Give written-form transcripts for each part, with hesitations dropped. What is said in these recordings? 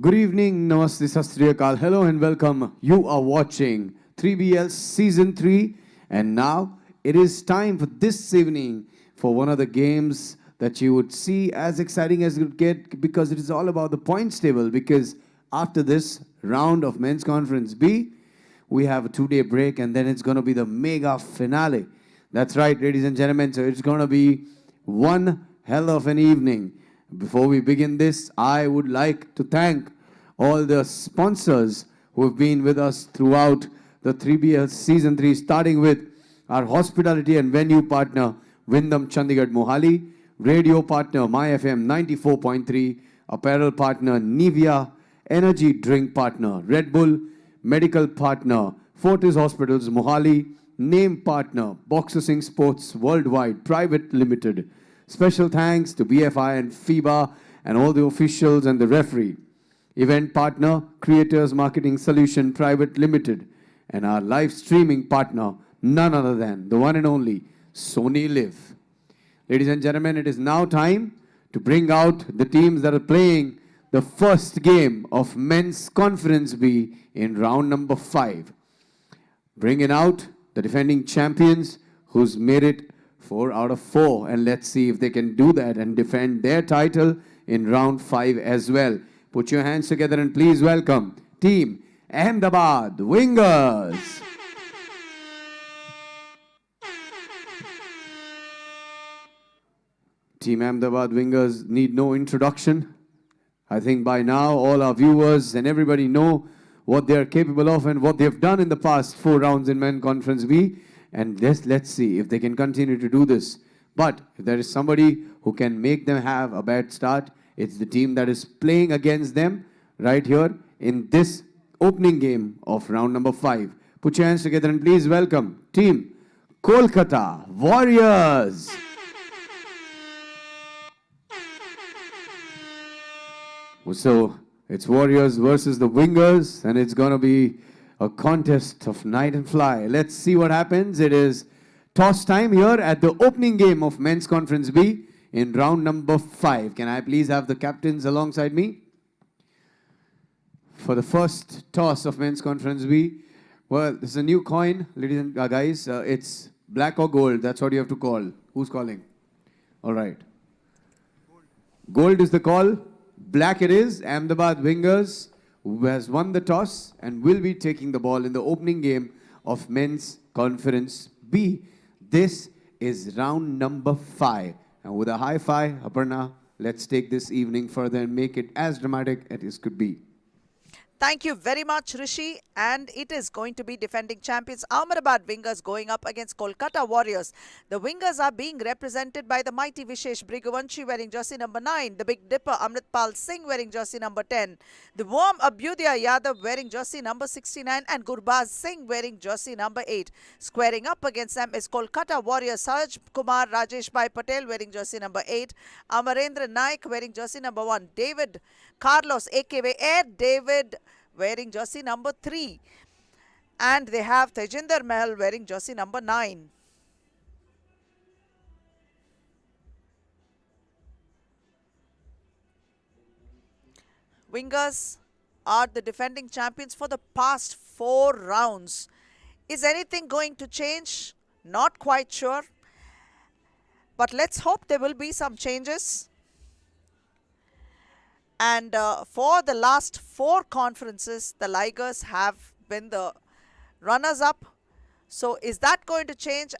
Good evening, Namaste, Sat Sri Akal. Hello and welcome. You are watching 3BL Season 3, and now it is time for this evening for one of the games that you would see as exciting as it would get, because it is all about the points table. Because after this round of Men's Conference B, we have a 2-day break, and then it's going to be the mega finale. That's right, ladies and gentlemen. So it's going to be one hell of an evening. Before we begin this, I would like to thank all the sponsors who have been with us throughout the 3BL Season 3, starting with our hospitality and venue partner, Wyndham Chandigarh Mohali, radio partner, MyFM 94.3, apparel partner, Nivea, energy drink partner, Red Bull, medical partner, Fortis Hospitals Mohali, name partner, Boxer Singh Sports Worldwide Private Limited. Special thanks to BFI and FIBA and all the officials and the referee. Event partner, Creators Marketing Solution Private Limited. And our live streaming partner, none other than the one and only Sony Live. Ladies and gentlemen, it is now time to bring out the teams that are playing the first game of Men's Conference B in round number 5. Bringing out the defending champions who's made it 4 out of 4, and let's see if they can do that and defend their title in round 5 as well. Put your hands together and please welcome Team Ahmedabad Wingers. Team Ahmedabad Wingers need no introduction. I think by now all our viewers and everybody know what they are capable of and what they have done in the past 4 rounds in Men's Conference B. And let's see if they can continue to do this. But if there is somebody who can make them have a bad start, it's the team that is playing against them right here in this opening game of round number 5. Put your hands together and please welcome Team Kolkata Warriors. So it's Warriors versus the Wingers, and it's going to be a contest of night and fly. Let's see what happens. It is toss time here at the opening game of Men's Conference B in round number 5. Can I please have the captains alongside me? For the first toss of Men's Conference B, well, this is a new coin, ladies and guys. It's black or gold. That's what you have to call. Who's calling? All right. Gold is the call. Black it is. Ahmedabad Wingers, who has won the toss and will be taking the ball in the opening game of Men's Conference B. This is round number 5. And with a high five, Aparna, let's take this evening further and make it as dramatic as it could be. Thank you very much, Rishi. And it is going to be defending champions Ahmedabad Wingers going up against Kolkata Warriors. The Wingers are being represented by the mighty Vishesh Briguvanshi wearing jersey number 9, the Big Dipper Amritpal Singh wearing jersey number 10, the Worm Abhyudaya Yadav wearing jersey number 69, and Gurbaz Singh wearing jersey number 8. Squaring up against them is Kolkata Warriors Saj Kumar Rajesh Bhai Patel wearing jersey number 8, Amarendra Naik wearing jersey number 1, David Carlos AKW Air David wearing jersey number 3, and they have Tejinder Mahal wearing jersey number 9. Wingers are the defending champions for the past 4 rounds. Is anything going to change? Not quite sure, but let's hope there will be some changes. And for the last 4 conferences, the Ligers have been the runners-up. So is that going to change?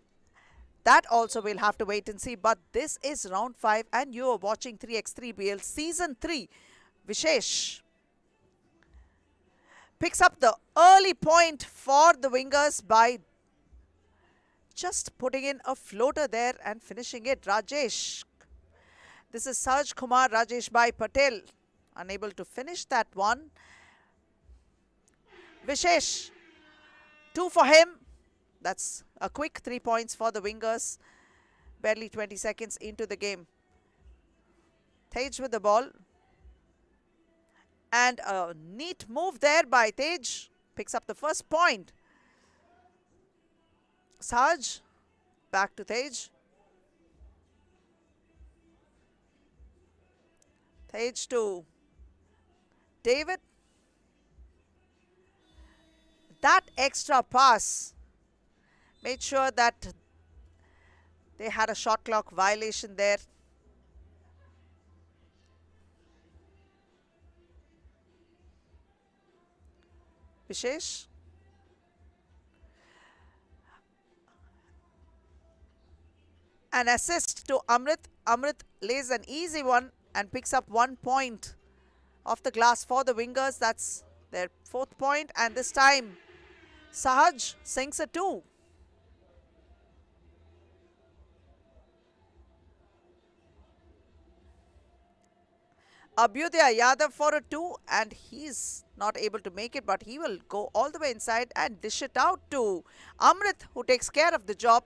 That also we'll have to wait and see. But this is round 5 and you are watching 3x3BL Season 3. Vishesh picks up the early point for the Wingers by just putting in a floater there and finishing it. Rajesh. This is Saj Kumar Rajesh Bhai Patel. Unable to finish that one. Vishesh, 2 for him. That's a quick 3 points for the Wingers. Barely 20 seconds into the game. Tej with the ball. And a neat move there by Tej. Picks up the first point. Saj, back to Tej. Tej to David. That extra pass made sure that they had a shot clock violation there. Vishesh. An assist to Amrit. Amrit lays an easy one and picks up 1 point off the glass for the wingers. That's their 4th point, and this time Sahaj sinks a 2. Abhyudaya Yadav for a 2, and he's not able to make it, but he will go all the way inside and dish it out to Amrit, who takes care of the job.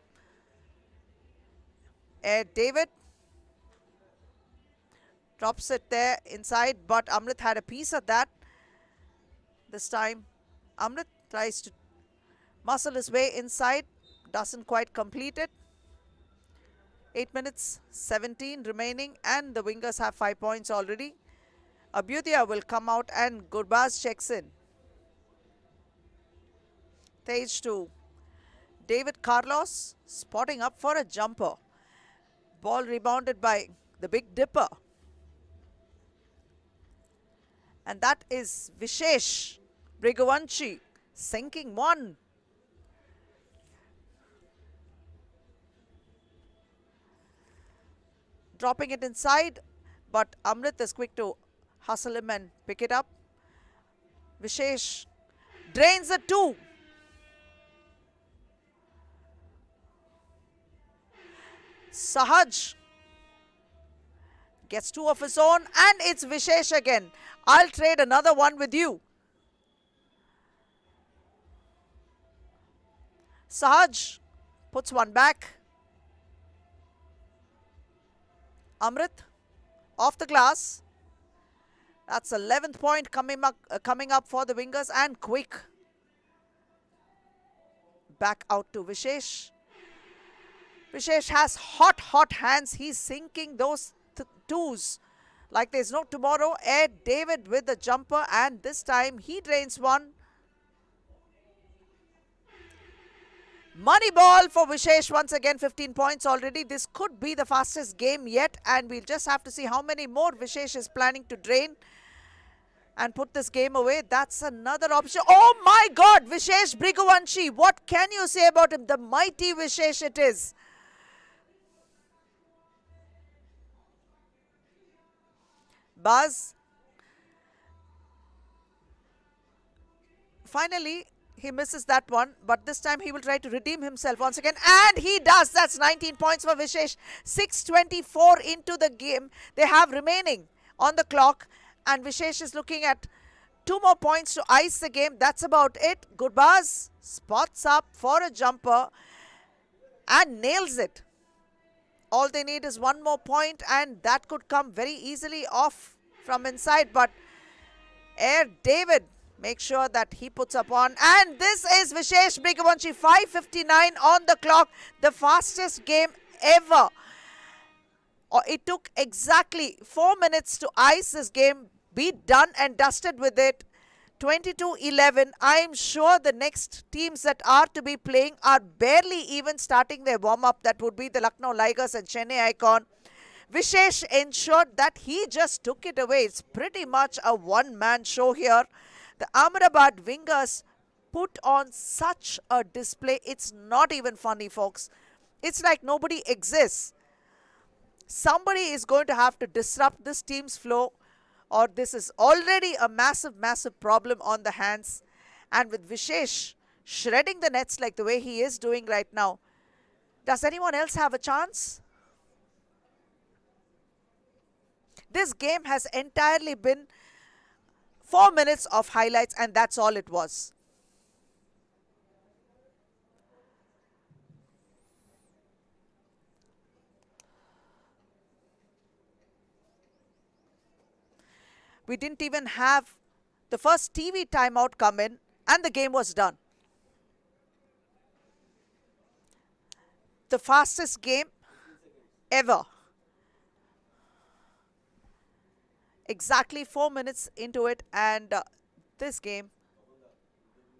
David drops it there inside, but Amrit had a piece of that. This time Amrit tries to muscle his way inside, doesn't quite complete it. 8 minutes 17 remaining, and the wingers have 5 points already. Abhyudaya will come out, and Gurbaz checks in. Tej to David Carlos, spotting up for a jumper. Ball rebounded by the Big Dipper. And that is Vishesh Briguvanchi sinking 1. Dropping it inside, but Amrit is quick to hustle him and pick it up. Vishesh drains a 2. Sahaj gets 2 of his own, and it's Vishesh again. I'll trade another one with you. Sahaj puts one back. Amrit off the glass. That's 11th point coming up for the wingers, and quick. Back out to Vishesh. Vishesh has hot hands. He's sinking those 2s like there's no tomorrow. David with the jumper, and this time he drains 1. Money ball for Vishesh once again, 15 points already. This could be the fastest game yet, and we'll just have to see how many more Vishesh is planning to drain and put this game away. That's another option. Oh my God, Vishesh Briguvanchi. What can you say about him? The mighty Vishesh it is. Buzz. Finally, he misses that one, but this time he will try to redeem himself once again, and he does. That's 19 points for Vishesh. 6:24 into the game they have remaining on the clock, and Vishesh is looking at 2 more points to ice the game. That's about it. Gurbaz spots up for a jumper and nails it. All they need is 1 more point, and that could come very easily off from inside, but David make sure that he puts up on, and this is Vishesh Briguvanchi. 5:59 on the clock, the fastest game ever. It took exactly 4 minutes to ice this game, be done and dusted with it. 22-11. I'm sure the next teams that are to be playing are barely even starting their warm-up. That would be the Lucknow Ligers and Chennai Icon. Vishesh ensured that he just took it away. It's pretty much a one-man show here. The Ahmedabad wingers put on such a display. It's not even funny, folks. It's like nobody exists. Somebody is going to have to disrupt this team's flow, or this is already a massive problem on the hands. And with Vishesh shredding the nets like the way he is doing right now, does anyone else have a chance? This game has entirely been 4 minutes of highlights, and that's all it was. We didn't even have the first TV timeout come in, and the game was done. The fastest game ever. Exactly 4 minutes into it, and this game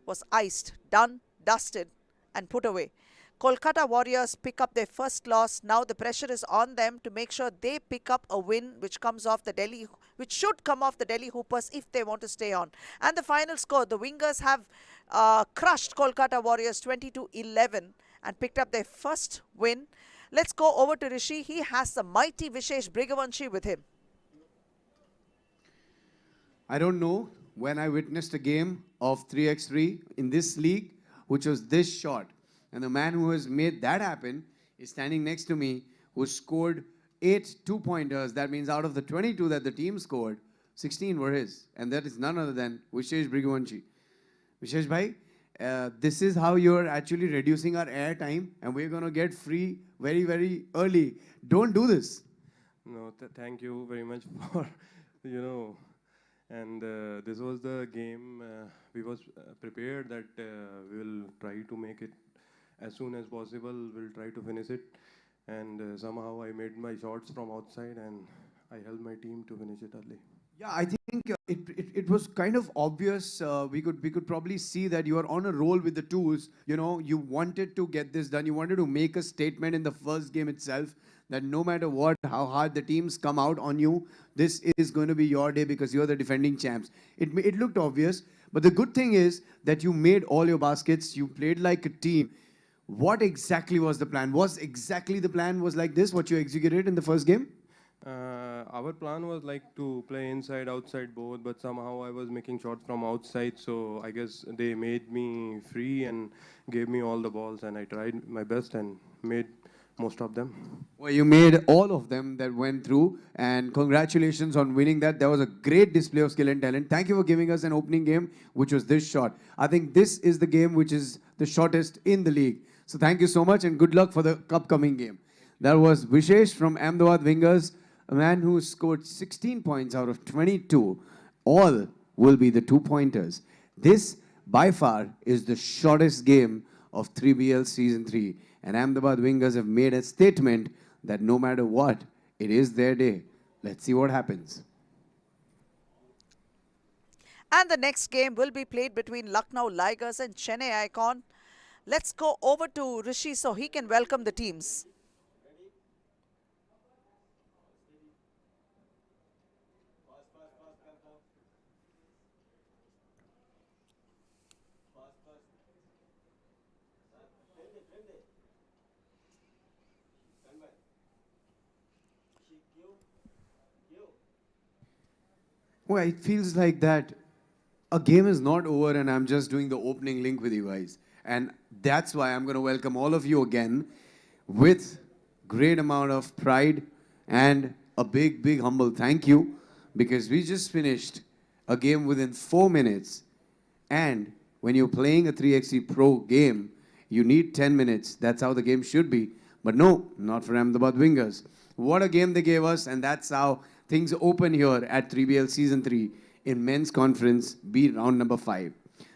was iced, done, dusted, and put away. Kolkata Warriors pick up their first loss. Now the pressure is on them to make sure they pick up a win which should come off the Delhi Hoopers if they want to stay on. And the final score, the Wingers have crushed Kolkata Warriors 20-11 and picked up their first win. Let's go over to Rishi. He has the mighty Vishesh Brigavanshi with him. I don't know when I witnessed a game of 3x3 in this league, which was this short. And the man who has made that happen is standing next to me, who scored 8 two-pointers. That means out of the 22 that the team scored, 16 were his. And that is none other than Vishesh Brigavanshi. Vishesh bhai, this is how you're actually reducing our air time, and we're going to get free very, very early. Don't do this. No, thank you very much for, you know, and this was the game we was prepared that we will try to make it as soon as possible. We'll try to finish it, and somehow I made my shots from outside, and I helped my team to finish it early. Yeah, I think it was kind of obvious. We could probably see that you are on a roll with the twos. You know, you wanted to get this done. You wanted to make a statement in the first game itself that no matter what, how hard the teams come out on you, this is going to be your day because you're the defending champs. It looked obvious, but the good thing is that you made all your baskets. You played like a team. What exactly was the plan? Was exactly the plan was like this, what you executed in the first game? Our plan was like to play inside, outside both, but somehow I was making shots from outside, so I guess they made me free and gave me all the balls, and I tried my best and made most of them. Well, you made all of them that went through, and congratulations on winning that. That was a great display of skill and talent. Thank you for giving us an opening game, which was this short. I think this is the game which is the shortest in the league. So thank you so much, and good luck for the upcoming game. That was Vishesh from Ahmedabad Wingers, a man who scored 16 points out of 22. All will be the two-pointers. This, by far, is the shortest game of 3BL Season 3. And Ahmedabad Wingers have made a statement that no matter what, it is their day. Let's see what happens. And the next game will be played between Lucknow Ligers and Chennai Icon. Let's go over to Rishi so he can welcome the teams. Well, it feels like that a game is not over and I'm just doing the opening link with you guys. And that's why I'm going to welcome all of you again with great amount of pride and a big, big humble thank you, because we just finished a game within 4 minutes. And when you're playing a 3xc Pro game, you need 10 minutes. That's how the game should be. But no, not for Ahmedabad Wingers. What a game they gave us, and that's how things open here at 3BL Season 3 in Men's Conference B round number 5.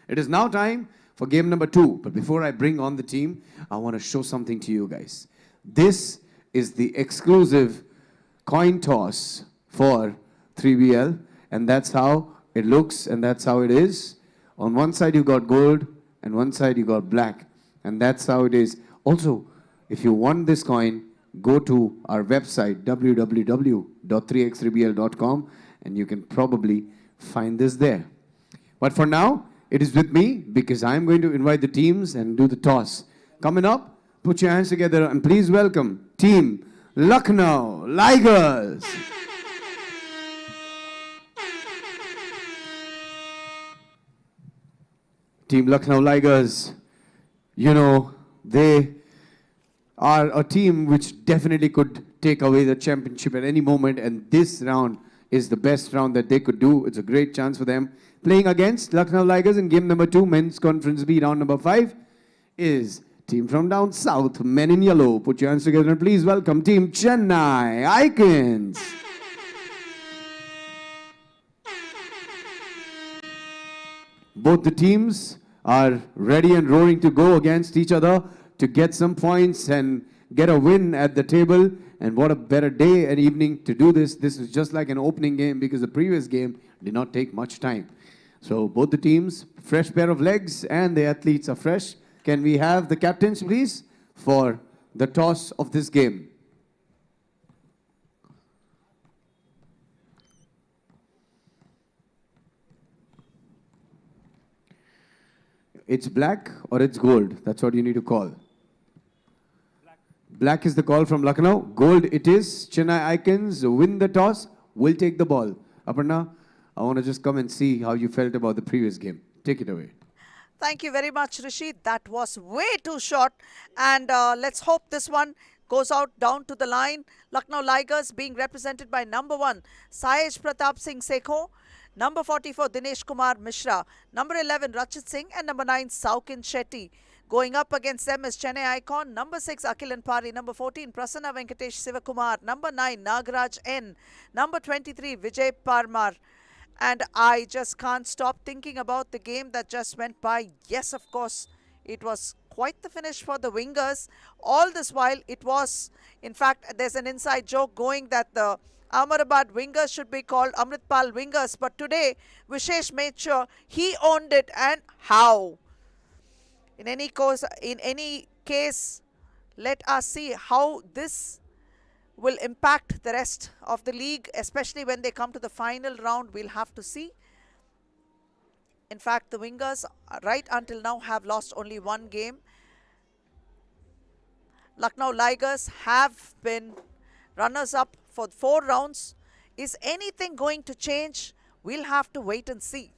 It is now time for game number 2. But before I bring on the team, I want to show something to you guys. This is the exclusive coin toss for 3BL, and that's how it looks and that's how it is. On one side you got gold and one side you got black, and that's how it is. Also, if you want this coin, go to our website www.3x3bl.com and you can probably find this there. But for now, it is with me because I'm going to invite the teams and do the toss. Coming up, put your hands together and please welcome Team Lucknow Ligers. Team Lucknow Ligers, you know, they are a team which definitely could take away the championship at any moment, and this round is the best round that they could do. It's a great chance for them. Playing against Lucknow Ligers in game number 2, Men's Conference B round number 5, is team from down south, Men in Yellow. Put your hands together and please welcome Team Chennai Icons. Both the teams are ready and roaring to go against each other to get some points and get a win at the table. And what a better day and evening to do this. This is just like an opening game because the previous game did not take much time. So both the teams, fresh pair of legs and the athletes are fresh. Can we have the captains, please, for the toss of this game? It's black or it's gold. That's what you need to call. Black is the call from Lucknow. Gold it is. Chennai Icons win the toss. Will take the ball. Aparna, I want to just come and see how you felt about the previous game. Take it away. Thank you very much, Rishi. That was way too short. And let's hope this one goes out down to the line. Lucknow Ligers being represented by number 1, Sahej Pratap Singh Sekho. Number 44, Dinesh Kumar Mishra. Number 11, Rachit Singh. And number 9, Saukin Shetty. Going up against them is Chennai Icon. Number 6, Akilan Pari. Number 14, Prasanna Venkatesh Sivakumar. Number 9, Nagaraj N. Number 23, Vijay Parmar. And I just can't stop thinking about the game that just went by. Yes, of course, it was quite the finish for the Wingers. All this while, it was, in fact, there's an inside joke going that the Ahmedabad Wingers should be called Amritpal Wingers. But today, Vishesh made sure he owned it. And how? In any case, let us see how this will impact the rest of the league, especially when they come to the final round. We'll have to see. In fact, the Wingers right until now have lost only one game. Lucknow Ligers have been runners-up for 4 rounds. Is anything going to change? We'll have to wait and see.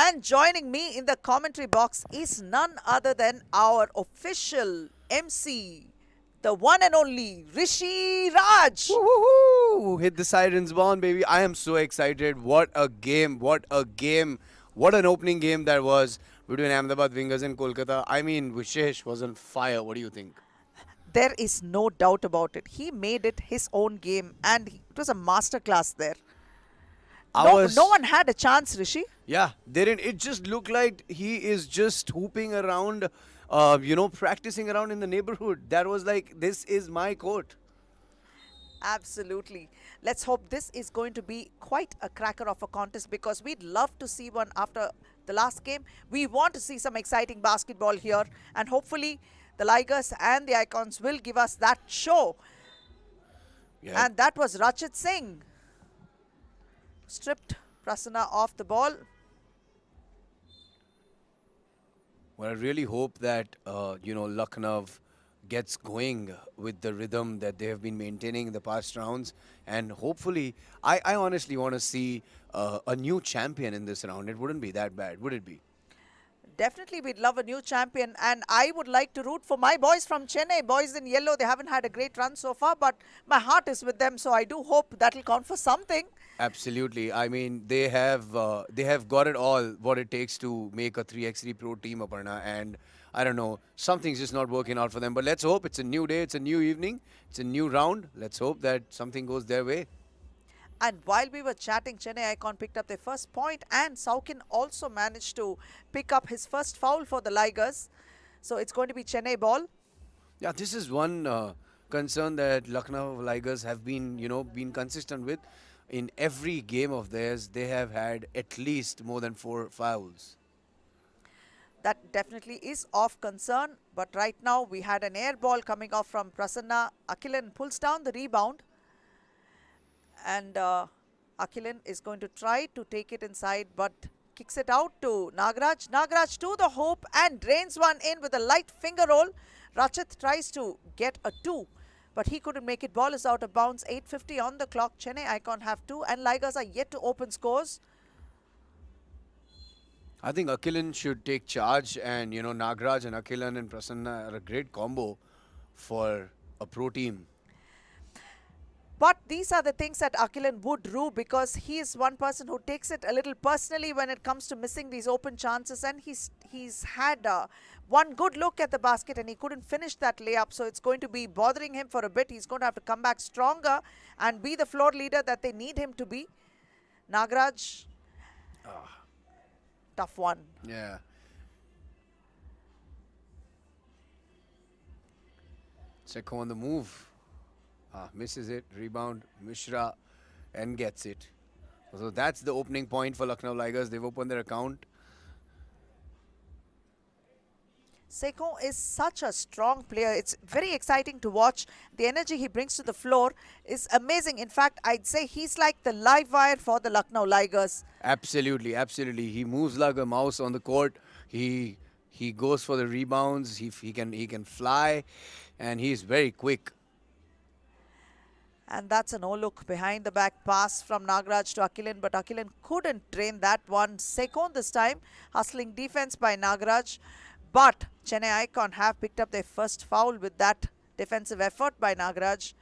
And joining me in the commentary box is none other than our official MC, the one and only Rishi Raj. Woohoo! Hit the sirens born, baby. I am so excited. What a game. What a game. What an opening game that was between Ahmedabad Wingers and Kolkata. I mean, Vishesh was on fire. What do you think? There is no doubt about it. He made it his own game and it was a masterclass there. No one had a chance, Rishi. Yeah, they didn't. It just looked like he is just hooping around, practicing around in the neighborhood. That was like, this is my court. Absolutely. Let's hope this is going to be quite a cracker of a contest because we'd love to see one after the last game. We want to see some exciting basketball here and hopefully the Ligers and the Icons will give us that show. Yeah. And that was Rachit Singh. Stripped Prasanna off the ball. Well, I really hope that, Lucknow gets going with the rhythm that they have been maintaining in the past rounds. And hopefully, I honestly want to see a new champion in this round. It wouldn't be that bad, would it be? Definitely, we'd love a new champion. And I would like to root for my boys from Chennai. Boys in yellow, they haven't had a great run so far. But my heart is with them. So I do hope that'll count for something. Absolutely. I mean, they have got it all, what it takes to make a 3x3 Pro team, Aparna. And I don't know, something's just not working out for them. But let's hope it's a new day, it's a new evening, it's a new round. Let's hope that something goes their way. And while we were chatting, Chennai Icon picked up their first point and Saukin also managed to pick up his first foul for the Ligers. So it's going to be Chennai ball. Yeah, this is one concern that Lucknow Ligers have been consistent with. In every game of theirs, they have had at least more than 4 fouls. That definitely is of concern. But right now, we had an air ball coming off from Prasanna. Akilan pulls down the rebound. And Akilan is going to try to take it inside, but kicks it out to Nagaraj. Nagaraj to the hoop and drains one in with a light finger roll. Rachit tries to get a 2. But he couldn't make it. Ball is out of bounds. 8:50 on the clock. Chennai Icon have 2 and Ligers are yet to open scores. I think Akilan should take charge and, Nagaraj and Akilan and Prasanna are a great combo for a pro team. But these are the things that Akilan would do because he is one person who takes it a little personally when it comes to missing these open chances. And he's had one good look at the basket and he couldn't finish that layup. So it's going to be bothering him for a bit. He's going to have to come back stronger and be the floor leader that they need him to be. Nagaraj tough one. Yeah. Sekho on the move. Misses it. Rebound. Mishra and gets it. So that's the opening point for Lucknow Tigers. They've opened their account. Sekho is such a strong player. It's very exciting to watch. The energy he brings to the floor is amazing. In fact, I'd say he's like the live wire for the Lucknow Tigers. Absolutely, absolutely. He moves like a mouse on the court. He goes for the rebounds. He can fly, and he's very quick. And that's a no-look behind the back pass from Nagaraj to Akhilan, but Akhilan couldn't drain that one. Sekon this time, hustling defense by Nagaraj. But Chennai Icon have picked up their first foul with that defensive effort by Nagaraj.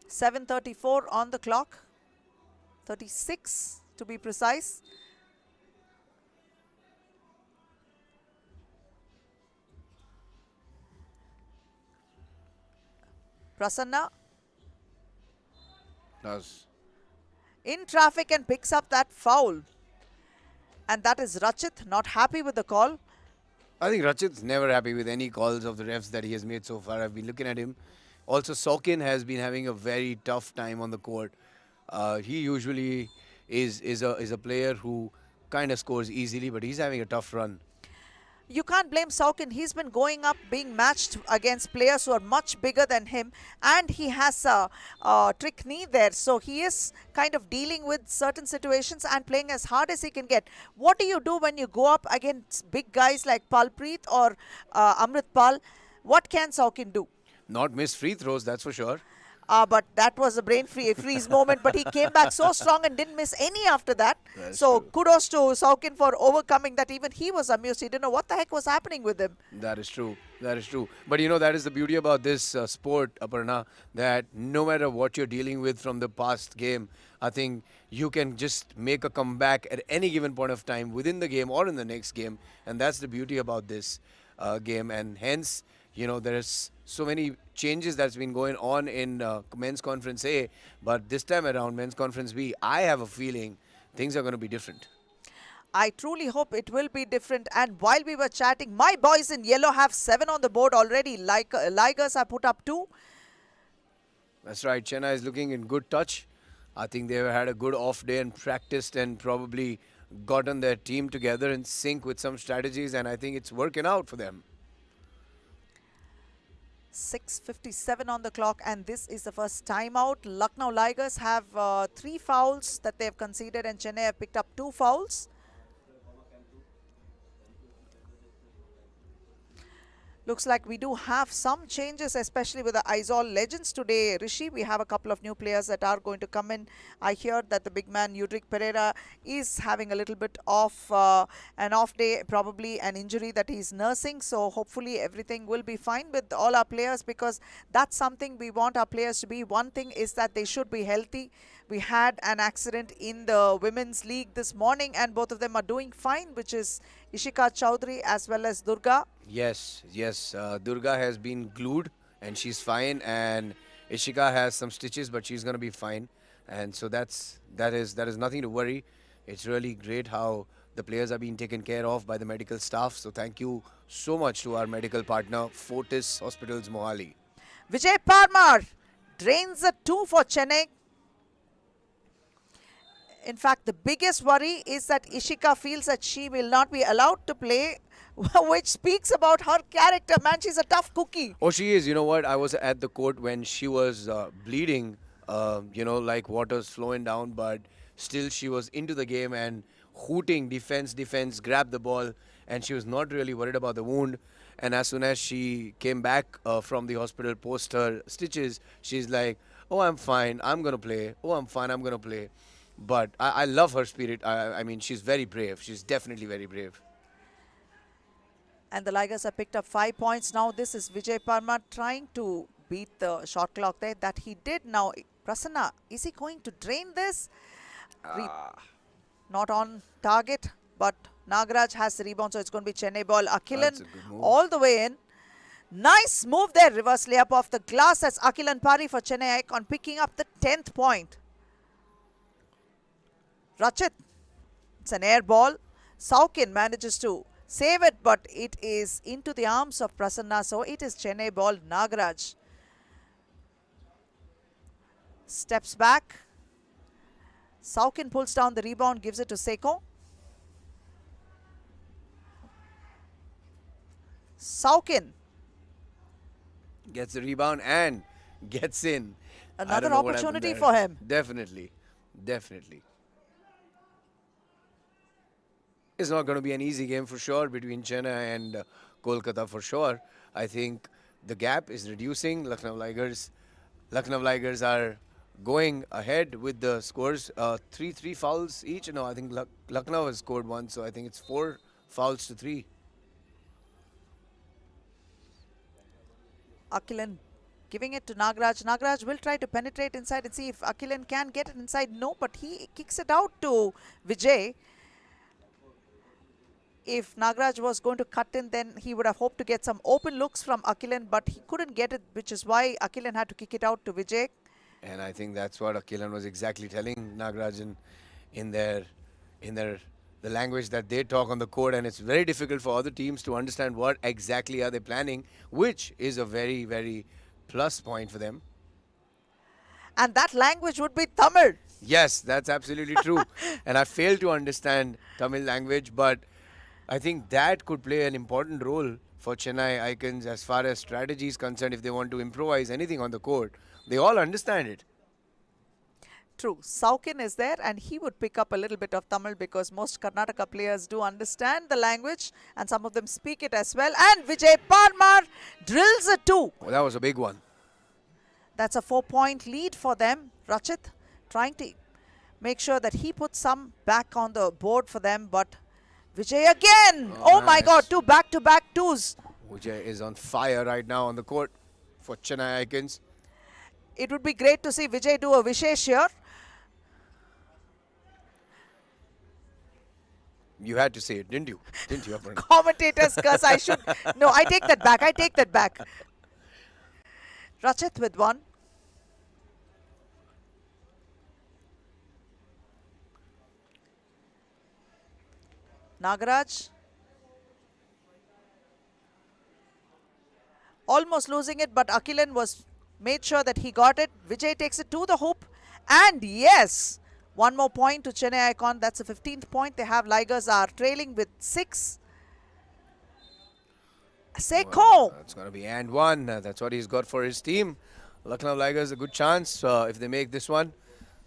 .7:34 on the clock. 36 to be precise. Prasanna Does. in traffic and picks up that foul. And that is Rachit, not happy with the call. I think Rachit's never happy with any calls of the refs that he has made so far. I've been looking at him. Also, Sokin has been having a very tough time on the court. He usually is a player who kind of scores easily, but he's having a tough run. You can't blame Saukin. He's been going up, being matched against players who are much bigger than him, and he has a trick knee there. So he is kind of dealing with certain situations and playing as hard as he can get. What do you do when you go up against big guys like Palpreet or Amrit Pal? What can Saukin do? Not miss free throws, that's for sure. But that was a brain freeze moment. But he came back so strong and didn't miss any after that. That's So true. kudos to Saukin for overcoming that. Even he was amused. He didn't know what the heck was happening with him. That is true. That is true. But you know, that is the beauty about this sport, Aparna, that no matter what you're dealing with from the past game, I think you can just make a comeback at any given point of time within the game or in the next game. And that's the beauty about this game. And hence, you know, there's so many changes that's been going on in Men's Conference A. But this time around, Men's Conference B, I have a feeling things are going to be different. I truly hope it will be different. And while we were chatting, my boys in yellow have 7 on the board already. Ligers have put up 2. That's right. Chennai is looking in good touch. I think they've had a good off day and practiced and probably gotten their team together in sync with some strategies. And I think it's working out for them. 6:57 on the clock, and this is the first timeout. Lucknow Ligers have 3 fouls that they have conceded, and Chennai have picked up 2 fouls. Looks like we do have some changes, especially with the Aizawl Legends today. Rishi, we have a couple of new players that are going to come in. I hear that the big man, Udrick Pereira, is having a little bit of an off day, probably an injury that he's nursing. So hopefully everything will be fine with all our players, because that's something we want our players to be. One thing is that they should be healthy. We had an accident in the Women's League this morning, and both of them are doing fine, which is Ishika Chowdhury as well as Durga. Yes. Durga has been glued and she's fine. And Ishika has some stitches, but she's going to be fine. And so that is nothing to worry. It's really great how the players are being taken care of by the medical staff. So thank you so much to our medical partner, Fortis Hospitals Mohali. Vijay Parmar drains a 2 for Chennai. In fact, the biggest worry is that Ishika feels that she will not be allowed to play, which speaks about her character. Man, she's a tough cookie. Oh, she is. You know what? I was at the court when she was bleeding, like water's flowing down, but still she was into the game and hooting, defense, grabbed the ball, and she was not really worried about the wound. And as soon as she came back from the hospital post her stitches, she's like, oh, I'm fine, I'm going to play. Oh, I'm fine, I'm going to play. But I love her spirit. I mean, she's very brave. She's definitely very brave. And the Ligers have picked up 5 points now. This is Vijay Parmar trying to beat the shot clock there. That he did. Now, Prasanna, is he going to drain this? Not on target. but Nagaraj has the rebound, so it's going to be Chennai ball. That's Akilan a good move. all the way in. Nice move there, reverse layup off the glass. That's Akilan Pari for Chennai Icon, picking up the 10th point. Rachit, it's an air ball. Saukin manages to save it, but it is into the arms of Prasanna, so it is Chennai ball. Nagaraj steps back. Saukin pulls down the rebound, gives it to Seko. Saukin, Gets the rebound and gets in. I don't another know what happened opportunity there. for him. Definitely. Definitely. It's not going to be an easy game for sure between Chennai and Kolkata for sure. I think the gap is reducing. Lucknow Ligers are going ahead with the scores. 3 fouls each. No, I think Lucknow has scored one, so I think it's 4 fouls to 3. Akilan giving it to Nagaraj. Nagaraj will try to penetrate inside and see if Akilan can get it inside. No, but he kicks it out to Vijay. If Nagaraj was going to cut in, then he would have hoped to get some open looks from Akilan, but he couldn't get it, which is why Akilan had to kick it out to Vijay. And I think that's what Akilan was exactly telling Nagarajan in the language that they talk on the court, and it's very difficult for other teams to understand what exactly are they planning, which is a very, very plus point for them. And that language would be Tamil. Yes, that's absolutely true. And I fail to understand Tamil language, but I think that could play an important role for Chennai Icons as far as strategy is concerned if they want to improvise anything on the court. They all understand it. True. Saukin is there and he would pick up a little bit of Tamil because most Karnataka players do understand the language and some of them speak it as well. And Vijay Parmar drills a 2. Well, that was a big one. That's a 4-point lead for them. Rachit trying to make sure that he puts some back on the board for them, but Vijay again. Oh my nice. God, 2 back-to-back 2s. Vijay is on fire right now on the court for Chennai Icons. It would be great to see Vijay do a Vishesh here. You had to say it, didn't you? Didn't you, Aparna? Commentators curse. I should. No, I take that back. I take that back. Rachit with 1. Nagaraj. Almost losing it, but Akilan was made sure that he got it. Vijay takes it to the hoop. And yes, one more point to Chennai Icon. That's the 15th point. They have Ligers are trailing with 6. Seko. That's going to be and 1. That's what he's got for his team. Lucknow Ligers a good chance if they make this one.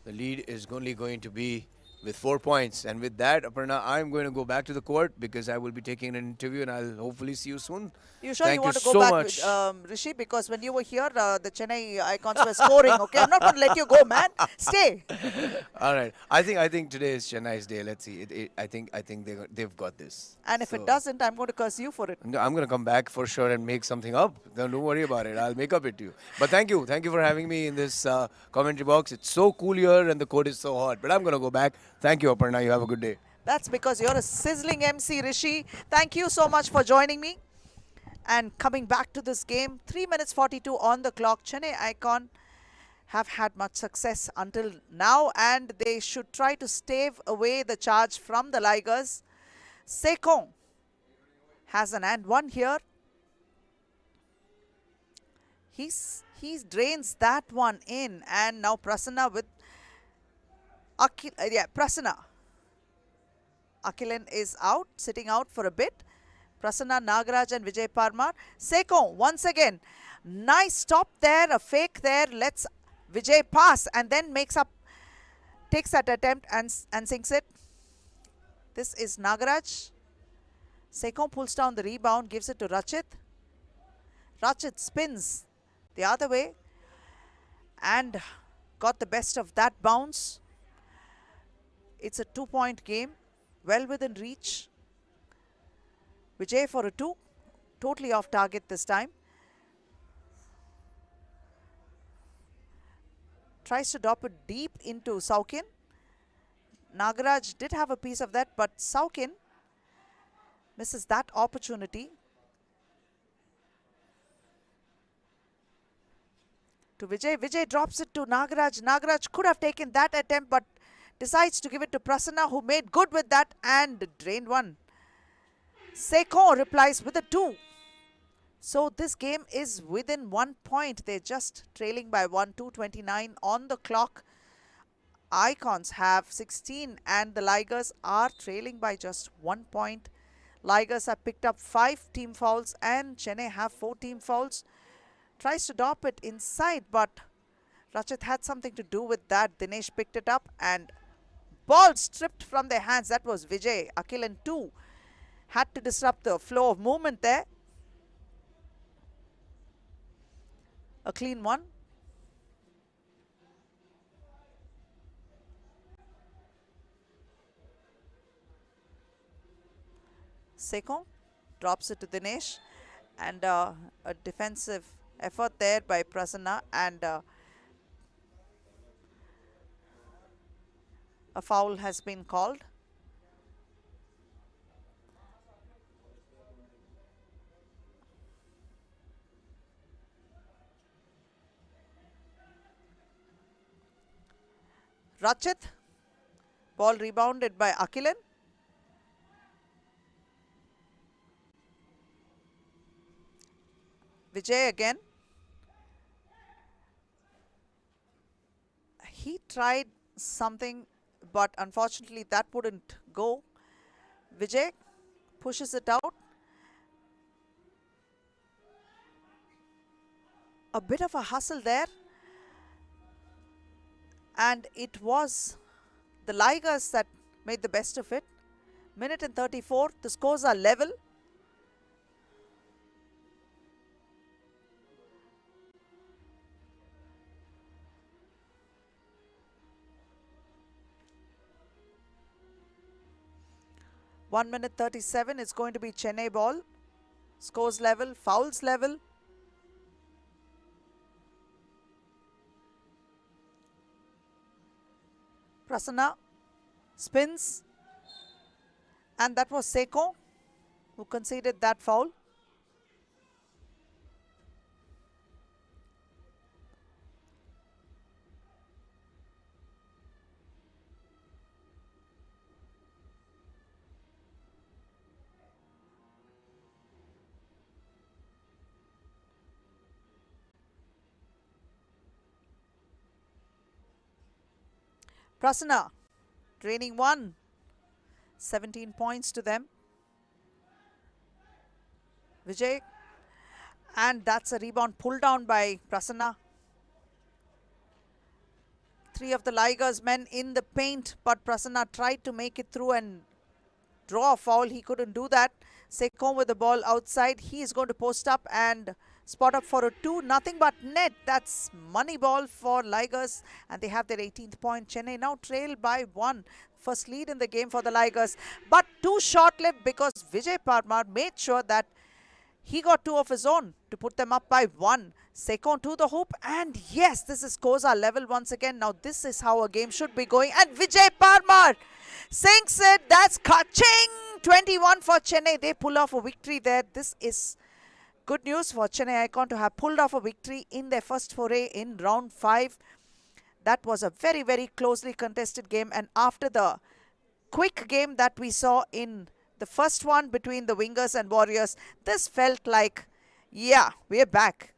The lead is only going to be with 4 points. And with that, Aparna, I'm going to go back to the court because I will be taking an interview and I'll hopefully see you soon. You sure Thank you want you to go so back, much. with, Rishi? Because when you were here, the Chennai Icons were scoring. Okay, I'm not going to let you go, man. Stay. All right. I think today is Chennai's day. Let's see. I think they've got this. And if So- it doesn't, I'm going to curse you for it. No, I'm going to come back for sure and make something up. Don't worry about it. I'll make up it to you. But thank you. Thank you for having me in this commentary box. It's so cool here and the court is so hot. But I'm going to go back. Thank you, Aparna. You have a good day. That's because you're a sizzling MC, Rishi. Thank you so much for joining me. And coming back to this game, 3 minutes 42 on the clock. Chennai Icon have had much success until now, and they should try to stave away the charge from the Ligers. Sekong has an and 1 here. He drains that one in, and now Prasanna with Prasanna. Akilan is out, sitting out for a bit. Prasanna, Nagaraj and Vijay Parmar. Seko once again. Nice stop there, a fake there. Lets Vijay pass and then takes that attempt and sinks it. This is Nagaraj. Seko pulls down the rebound, gives it to Rachit. Rachit spins the other way and got the best of that bounce. It's a 2-point game, well within reach. Vijay for a 2, totally off target this time. Tries to drop it deep into Saukin. Nagaraj did have a piece of that, but Saukin misses that opportunity. To Vijay. Vijay drops it to Nagaraj. Nagaraj could have taken that attempt, but decides to give it to Prasanna, who made good with that and drained one. Sekon replies with a 2. So this game is within 1 point. They're just trailing by 1, 2:29 on the clock. Icons have 16 and the Ligers are trailing by just 1 point. Ligers have picked up 5 team fouls and Chennai have 4 team fouls. Tries to drop it inside, but Rachit had something to do with that. Dinesh picked it up and ball stripped from their hands. That was Vijay. Akilan too had to disrupt the flow of movement there. A clean one. Sekon drops it to Dinesh, and a defensive effort there by Prasanna, and a foul has been called. Rachit, ball rebounded by Akilan. Vijay again. He tried something, but unfortunately that wouldn't go. Vijay pushes it out. A bit of a hustle there. And it was the Ligers that made the best of it. Minute and 34, the scores are level. One minute 37 is going to be Chennai ball. Scores level, fouls level. Prasanna spins, and that was Sekon who conceded that foul. Prasanna draining one, 17 points to them. Vijay, and that's a rebound pulled down by Prasanna. 3 of the Ligers men in the paint, but Prasanna tried to make it through and draw a foul. He couldn't do that. Sekon with the ball outside. He is going to post up and spot up for a 2. Nothing but net. That's money ball for Ligers, and they have their 18th point. Chennai now trail by 1. First lead in the game for the Ligers, but too short-lived because Vijay Parmar made sure that he got 2 of his own to put them up by 1. Sekon to the hoop, and yes, this is scores are level once again. Now this is how a game should be going, and Vijay Parmar sinks it. That's ka-ching! 21 for Chennai. They pull off a victory there. This is good news for Chennai Icon to have pulled off a victory in their first foray in round 5. That was a very, very closely contested game, and after the quick game that we saw in the first one between the Wingers and Warriors, this felt like, yeah, we're back.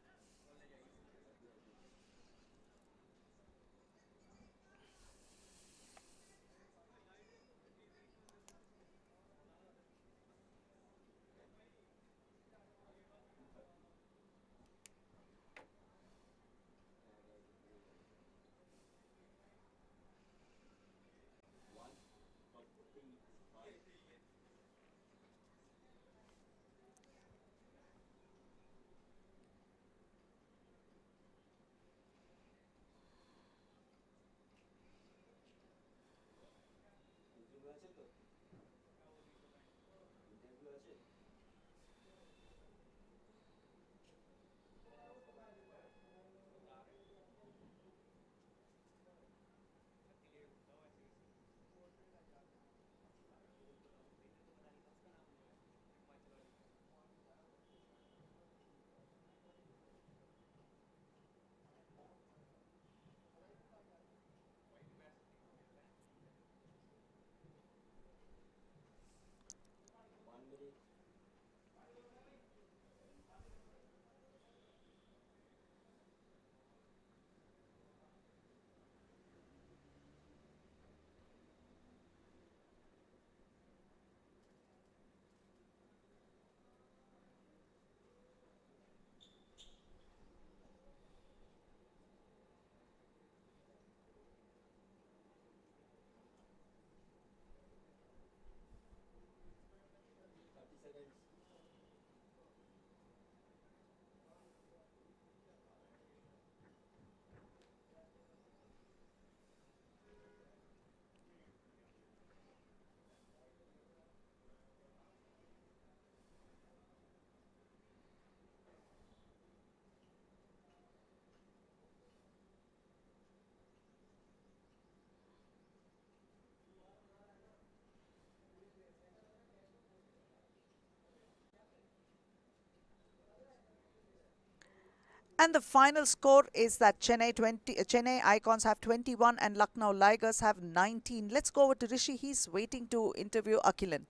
And the final score is that Chennai Icons have 21 and Lucknow Ligers have 19. Let's go over to Rishi. He's waiting to interview Akhilan.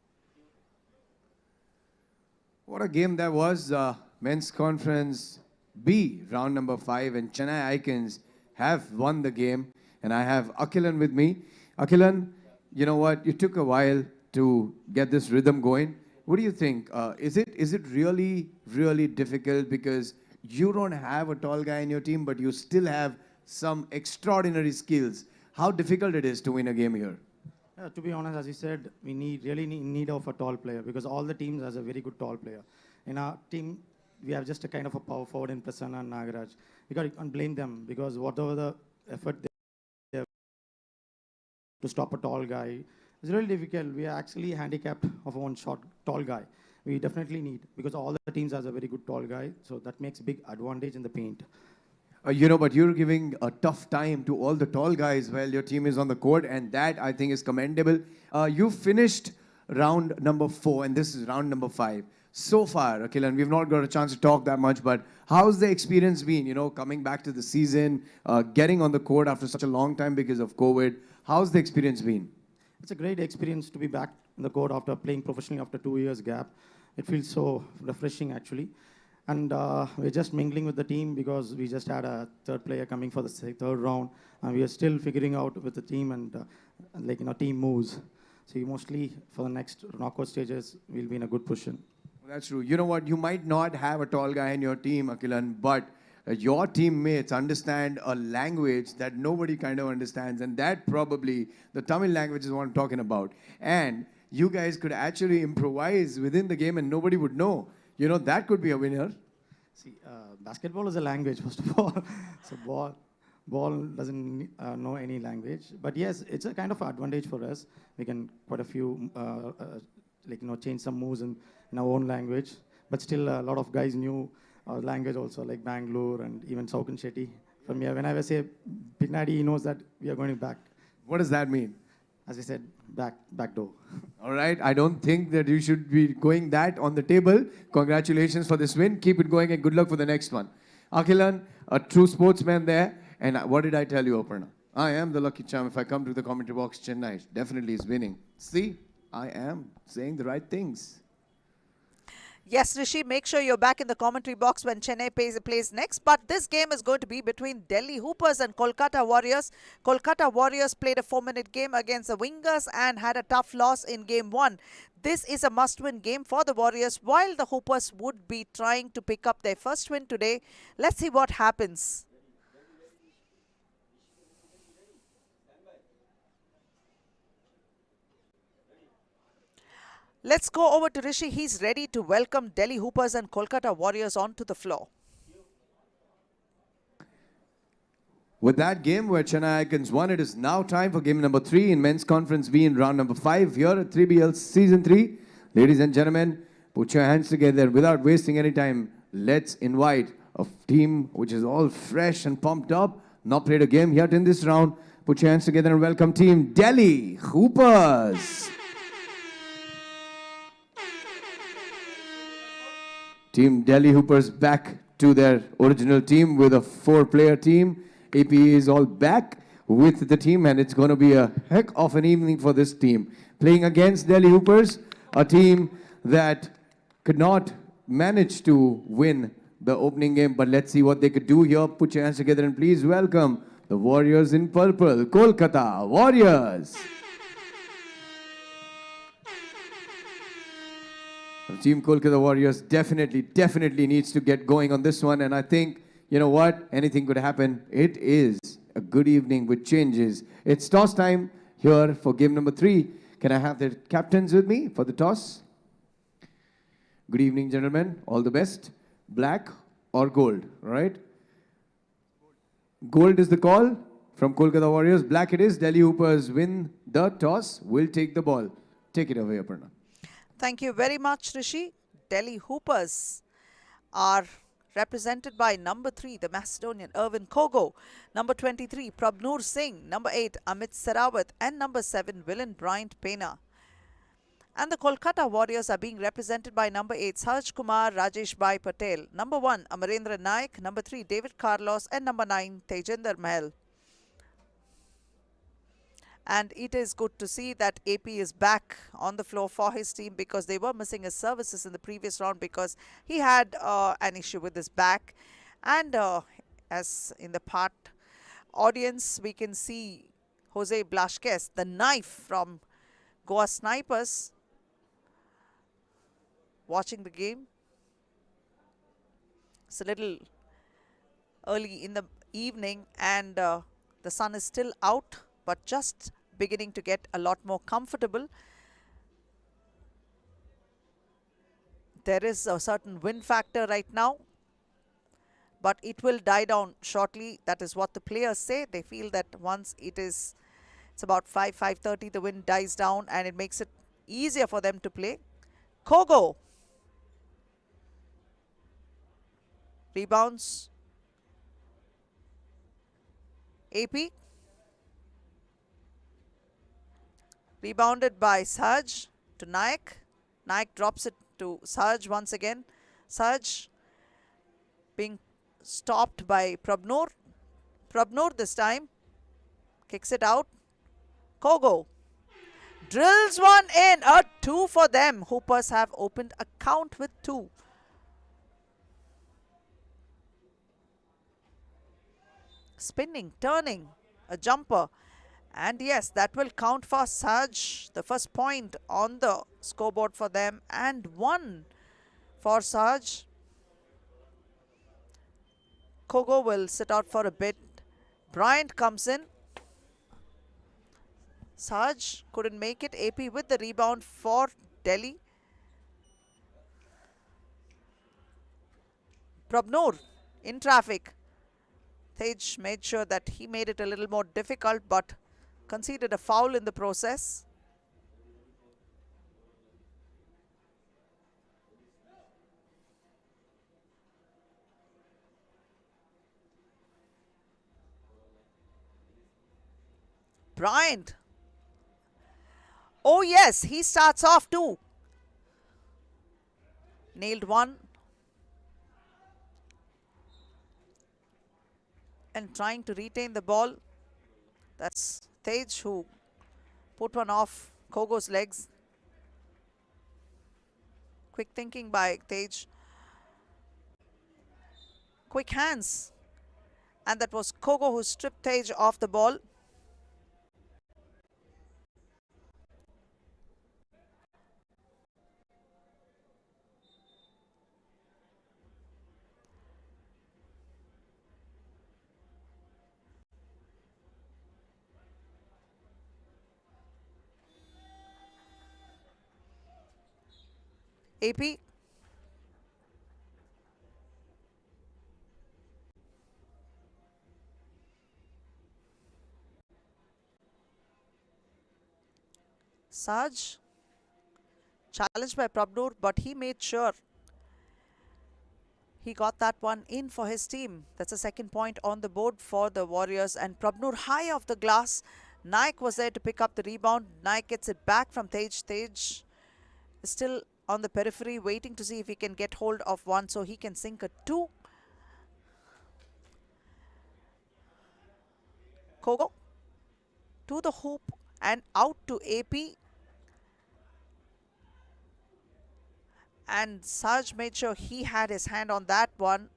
What a game that was. Men's Conference B, round number 5, and Chennai Icons have won the game. And I have Akhilan with me. Akhilan, you know what? You took a while to get this rhythm going. What do you think? Is it really difficult because you don't have a tall guy in your team, but you still have some extraordinary skills? How difficult it is to win a game here? To be honest, as you said, we really need of a tall player because all the teams has a very good tall player. In our team, we have just a kind of a power forward in Prasanna and Nagaraj. You can't blame them because whatever the effort they have to stop a tall guy, it's really difficult. We are actually handicapped of one shot tall guy. We definitely need because all the teams has a very good tall guy, so that makes a big advantage in the paint. But you're giving a tough time to all the tall guys while your team is on the court, and that I think is commendable. You finished round number 4, and this is round number 5. So far, Akhilan, we've not got a chance to talk that much, but how's the experience been? Coming back to the season, getting on the court after such a long time because of COVID. How's the experience been? It's a great experience to be back in the court after playing professionally after 2 years gap. It feels so refreshing actually. And we're just mingling with the team because we just had a third player coming for the third round. And we are still figuring out with the team and team moves. So mostly for the next knockout stages, we'll be in a good position. That's true. You know what? You might not have a tall guy in your team, Akhilan, but your teammates understand a language that nobody kind of understands. And that probably, the Tamil language is what I'm talking about. And you guys could actually improvise within the game and nobody would know. That could be a winner. See, basketball is a language, first of all. So ball doesn't know any language. But yes, it's a kind of advantage for us. We can quite a few, change some moves in our own language. But still, a lot of guys knew our language also, like Bangalore and even Saukan Shetty. From here, whenever I say Pignadi, he knows that we are going back. What does that mean? As I said, back door. All right. I don't think that you should be going that on the table. Congratulations for this win. Keep it going and good luck for the next one. Akhilan, a true sportsman there. And what did I tell you, Aparna? I am the lucky charm. If I come to the commentary box, Chennai definitely is winning. See, I am saying the right things. Yes, Rishi, make sure you're back in the commentary box when Chennai plays next. But this game is going to be between Delhi Hoopers and Kolkata Warriors. Kolkata Warriors played a 4-minute game against the Wingers and had a tough loss in game 1. This is a must-win game for the Warriors, while the Hoopers would be trying to pick up their first win today. Let's see what happens. Let's go over to Rishi. He's ready to welcome Delhi Hoopers and Kolkata Warriors onto the floor. With that game where Chennai Icons won, it is now time for game number 3 in Men's Conference B in round number 5 here at 3BL Season 3. Ladies and gentlemen, put your hands together without wasting any time. Let's invite a team which is all fresh and pumped up, not played a game yet in this round. Put your hands together and welcome team Delhi Hoopers. Team Delhi Hoopers back to their original team with a 4-player team. APE is all back with the team and it's going to be a heck of an evening for this team. Playing against Delhi Hoopers, a team that could not manage to win the opening game, but let's see what they could do here. Put your hands together and please welcome the Warriors in purple, Kolkata Warriors. Team Kolkata Warriors definitely needs to get going on this one. And I think, you know what, anything could happen. It is a good evening with changes. It's toss time here for game number 3. Can I have the captains with me for the toss? Good evening, gentlemen. All the best. Black or gold, right? Gold is the call from Kolkata Warriors. Black it is. Delhi Hoopers win the toss. Will take the ball. Take it away, Aparna. Thank you very much, Rishi. Delhi Hoopers are represented by number 3, the Macedonian Irvin Kogo, number 23, Prabnoor Singh, number 8, Amit Sarawat, and number 7, Willen Bryant Pena. And the Kolkata Warriors are being represented by number 8, Sahaj Kumar Rajesh Bhai Patel, number 1, Amarendra Naik, number 3, David Carlos, and number 9, Tejinder Mahal. And it is good to see that AP is back on the floor for his team, because they were missing his services in the previous round because he had an issue with his back. And as in the part audience, we can see Jose Blasquez, the knife from Goa Snipers, watching the game. It's a little early in the evening and the sun is still out, but just beginning to get a lot more comfortable. There is a certain wind factor right now, but it will die down shortly. That is what the players say. They feel that once it's about 5:30, the wind dies down and it makes it easier for them to play. Kogo rebounds. AP rebounded by Sahaj to Naik. Naik drops it to Sahaj once again. Sahaj being stopped by Prabnur. Prabnur this time kicks it out. Kogo drills one in. A 2 for them. Hoopers have opened a count with 2. Spinning, turning, a jumper. And yes, that will count for Sahaj. The first point on the scoreboard for them, and 1 for Sahaj. Kogo will sit out for a bit. Bryant comes in. Sahaj couldn't make it. AP with the rebound for Delhi. Prabnur in traffic. Tej made sure that he made it a little more difficult, but conceded a foul in the process. Bryant. Oh yes, he starts off too. Nailed one. And trying to retain the ball. That's Tej who put one off Kogo's legs. Quick thinking by Tej. Quick hands. And that was Kogo who stripped Tej off the ball. AP. Sahaj challenged by Prabnur, but he made sure he got that one in for his team. That's a second point on the board for the Warriors. And Prabnur high off the glass. Naik was there to pick up the rebound. Naik gets it back from Tej. Tej is still on the periphery, waiting to see if he can get hold of one so he can sink a 2. Kogo to the hoop and out to AP. And Sahaj made sure he had his hand on that one.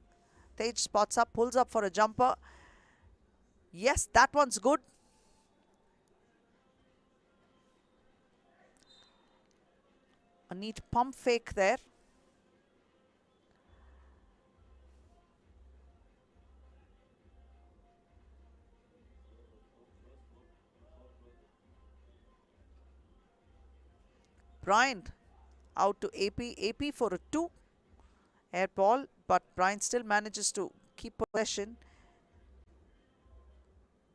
Tej spots up, pulls up for a jumper. Yes, that one's good. A neat pump fake there. Bryant out to AP. AP for a 2. Air ball, but Bryant still manages to keep possession.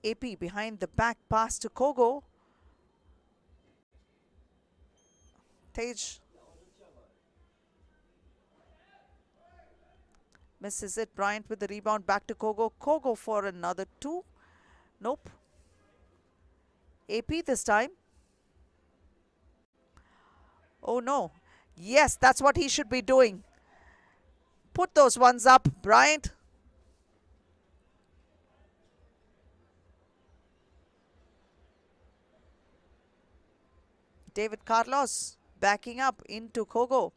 AP behind the back pass to Kogo. Tej misses it. Bryant with the rebound back to Kogo. Kogo for another 2. Nope. AP this time. Oh no. Yes, that's what he should be doing. Put those ones up, Bryant. David Carlos backing up into Kogo.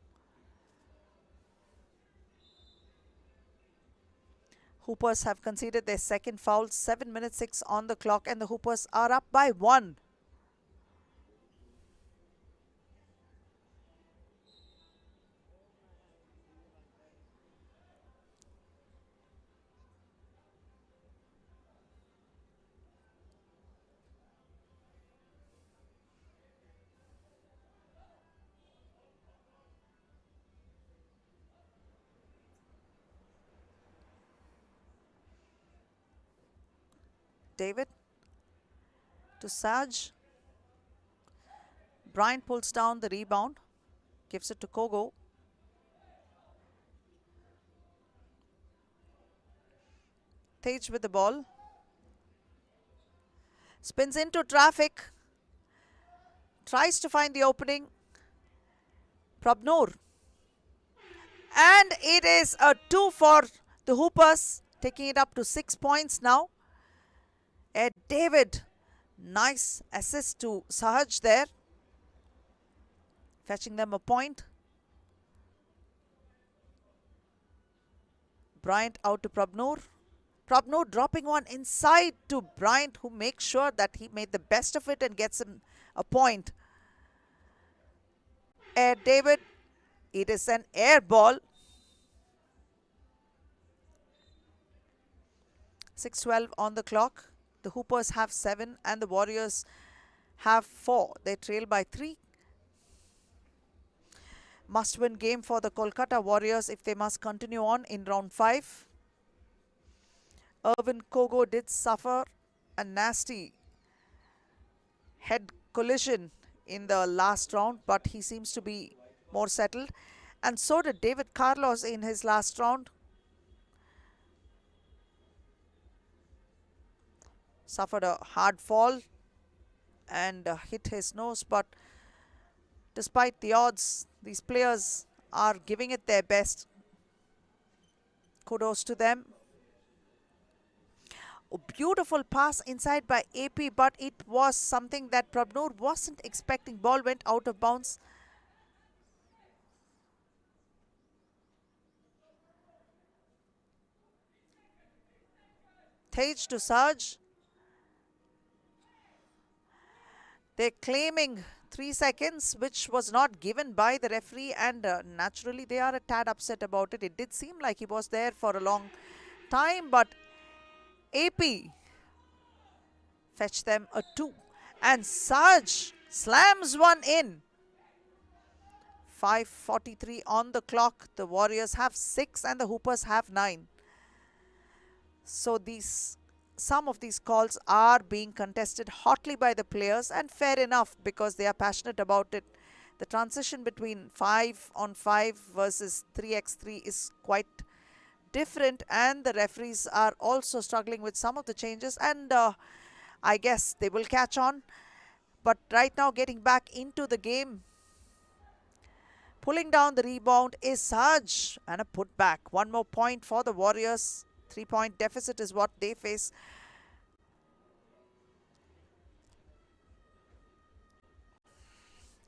Hoopers have conceded their second foul. 7 minutes 6 on the clock, and the Hoopers are up by 1. David to Saj. Bryant pulls down the rebound, gives it to Kogo. Tej with the ball. Spins into traffic. Tries to find the opening. Prabnoor. And it is a 2 for the Hoopers, taking it up to 6 points now. Ed David, nice assist to Sahaj there, fetching them a point. Bryant out to Prabnoor. Prabnoor dropping one inside to Bryant, who makes sure that he made the best of it and gets him a point. Ed David, it is an air ball. 6:12 on the clock. The Hoopers have 7 and the Warriors have 4. They trail by 3. Must-win game for the Kolkata Warriors if they must continue on in round 5. Irvin Kogo did suffer a nasty head collision in the last round, but he seems to be more settled. And so did David Carlos in his last round. Suffered a hard fall and hit his nose, but despite the odds, these players are giving it their best. Kudos to them. A beautiful pass inside by AP, but it was something that Prabnoor wasn't expecting. Ball went out of bounds. Tej to Saj. They're claiming 3 seconds, which was not given by the referee, and naturally they are a tad upset about it. It did seem like he was there for a long time, but AP fetched them a 2. And Saj slams one in. 5:43 on the clock. The Warriors have 6 and the Hoopers have 9. So some of these calls are being contested hotly by the players, and fair enough because they are passionate about it. The transition between 5-on-5 versus 3x3 is quite different, and the referees are also struggling with some of the changes, and I guess they will catch on. But right now, getting back into the game, pulling down the rebound is Saj, and a putback. 1 more point for the Warriors. 3-point deficit is what they face.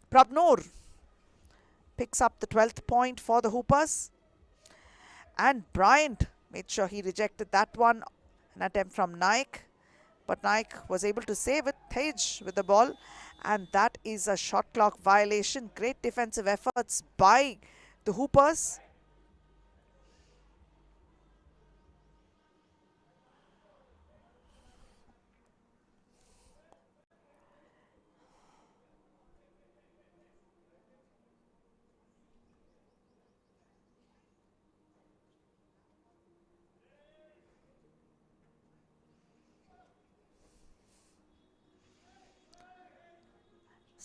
Prabnoor picks up the 12th point for the Hoopers. And Bryant made sure he rejected that one. An attempt from Naik. But Naik was able to save it. Tej with the ball. And that is a shot clock violation. Great defensive efforts by the Hoopers.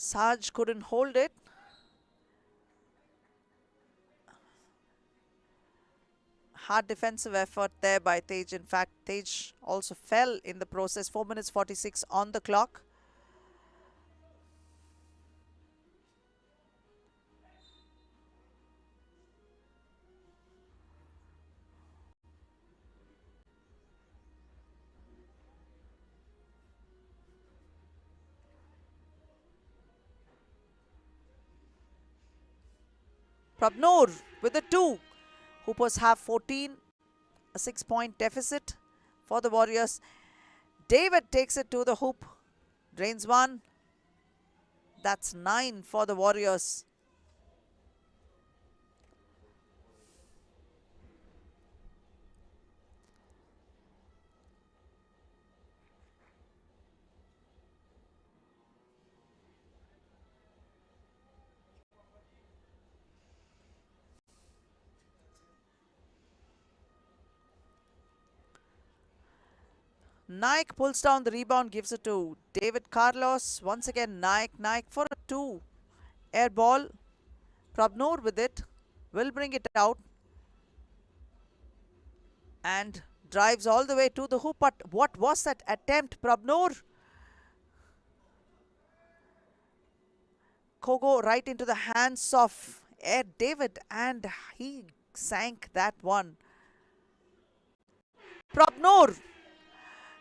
Saj couldn't hold it. Hard defensive effort there by Tej. In fact, Tej also fell in the process. 4 minutes 46 on the clock. Prabnur with the 2. Hoopers have 14, a 6-point deficit for the Warriors. David takes it to the hoop, drains 1. That's 9 for the Warriors. Naik pulls down the rebound, gives it to David Carlos. Once again, Naik for a 2. Air ball. Prabnur with it. Will bring it out. And drives all the way to the hoop. But what was that attempt, Prabnur? Kogo right into the hands of David, and he sank that one. Prabnur.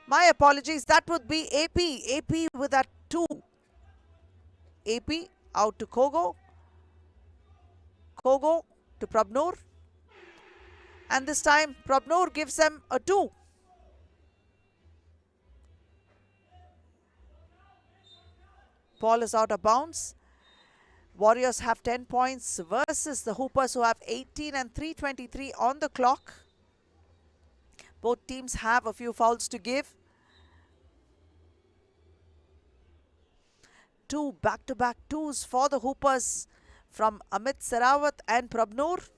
My apologies. That would be AP. AP with that 2. AP out to Kogo. Kogo to Prabnur. And this time Prabnur gives them a 2. Ball is out of bounds. Warriors have 10 points versus the Hoopers, who have 18 and 3:23 on the clock. Both teams have a few fouls to give. 2 back-to-back 2s for the Hoopers from Amit Sarawat and Prabnur.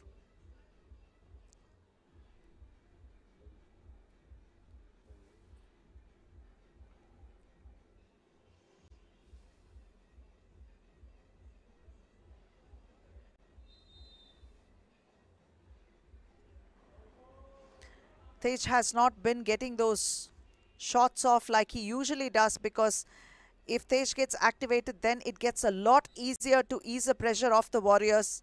Tej has not been getting those shots off like he usually does, because if Tej gets activated, then it gets a lot easier to ease the pressure off the Warriors.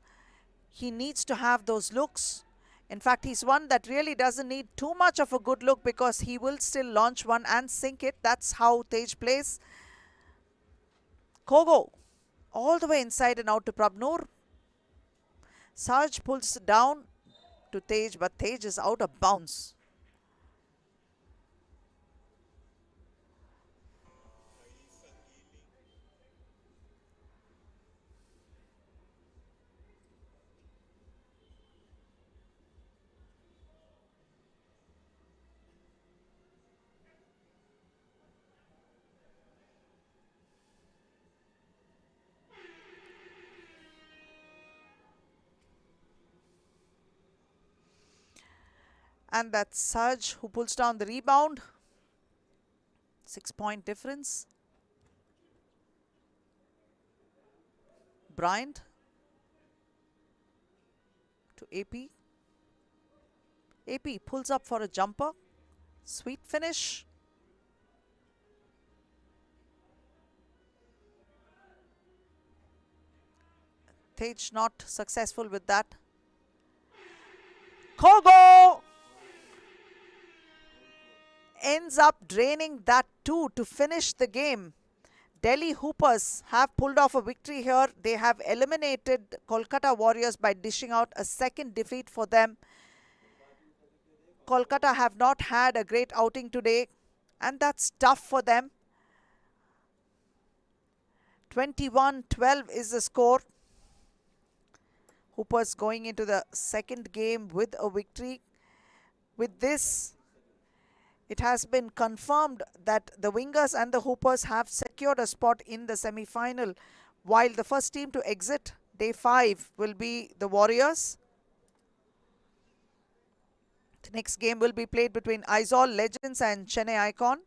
He needs to have those looks. In fact, he's one that really doesn't need too much of a good look, because he will still launch one and sink it. That's how Tej plays. Kogo all the way inside and out to Prabnur. Sarge pulls it down to Tej, but Tej is out of bounds. And that's Sarge who pulls down the rebound. 6-point difference. Bryant to AP. AP pulls up for a jumper. Sweet finish. Tej not successful with that. Kogo ends up draining that 2 to finish the game. Delhi Hoopers have pulled off a victory here. They have eliminated Kolkata Warriors by dishing out a second defeat for them. Kolkata have not had a great outing today, and that's tough for them. 21-12 is the score. Hoopers going into the second game with a victory. With this, it has been confirmed that the Wingers and the Hoopers have secured a spot in the semi-final, while the first team to exit day 5 will be the Warriors. The next game will be played between Aizawl Legends and Chennai Icon.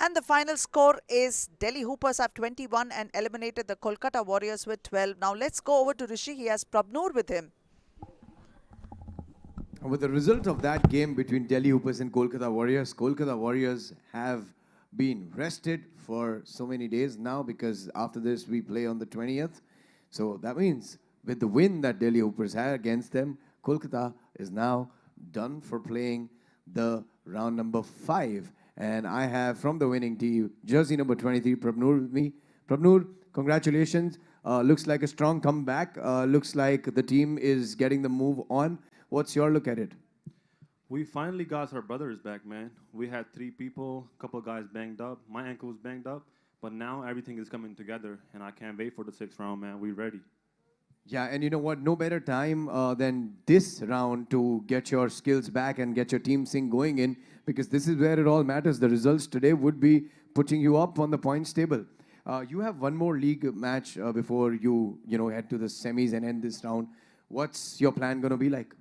And the final score is Delhi Hoopers have 21 and eliminated the Kolkata Warriors with 12. Now let's go over to Rishi. He has Prabnoor with him. With the result of that game between Delhi Hoopers and Kolkata Warriors have been rested for so many days now, because after this we play on the 20th. So that means with the win that Delhi Hoopers had against them, Kolkata is now done for playing the round number 5. And I have from the winning team, jersey number 23, Prabnoor with me. Prabnoor, congratulations. Looks like a strong comeback. Looks like the team is getting the move on. What's your look at it? We finally got our brothers back, man. We had 3 people, a couple guys banged up. My ankle was banged up, but now everything is coming together, and I can't wait for the 6th round, man. We ready. Yeah, and you know what? No better time than this round to get your skills back and get your team sync going in, because this is where it all matters. The results today would be putting you up on the points table. You have one more league match before you head to the semis and end this round. What's your plan going to be like?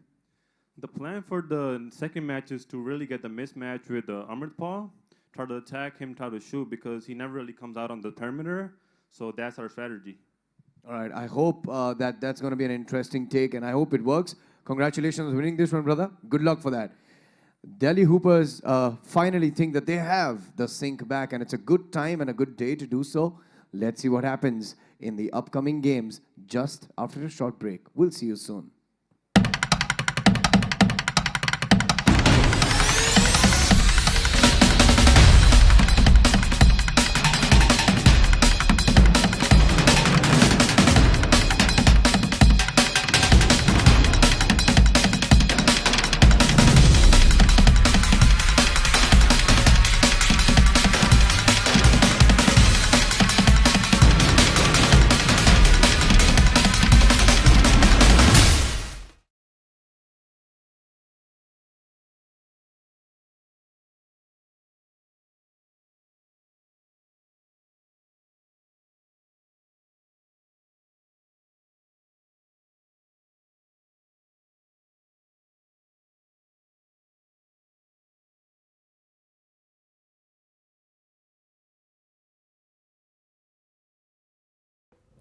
The plan for the second match is to really get the mismatch with Amritpal, try to attack him, try to shoot, because he never really comes out on the perimeter. So that's our strategy. All right, I hope that's going to be an interesting take, and I hope it works. Congratulations on winning this one, brother. Good luck for that. Delhi Hoopers finally think that they have the sync back, and it's a good time and a good day to do so. Let's see what happens in the upcoming games just after a short break. We'll see you soon.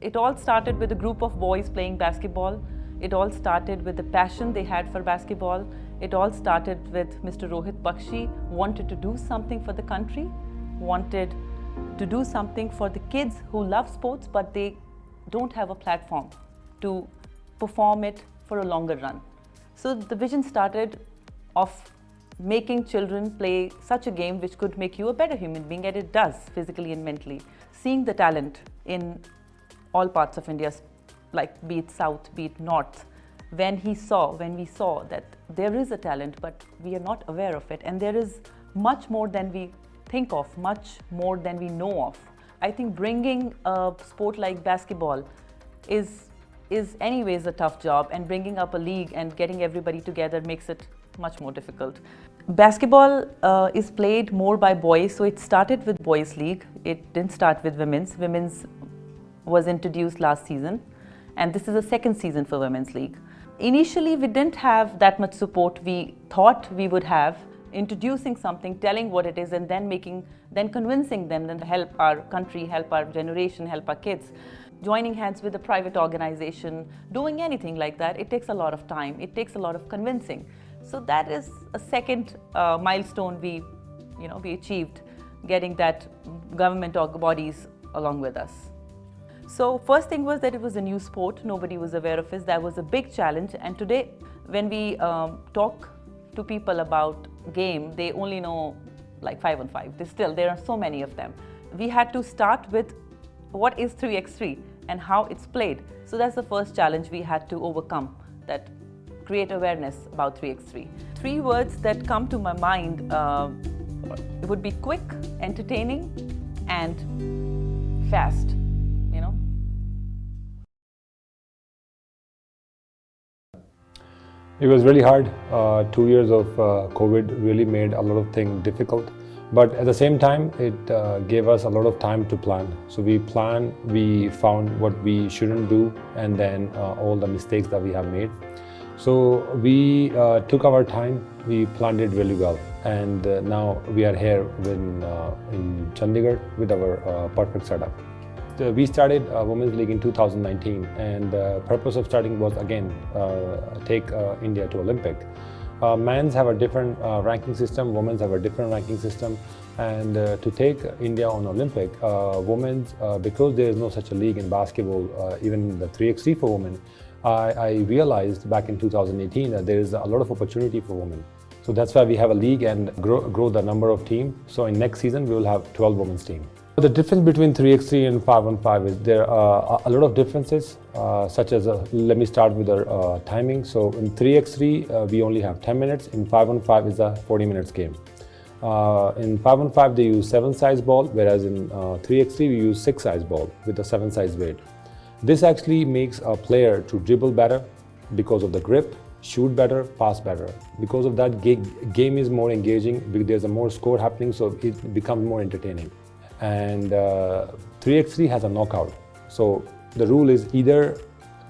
It all started with a group of boys playing basketball. It all started with the passion they had for basketball. It all started with Mr. Rohit Bakshi wanted to do something for the country, wanted to do something for the kids who love sports but they don't have a platform to perform it for a longer run. So the vision started of making children play such a game which could make you a better human being, and it does physically and mentally. Seeing the talent in all parts of India, like be it south, be it north, when we saw that there is a talent but we are not aware of it, and there is much more than we think of, much more than we know of. I think bringing a sport like basketball is anyways a tough job, and bringing up a league and getting everybody together makes it much more difficult. Basketball is played more by boys, so it started with boys league. It didn't start with women's. Women's was introduced last season, and this is the second season for Women's League. Initially, we didn't have that much support we thought we would have, introducing something, telling what it is, and then convincing them to help our country, help our generation, help our kids. Joining hands with a private organization, doing anything like that, it takes a lot of time, it takes a lot of convincing. So that is a second milestone we achieved, getting that government bodies along with us. So first thing was that it was a new sport, nobody was aware of it. That was a big challenge, and today when we talk to people about game, they only know like 5-on-5. There are so many of them. We had to start with what is 3x3 and how it's played. So that's the first challenge we had to overcome, that create awareness about 3x3. 3 words that come to my mind would be quick, entertaining, and fast. It was really hard. 2 years of COVID really made a lot of things difficult. But at the same time, it gave us a lot of time to plan. So we planned, we found what we shouldn't do, and then all the mistakes that we have made. So we took our time, we planned it really well. and now we are here in Chandigarh with our perfect setup. We started Women's League in 2019, and the purpose of starting was again take India to Olympic. Men's have a different ranking system, women's have a different ranking system, and to take India on Olympic, women's, because there is no such a league in basketball, even the 3x3 for women, I realized back in 2018 that there is a lot of opportunity for women. So that's why we have a league and grow the number of teams. So in next season, we will have 12 women's team. The difference between 3x3 and 5-on-5 is there are a lot of differences, such as, let me start with the timing. So in 3x3, we only have 10 minutes. In 5-on-5 is a 40 minutes game. In 5-on-5, they use 7-size ball, whereas in 3x3, we use 6-size ball with a 7-size weight. This actually makes a player to dribble better because of the grip, shoot better, pass better. Because of that, game is more engaging, there's a more score happening, so it becomes more entertaining. And 3x3 has a knockout. So the rule is either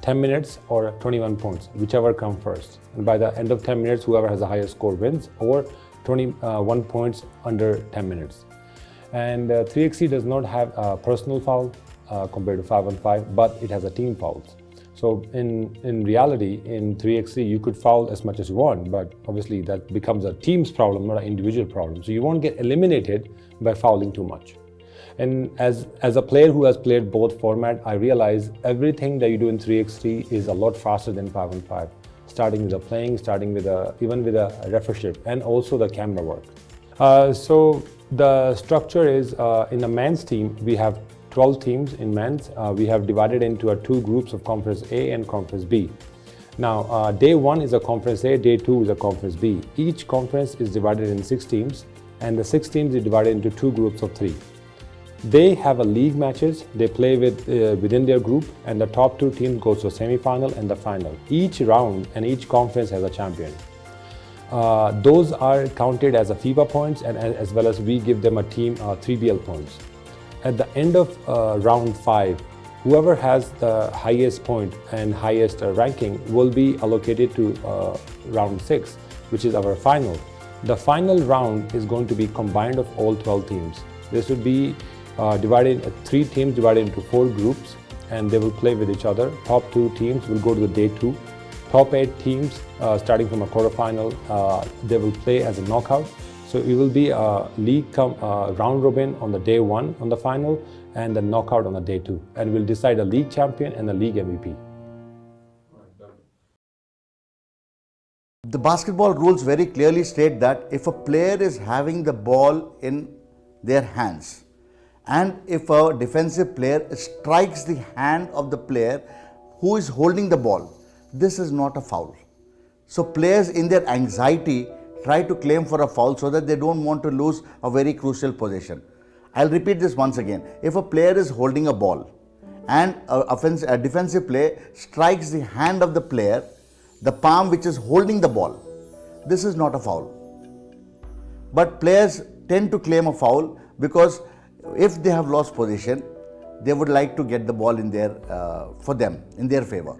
10 minutes or 21 points, whichever comes first. And by the end of 10 minutes, whoever has the highest score wins, or 21 points under 10 minutes. And 3x3 does not have a personal foul compared to 5-on-5, but it has a team fouls. So in reality, in 3x3, you could foul as much as you want, but obviously that becomes a team's problem, not an individual problem. So you won't get eliminated by fouling too much. And as a player who has played both formats, I realize everything that you do in 3x3 is a lot faster than 5-on-5. Starting with the playing, starting with even with a refereeship, and also the camera work. So the structure is, in the men's team, we have 12 teams in men's. We have divided into two groups of Conference A and Conference B. Now, day 1 is a Conference A, day 2 is a Conference B. Each conference is divided in 6 teams, and the 6 teams are divided into 2 groups of 3. They have a league matches, they play within their group, and the top 2 teams go to semi-final and the final. Each round and each conference has a champion. Those are counted as a FIBA points, and as well as we give them a team 3BL points. At the end of round 5, whoever has the highest point and highest ranking will be allocated to round 6, which is our final. The final round is going to be combined of all 12 teams. This would be divided 3 teams divided into 4 groups, and they will play with each other. Top 2 teams will go to the day 2. Top 8 teams, starting from a quarterfinal, they will play as a knockout. So it will be a league round robin on the day 1 on the final, and the knockout on the day 2. And we'll decide a league champion and a league MVP. The basketball rules very clearly state that if a player is having the ball in their hands, and if a defensive player strikes the hand of the player who is holding the ball, this is not a foul. So players in their anxiety try to claim for a foul so that they don't want to lose a very crucial possession. I'll repeat this once again. If a player is holding a ball and a defensive player strikes the hand of the player, the palm which is holding the ball, this is not a foul. But players tend to claim a foul because if they have lost position, they would like to get the ball in their for them, in their favor.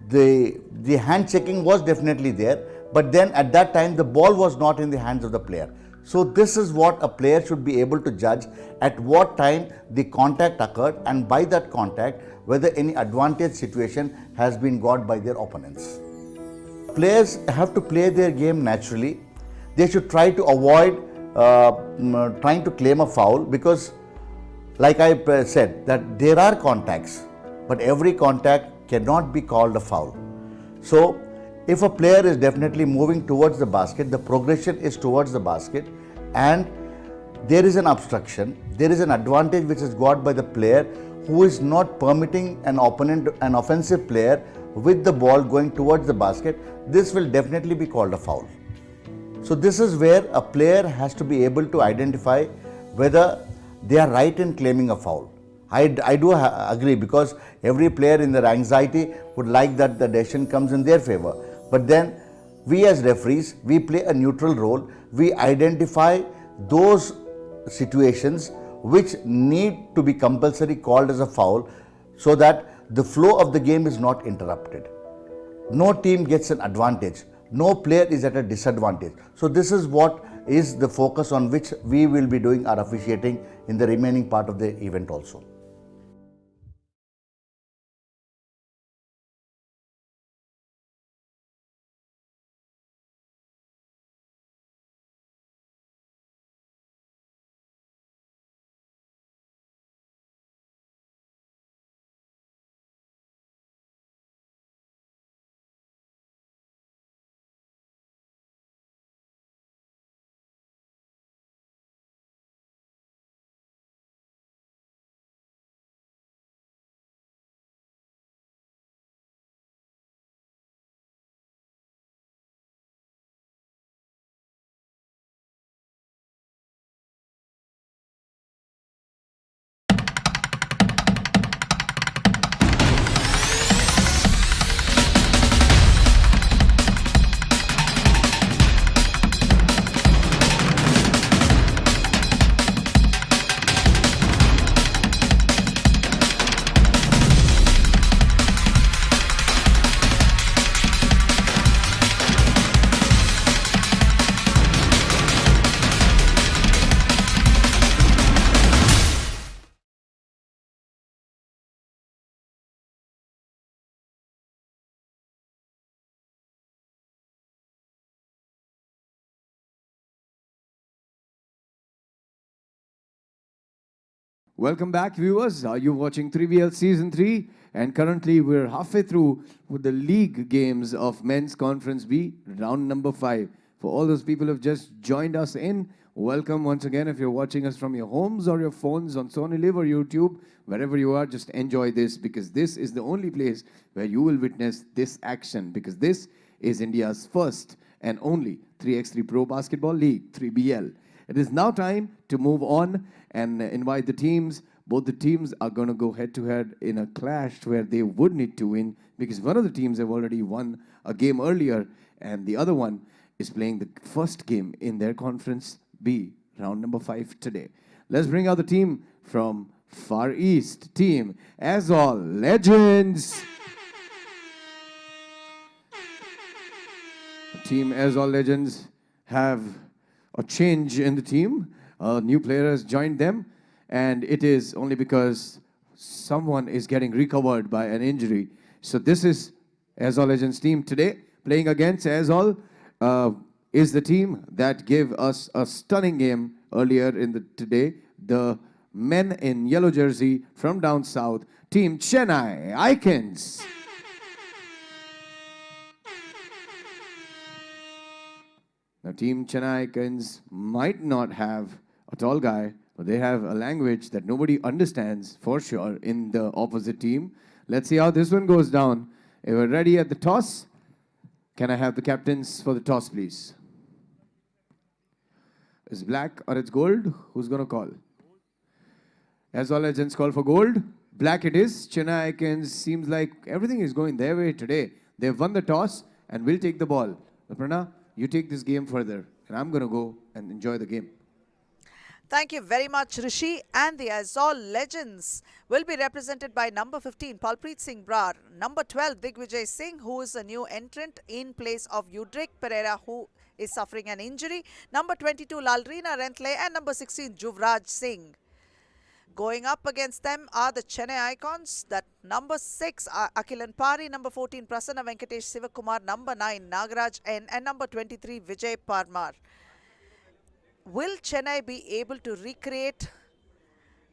The hand checking was definitely there, but then at that time the ball was not in the hands of the player. So this is what a player should be able to judge, at what time the contact occurred, and by that contact whether any advantage situation has been got by their opponents. Players have to play their game naturally. They should try to avoid trying to claim a foul, because like I said, that there are contacts, but every contact cannot be called a foul. So if a player is definitely moving towards the basket, the progression is towards the basket, and there is an obstruction, there is an advantage which is got by the player who is not permitting an opponent, an offensive player with the ball going towards the basket, this will definitely be called a foul. So this is where a player has to be able to identify whether they are right in claiming a foul. I do agree, because every player in their anxiety would like that the decision comes in their favor. But then we as referees, we play a neutral role. We identify those situations which need to be compulsory called as a foul, so that the flow of the game is not interrupted. No team gets an advantage. No player is at a disadvantage. So this is what is the focus on which we will be doing our officiating in the remaining part of the event also. Welcome back, viewers. Are you watching 3BL Season 3? And currently, we're halfway through with the league games of Men's Conference B, round number 5. For all those people who have just joined us in, welcome once again. If you're watching us from your homes or your phones on Sony Live or YouTube, wherever you are, just enjoy this, because this is the only place where you will witness this action, because this is India's first and only 3x3 Pro Basketball League, 3BL. It is now time to move on and invite the teams. Both the teams are going to go head-to-head in a clash where they would need to win, because one of the teams have already won a game earlier and the other one is playing the first game in their Conference B, round number 5 today. Let's bring out the team from Far East, Team Azol Legends. Team Azol Legends have a change in the team. A new player has joined them, and it is only because someone is getting recovered by an injury. So this is Azol Legends team today. Playing against Azol is the team that gave us a stunning game earlier in the today. The men in yellow jersey from down south, Team Chennai Icons. Now, Team Chennai Icons might not have a tall guy, but they have a language that nobody understands for sure in the opposite team. Let's see how this one goes down. If we're ready at the toss, can I have the captains for the toss, please? It's black or it's gold? Who's going to call? Azol Legends call for gold. Black it is. Chennai Icons seems like everything is going their way today. They've won the toss and will take the ball. Prana, you take this game further, and I'm going to go and enjoy the game. Thank you very much, Rishi. And the Azol Legends will be represented by number 15, Palpreet Singh Brar, number 12, Digvijay Singh, who is a new entrant in place of Udrik Pereira, who is suffering an injury, number 22, Lalrina Rentle, and number 16, Juvraj Singh. Going up against them are the Chennai Icons. That number 6, Akilan Pari, number 14, Prasanna Venkatesh Sivakumar, number 9, Nagaraj N, and number 23, Vijay Parmar. Will Chennai be able to recreate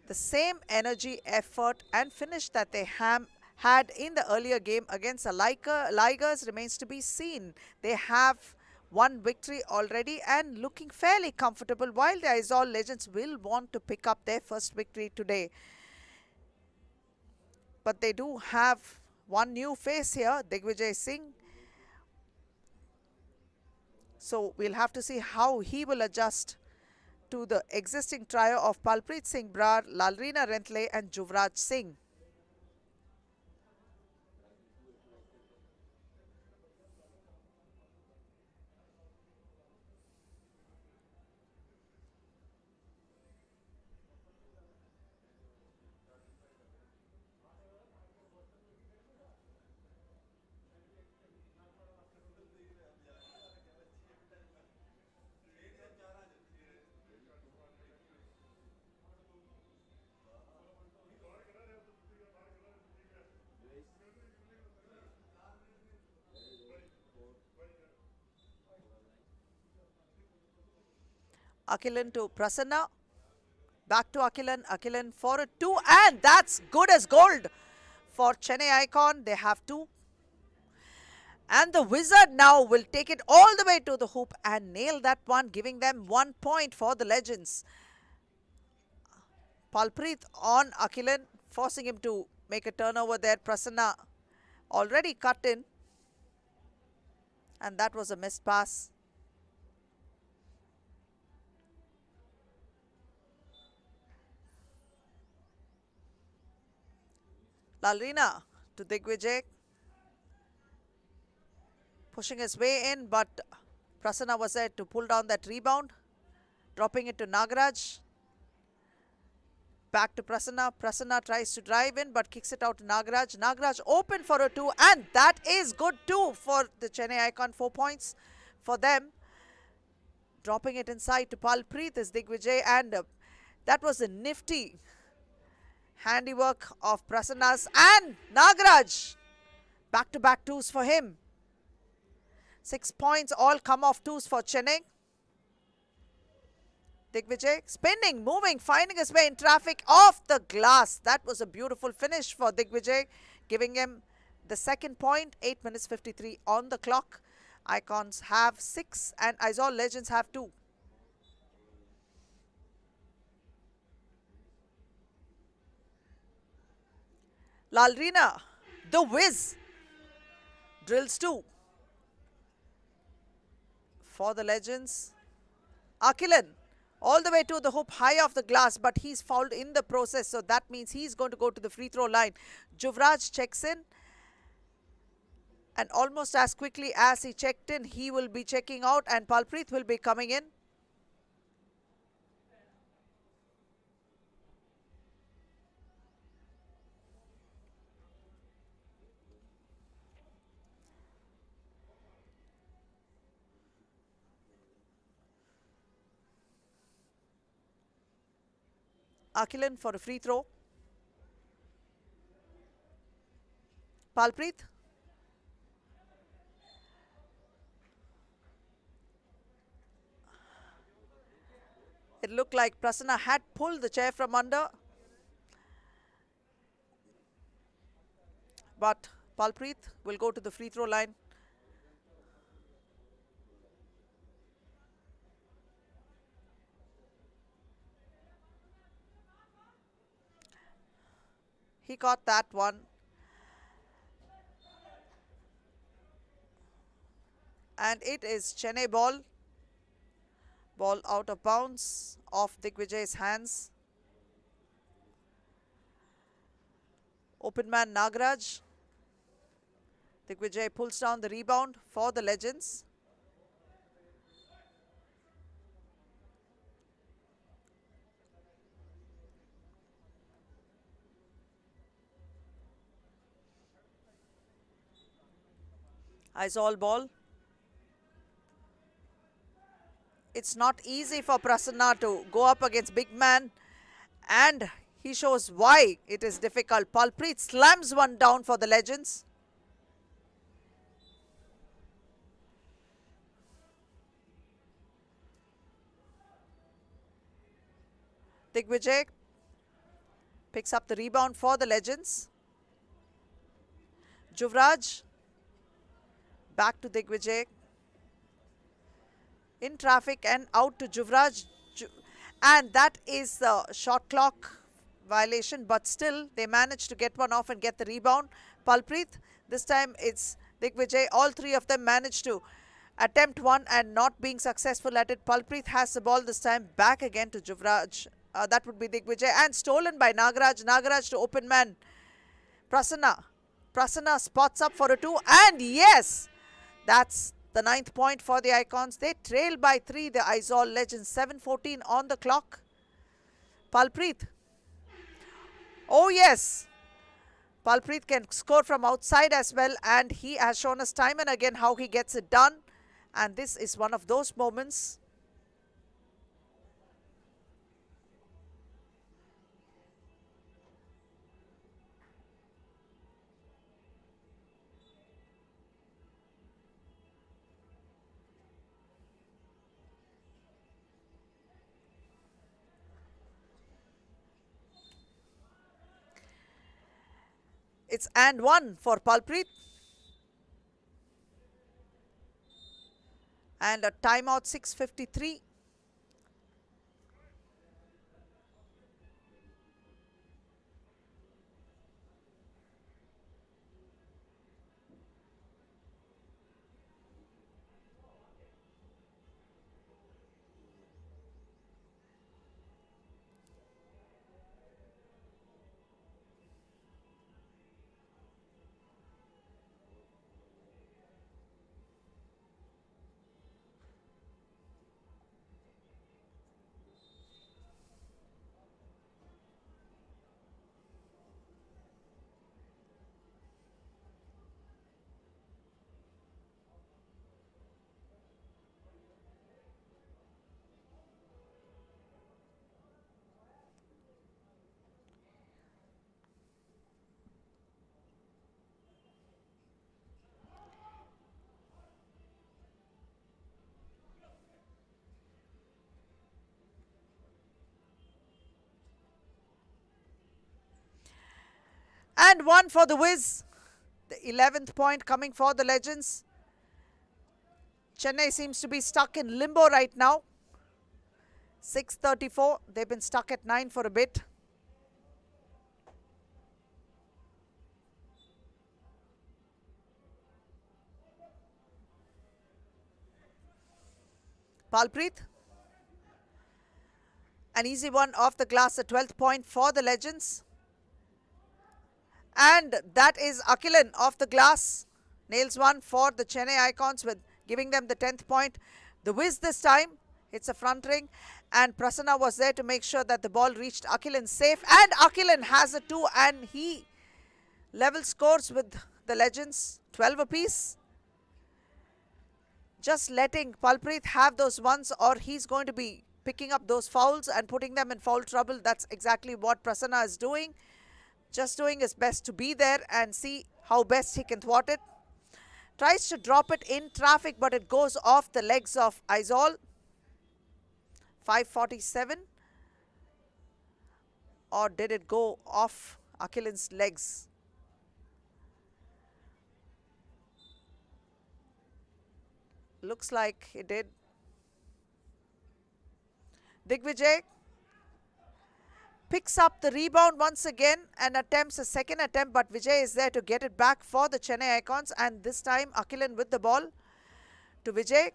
the same energy, effort, and finish that they had in the earlier game against the Ligers remains to be seen. They have one victory already and looking fairly comfortable, while the Azol Legends will want to pick up their first victory today. But they do have one new face here, Digvijay Singh. So we'll have to see how he will adjust to the existing trio of Palpreet Singh Brar, Lalrina Rentle, and Juvraj Singh. Akilan to Prasanna. Back to Akilan. Akilan for a 2. And that's good as gold for Chennai Icon. They have 2. And the Wizard now will take it all the way to the hoop and nail that one, giving them 1 point for the Legends. Palpreet on Akilan, forcing him to make a turnover there. Prasanna already cut in. And that was a missed pass. Lalrina to Digvijay. Pushing his way in, but Prasanna was there to pull down that rebound. Dropping it to Nagaraj. Back to Prasanna. Prasanna tries to drive in, but kicks it out to Nagaraj. Nagaraj open for a 2, and that is good too for the Chennai Icon. 4 points for them. Dropping it inside to Palpreet is Digvijay, and that was a nifty handiwork of Prasanna's, and Nagaraj. Back-to-back 2s for him. 6 points, all come off 2s for Chennai. Digvijay spinning, moving, finding his way in traffic off the glass. That was a beautiful finish for Digvijay, giving him the second point. 8 minutes 53 on the clock. Icons have 6 and Aizawl Legends have 2. Lalrina, the whiz, drills 2 for the Legends. Akilan all the way to the hoop, high off the glass, but he's fouled in the process, so that means he's going to go to the free throw line. Juvraj checks in, and almost as quickly as he checked in, he will be checking out, and Palpreet will be coming in. Akilan for a free throw. Palpreet. It looked like Prasanna had pulled the chair from under. But Palpreet will go to the free throw line. He got that one. And it is Chennai ball. Ball out of bounds, off Digvijay's hands. Open man Nagaraj. Digvijay pulls down the rebound for the Legends. Aizawl ball. It's not easy for Prasanna to go up against big man, and he shows why it is difficult. Palpreet slams one down for the Legends. Digvijay picks up the rebound for the Legends. Juvraj. Back to Digvijay. In traffic and out to Juvraj. And that is the shot clock violation, but still they managed to get one off and get the rebound. Palpreet, this time it's Digvijay. All three of them managed to attempt one and not being successful at it. Palpreet has the ball this time, back again to Juvraj. That would be Digvijay, and stolen by Nagaraj. Nagaraj to open man. Prasanna. Prasanna spots up for a 2, and yes! That's the 9th point for the Icons. They trail by 3, the Aizawl Legends. 7:14 on the clock. Palpreet. Oh yes. Palpreet can score from outside as well, and he has shown us time and again how he gets it done. And this is one of those moments. It's and one for Palpreet. And a timeout 6:53. And one for the Wiz. The 11th point coming for the Legends. Chennai seems to be stuck in limbo right now. 6:34. They've been stuck at 9 for a bit. Palpreet. An easy one off the glass, a 12th point for the Legends. And that is Akilan off the glass. Nails one for the Chennai Icons with giving them the 10th point. The Wiz this time, it's a front ring. And Prasanna was there to make sure that the ball reached Akilan safe. And Akilan has a 2 and he level scores with the Legends, 12 apiece. Just letting Palpreet have those ones or he's going to be picking up those fouls and putting them in foul trouble. That's exactly what Prasanna is doing. Just doing his best to be there and see how best he can thwart it. Tries to drop it in traffic, but it goes off the legs of Aizawl. 5:47. Or did it go off Akilan's legs? Looks like it did. Digvijay picks up the rebound once again and attempts a second attempt, but Vijay is there to get it back for the Chennai Icons. And this time Akilan with the ball to Vijay.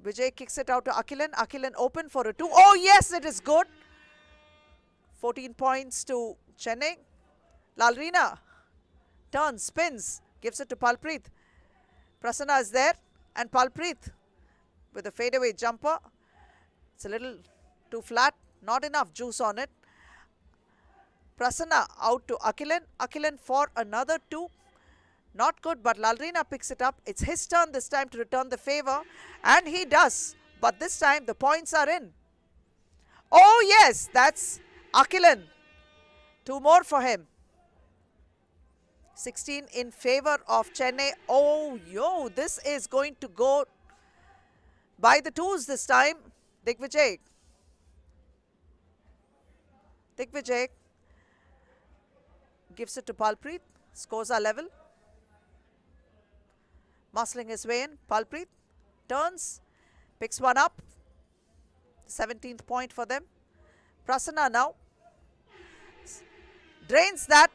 Vijay kicks it out to Akilan. Akilan open for a 2. Oh yes, it is good. 14 points to Chennai. Lalrina turns, spins, gives it to Palpreet. Prasanna is there and Palpreet with a fadeaway jumper. It's a little too flat. Not enough juice on it. Prasanna out to Akilan. Akilan for another 2. Not good, but Lalrina picks it up. It's his turn this time to return the favor. And he does. But this time the points are in. Oh yes, that's Akilan. 2 more for him. 16 in favor of Chennai. Oh, yo, this is going to go by the 2s this time. Digvijay. Digvijay gives it to Palpreet. Scores are level. Muscling his way in. Palpreet turns, picks one up. 17th point for them. Prasanna now drains that.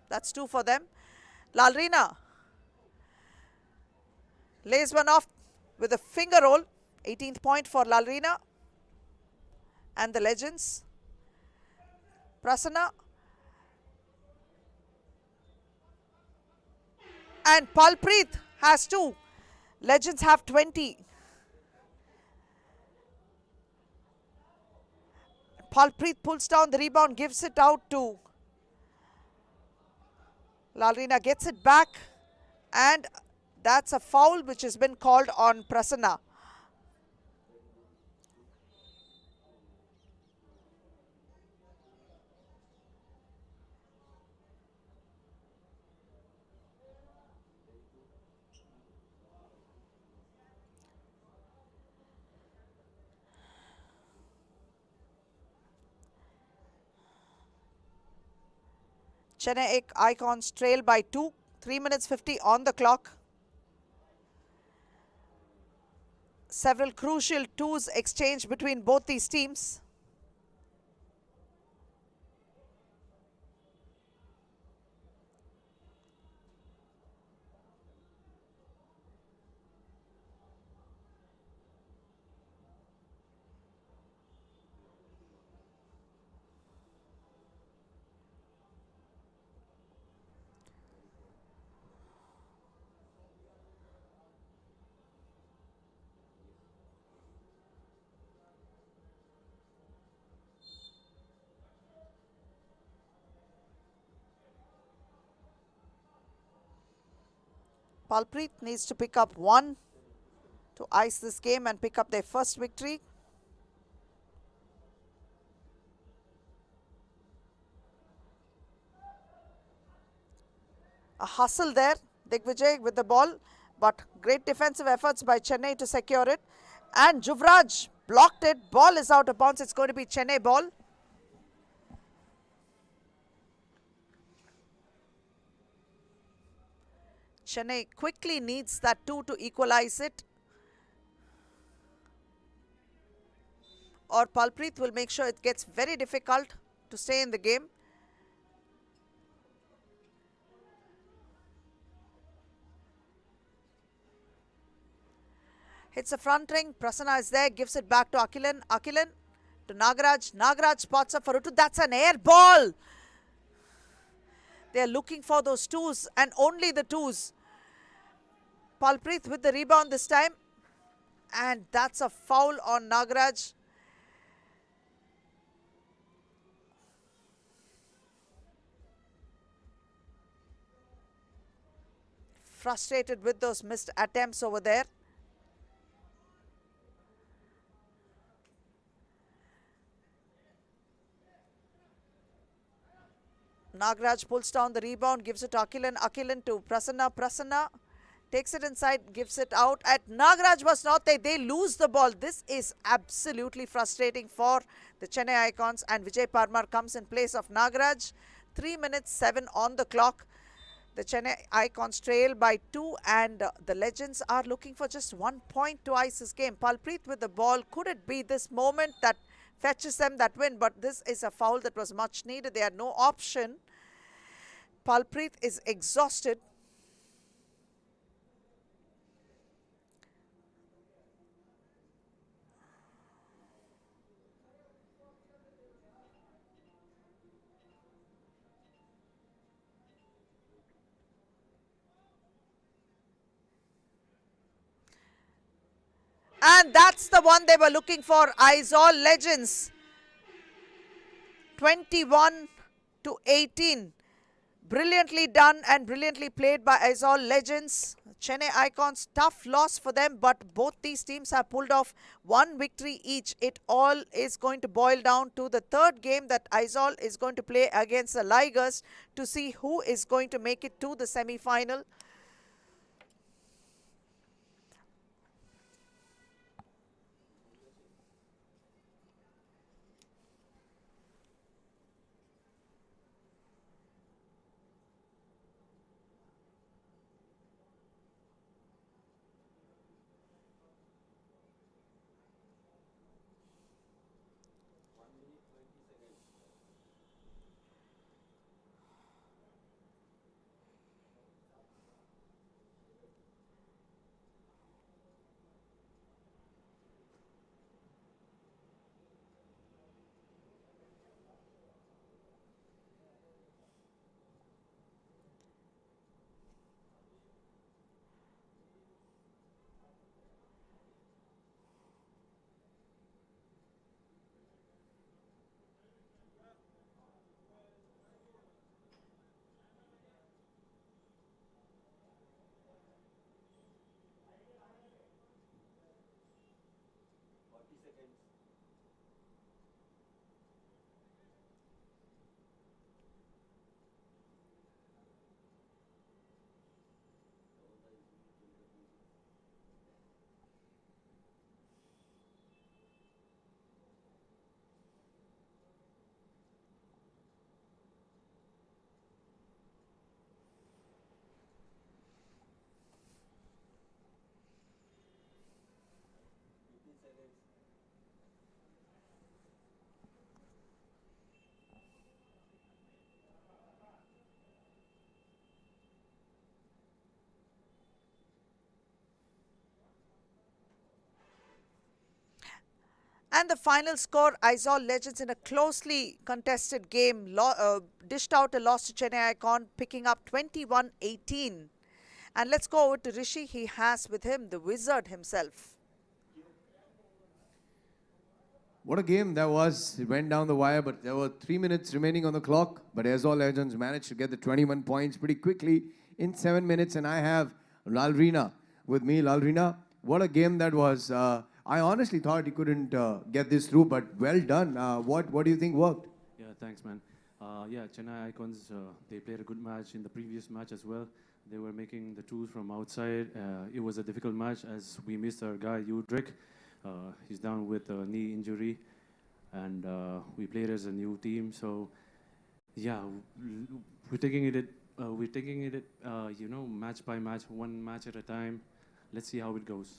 That's 2 for them. Lalrina lays one off with a finger roll. 18th point for Lalrina and the Legends. Prasanna and Palpreet has 2. Legends have 20. Palpreet pulls down the rebound, gives it out to Lalrina, gets it back, and that's a foul which has been called on Prasanna. Chennai Icons trail by 2. 3 minutes 50 on the clock. Several crucial twos exchanged between both these teams. Palpreet needs to pick up 1 to ice this game and pick up their first victory. A hustle there, Digvijay with the ball, but great defensive efforts by Chennai to secure it. And Juvraj blocked it. Ball is out of bounds. It's going to be Chennai ball. Chennai quickly needs that 2 to equalize it. Or Palpreet will make sure it gets very difficult to stay in the game. Hits a front ring. Prasanna is there. Gives it back to Akilan. Akilan to Nagaraj. Nagaraj spots up for Rutu. That's an air ball. They are looking for those twos and only the twos. Palpreet with the rebound this time. And that's a foul on Nagaraj. Frustrated with those missed attempts over there. Nagaraj pulls down the rebound, gives it to Akilan. Akilan to Prasanna. Prasanna takes it inside, gives it out. At Nagaraj was not there. They lose the ball. This is absolutely frustrating for the Chennai Icons. And Vijay Parmar comes in place of Nagaraj. 3 minutes 7 on the clock. The Chennai Icons trail by 2 and the Legends are looking for just 1 point to ice this game. Palpreet with the ball. Could it be this moment that fetches them that win? But this is a foul that was much needed. They had no option. Palpreet is exhausted. And that's the one they were looking for. Aizawl Legends. 21 to 18. Brilliantly done and brilliantly played by Aizawl Legends. Chennai Icons, tough loss for them, but both these teams have pulled off 1 victory each. It all is going to boil down to the third game that Aizawl is going to play against the Ligers to see who is going to make it to the semi-final. And the final score, Aizawl Legends in a closely contested game dished out a loss to Chennai Icon, picking up 21-18. And let's go over to Rishi. He has with him the wizard himself. What a game that was. It went down the wire, but there were 3 minutes remaining on the clock. But Aizawl Legends managed to get the 21 points pretty quickly in 7 minutes. And I have Lalrina with me. Lalrina, what a game that was. I honestly thought he couldn't get this through, but well done. What do you think worked? Yeah, thanks, man. Yeah, Chennai Icons, they played a good match in the previous match as well. They were making the twos from outside. It was a difficult match as we missed our guy, Udrick. He's down with a knee injury, and we played as a new team. So, yeah, we're taking it, match by match, one match at a time. Let's see how it goes.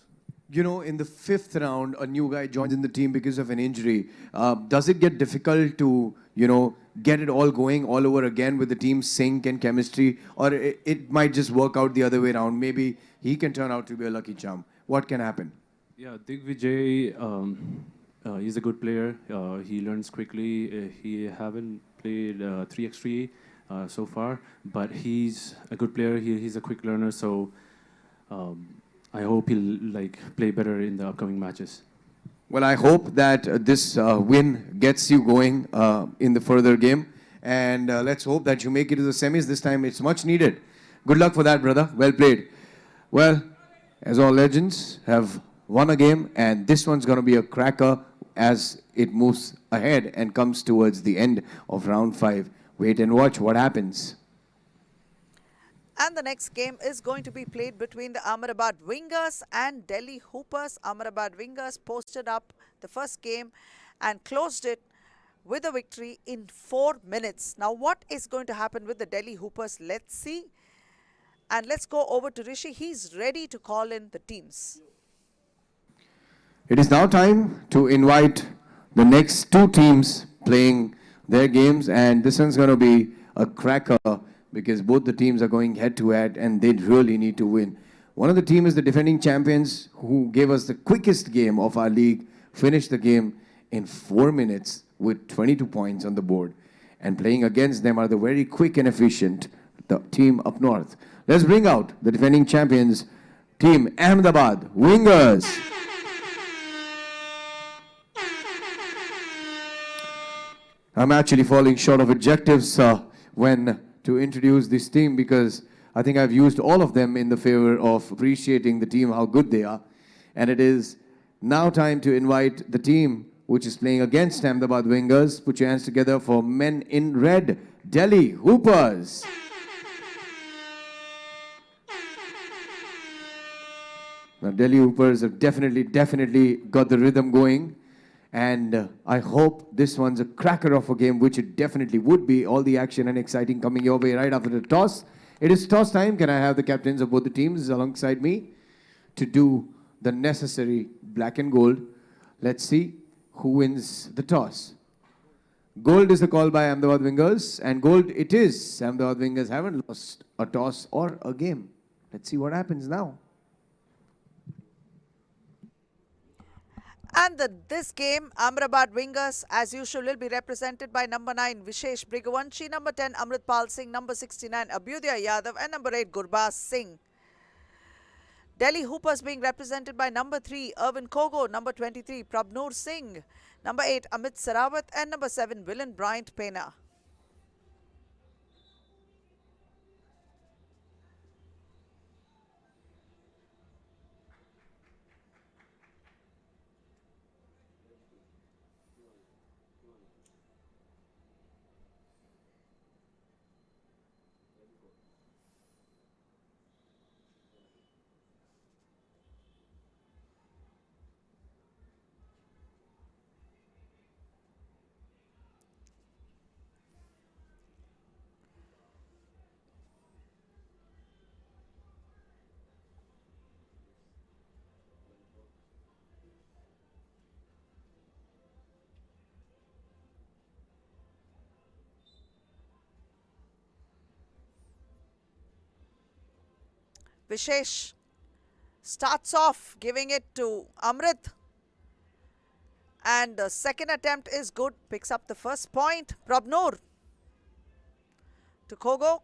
You know, in the 5th round, a new guy joins in the team because of an injury. Does it get difficult to, get it all going all over again with the team sync and chemistry? Or it might just work out the other way around? Maybe he can turn out to be a lucky charm. What can happen? Yeah, Digvijay, he's a good player. He learns quickly. He haven't played 3x3 so far, but he's a good player. He's a quick learner, so I hope he'll play better in the upcoming matches. Well, I hope that this win gets you going in the further game. And let's hope that you make it to the semis this time. It's much needed. Good luck for that, brother. Well played. Well, Aizawl Legends have won a game, and this one's going to be a cracker as it moves ahead and comes towards the end of round 5. Wait and watch what happens. And the next game is going to be played between the Ahmedabad Wingers and Delhi Hoopers. Ahmedabad Wingers posted up the first game and closed it with a victory in 4 minutes. Now, what is going to happen with the Delhi Hoopers? Let's see. And let's go over to Rishi. He's ready to call in the teams. It is now time to invite the next 2 teams playing their games, and this one's going to be a cracker because both the teams are going head-to-head and they really need to win. One of the team is the defending champions who gave us the quickest game of our league, finished the game in 4 minutes with 22 points on the board. And playing against them are the very quick and efficient, the team up north. Let's bring out the defending champions, Team Ahmedabad Wingers. I'm actually falling short of adjectives when to introduce this team because I think I've used all of them in the favor of appreciating the team, how good they are. And it is now time to invite the team which is playing against Ahmedabad Wingers. Put your hands together for men in red, Delhi Hoopers. Now, Delhi Hoopers have definitely got the rhythm going. And I hope this one's a cracker of a game, which it definitely would be. All the action and exciting coming your way right after the toss. It is toss time. Can I have the captains of both the teams alongside me to do the necessary black and gold? Let's see who wins the toss. Gold is the call by Ahmedabad Wingers, and gold it is. Ahmedabad Wingers haven't lost a toss or a game. Let's see what happens now. And this game, Ahmedabad Wingers, as usual, will be represented by number 9, Vishesh Briguvanshi, number 10, Amritpal Singh, number 69, Abhyudaya Yadav, and number 8, Gurbaz Singh. Delhi Hoopers being represented by number 3, Irvin Kogo, number 23, Prabnoor Singh, number 8, Amit Sarawat, and number 7, Willen Bryant Pena. Vishesh starts off giving it to Amrit. And the second attempt is good. Picks up the first point. Prabnur to Kogo.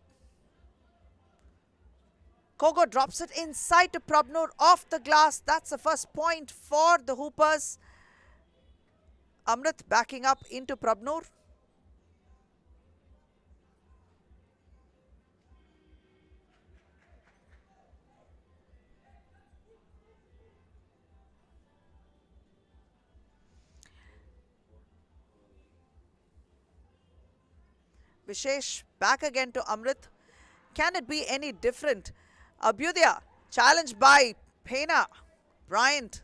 Kogo drops it inside to Prabnur off the glass. That's the first point for the Hoopers. Amrit backing up into Prabnur. Vishesh back again to Amrit. Can it be any different? Abhyudaya challenged by Pena. Bryant,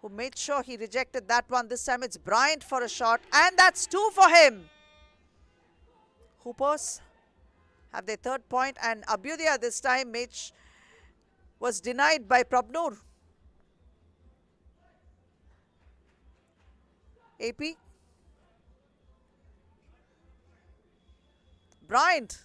who made sure he rejected that one. This time it's Bryant for a shot, and that's 2 for him. Hoopers have their third point, and Abhyudaya this time was denied by Prabnur. AP. Bryant,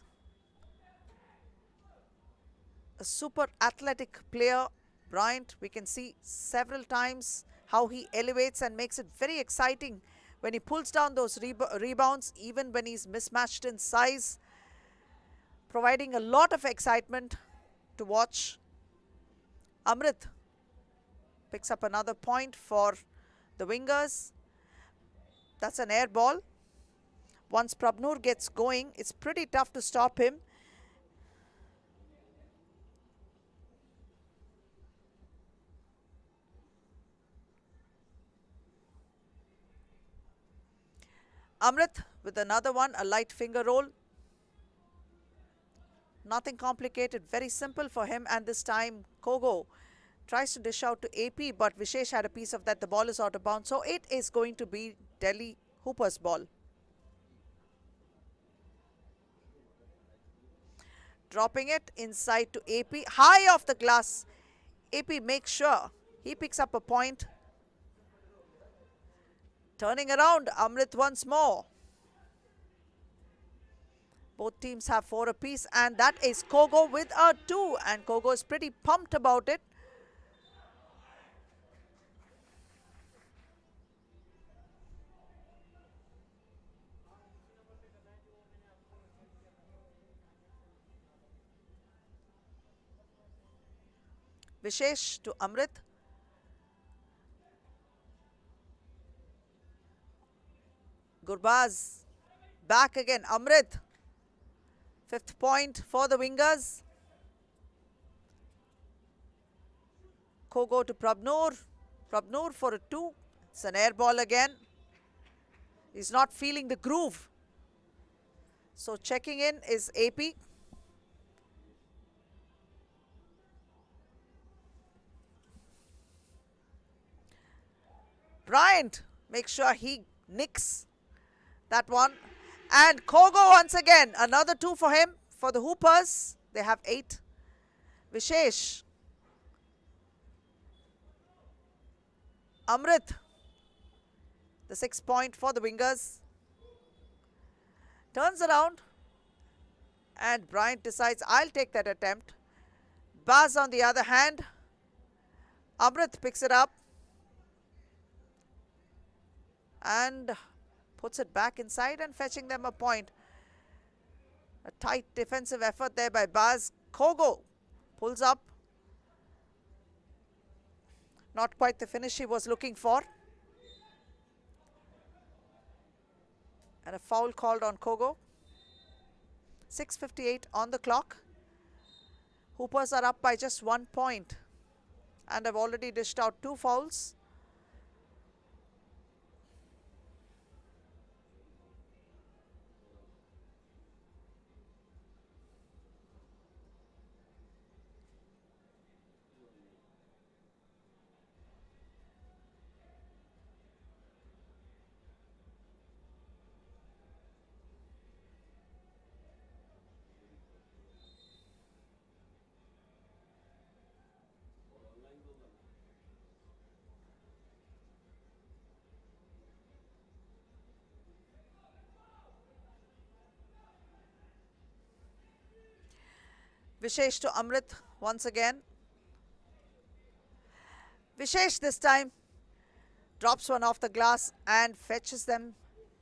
a super athletic player. Bryant, we can see several times how he elevates and makes it very exciting when he pulls down those rebounds, even when he's mismatched in size, providing a lot of excitement to watch. Amrit picks up another point for the Wingers. That's an air ball. Once Prabnur gets going, it's pretty tough to stop him. Amrit with another one, a light finger roll. Nothing complicated, very simple for him. And this time Kogo tries to dish out to AP, but Vishesh had a piece of that. The ball is out of bounds. So it is going to be Delhi Hoopers ball. Dropping it inside to AP. High off the glass. AP makes sure he picks up a point. Turning around, Amrit once more. Both teams have 4 apiece, and that is Kogo with a 2. And Kogo is pretty pumped about it. Vishesh to Amrit. Gurbaz back again. Amrit. 5th point for the Wingers. Kogo to Prabnur. Prabnur for a 2. It's an air ball again. He's not feeling the groove. So checking in is AP. Bryant, make sure he nicks that one. And Kogo once again, another 2 for him. For the Hoopers, they have 8. Vishesh. Amrit, the 6th point for the Wingers. Turns around and Bryant decides, I'll take that attempt. Baz on the other hand. Amrit picks it up and puts it back inside and fetching them a point. A tight defensive effort there by Baz. Kogo pulls up. Not quite the finish he was looking for. And a foul called on Kogo. 6:58 on the clock. Hoopers are up by just 1 point and have already dished out 2 fouls. Vishesh to Amrit once again. Vishesh this time drops one off the glass and fetches them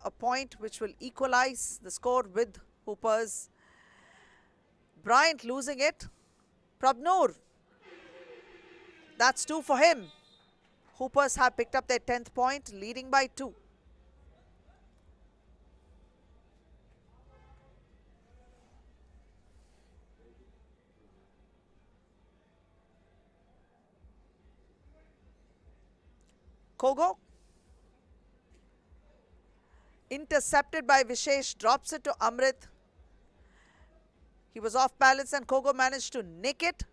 a point which will equalize the score with Hoopers. Bryant losing it. Prabnoor, that's 2 for him. Hoopers have picked up their 10th point, leading by 2. Kogo, intercepted by Vishesh, drops it to Amrit. He was off balance and Kogo managed to nick it.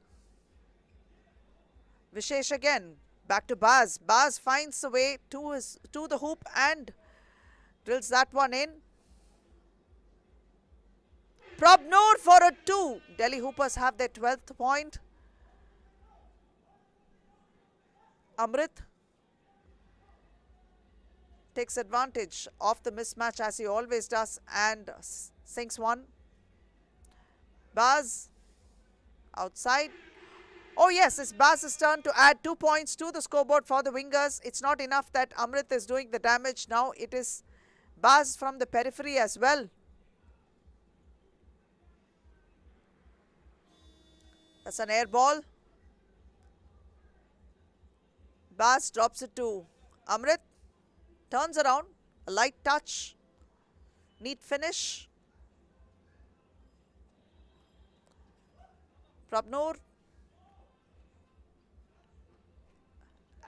Vishesh again, back to Baz. Baz finds a way to the hoop and drills that one in. Prabnoor for a 2. Delhi Hoopers have their 12th point. Amrit takes advantage of the mismatch as he always does and sinks one. Baz outside. Oh yes, it's Baz's turn to add 2 points to the scoreboard for the Wingers. It's not enough that Amrit is doing the damage. Now it is Baz from the periphery as well. That's an air ball. Baz drops it to Amrit. Turns around, a light touch, neat finish. Prabnoor.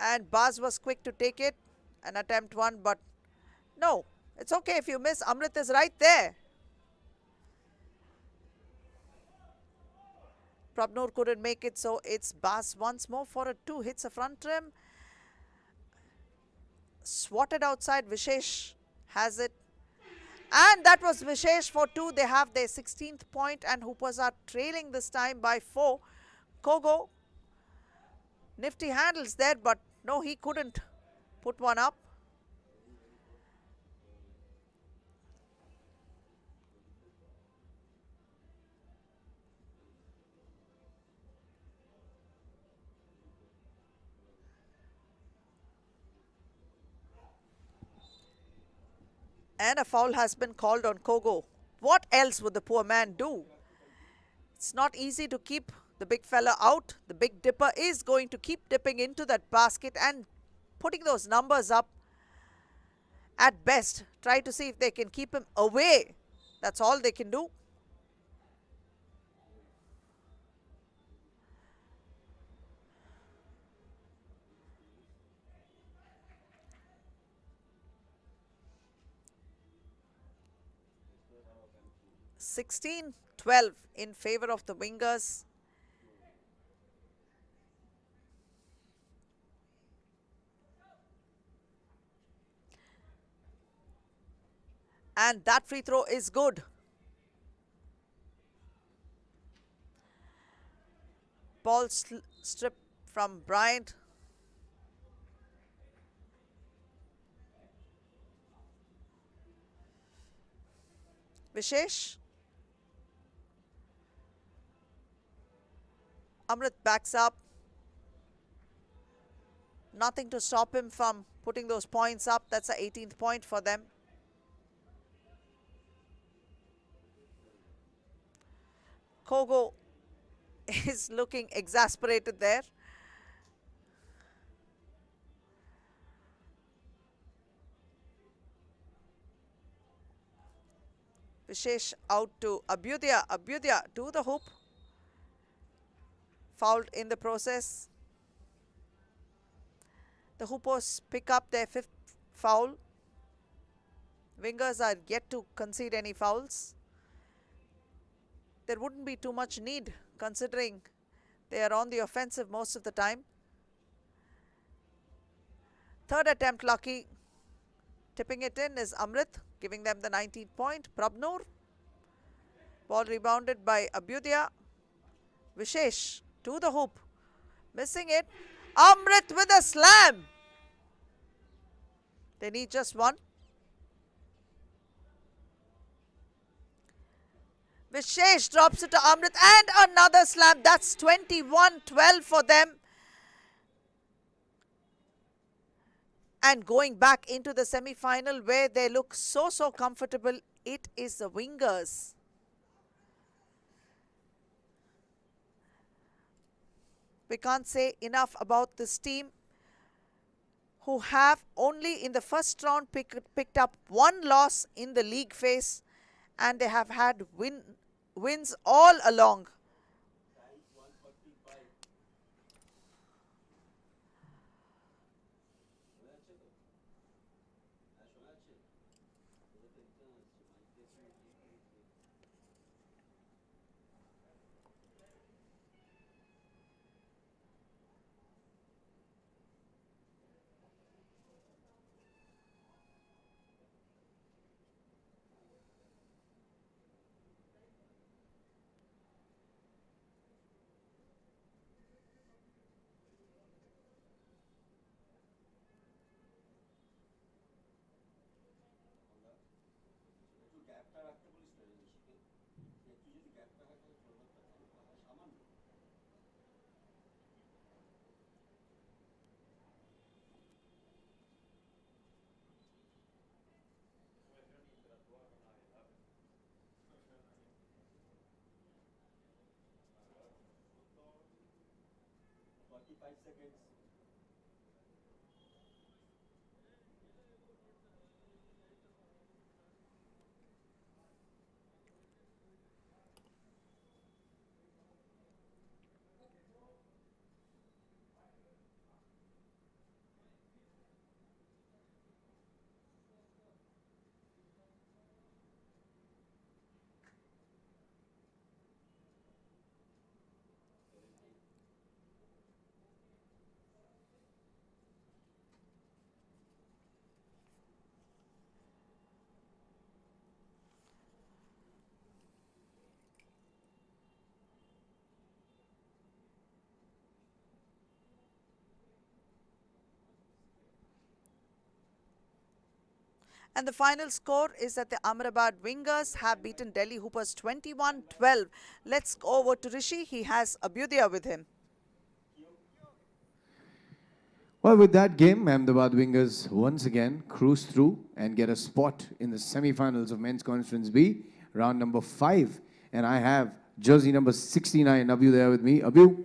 And Baz was quick to take it and attempt one, but no, it's okay if you miss. Amrit is right there. Prabnoor couldn't make it, so it's Baz once more for a 2. Hits a front rim. Swatted outside, Vishesh has it. And that was Vishesh for 2. They have their 16th point and Hoopers are trailing this time by 4. Kogo, nifty handles there, but no, he couldn't put one up. And a foul has been called on Kogo. What else would the poor man do? It's not easy to keep the big fella out. The Big Dipper is going to keep dipping into that basket and putting those numbers up. At best, try to see if they can keep him away. That's all they can do. (16-12) in favor of the Wingers. And that free throw is good. Ball strip from Bryant. Vishesh. Amrit backs up. Nothing to stop him from putting those points up. That's the 18th point for them. Kogo is looking exasperated there. Vishesh out to Abhyudaya. Abhyudaya to the hoop. Fouled in the process. The Hoopers pick up their 5th foul. Wingers are yet to concede any fouls. There wouldn't be too much need considering they are on the offensive most of the time. 3rd attempt lucky. Tipping it in is Amrit, giving them the 19th point. Prabnoor. Ball rebounded by Abhyudaya. Vishesh to the hoop. Missing it. Amrit with a slam. They need just one. Vishesh drops it to Amrit and another slam. That's 21-12 for them. And going back into the semi-final where they look so comfortable, it is the Wingers. We can't say enough about this team, who have only in the first round picked up one loss in the league phase, and they have had wins all along. And the final score is that the Ahmedabad Wingers have beaten Delhi Hoopers 21-12. Let's go over to Rishi. He has Abhyudaya with him. Well, with that game, Ahmedabad Wingers once again cruise through and get a spot in the semi-finals of Men's Conference B, round number 5. And I have jersey number 69, Abhu, there with me. Abhu,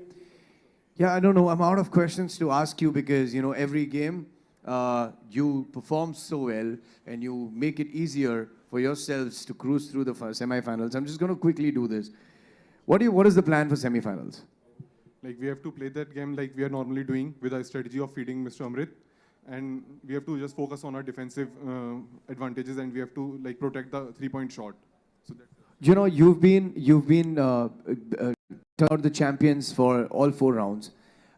yeah, I don't know, I'm out of questions to ask you because, you know, every game you perform so well and you make it easier for yourselves to cruise through the semi-finals. I'm just going to quickly do this. What is the plan for semi-finals? Like, we have to play that game like we are normally doing with our strategy of feeding Mr. Amrit. And we have to just focus on our defensive advantages, and we have to like protect the three-point shot. So that's you know, you've been turned out the champions for all 4 rounds.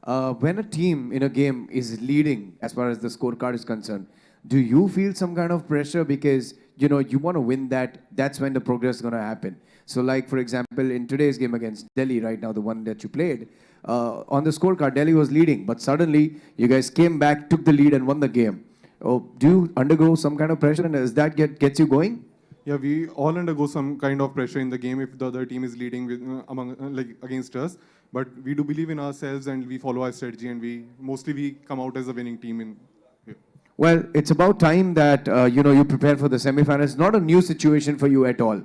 When a team in a game is leading as far as the scorecard is concerned, do you feel some kind of pressure because, you know, you want to win that? That's when the progress is going to happen. So like, for example, in today's game against Delhi right now, the one that you played, on the scorecard, Delhi was leading, but suddenly you guys came back, took the lead and won the game. Oh, do you undergo some kind of pressure, and does that gets you going? yeah, we all undergo some kind of pressure in the game if the other team is leading with like against us. But we do believe in ourselves and we follow our strategy, and we come out as a winning team in here. Well, it's about time that you know, you prepare for the semi-finals. Not a new situation for you at all.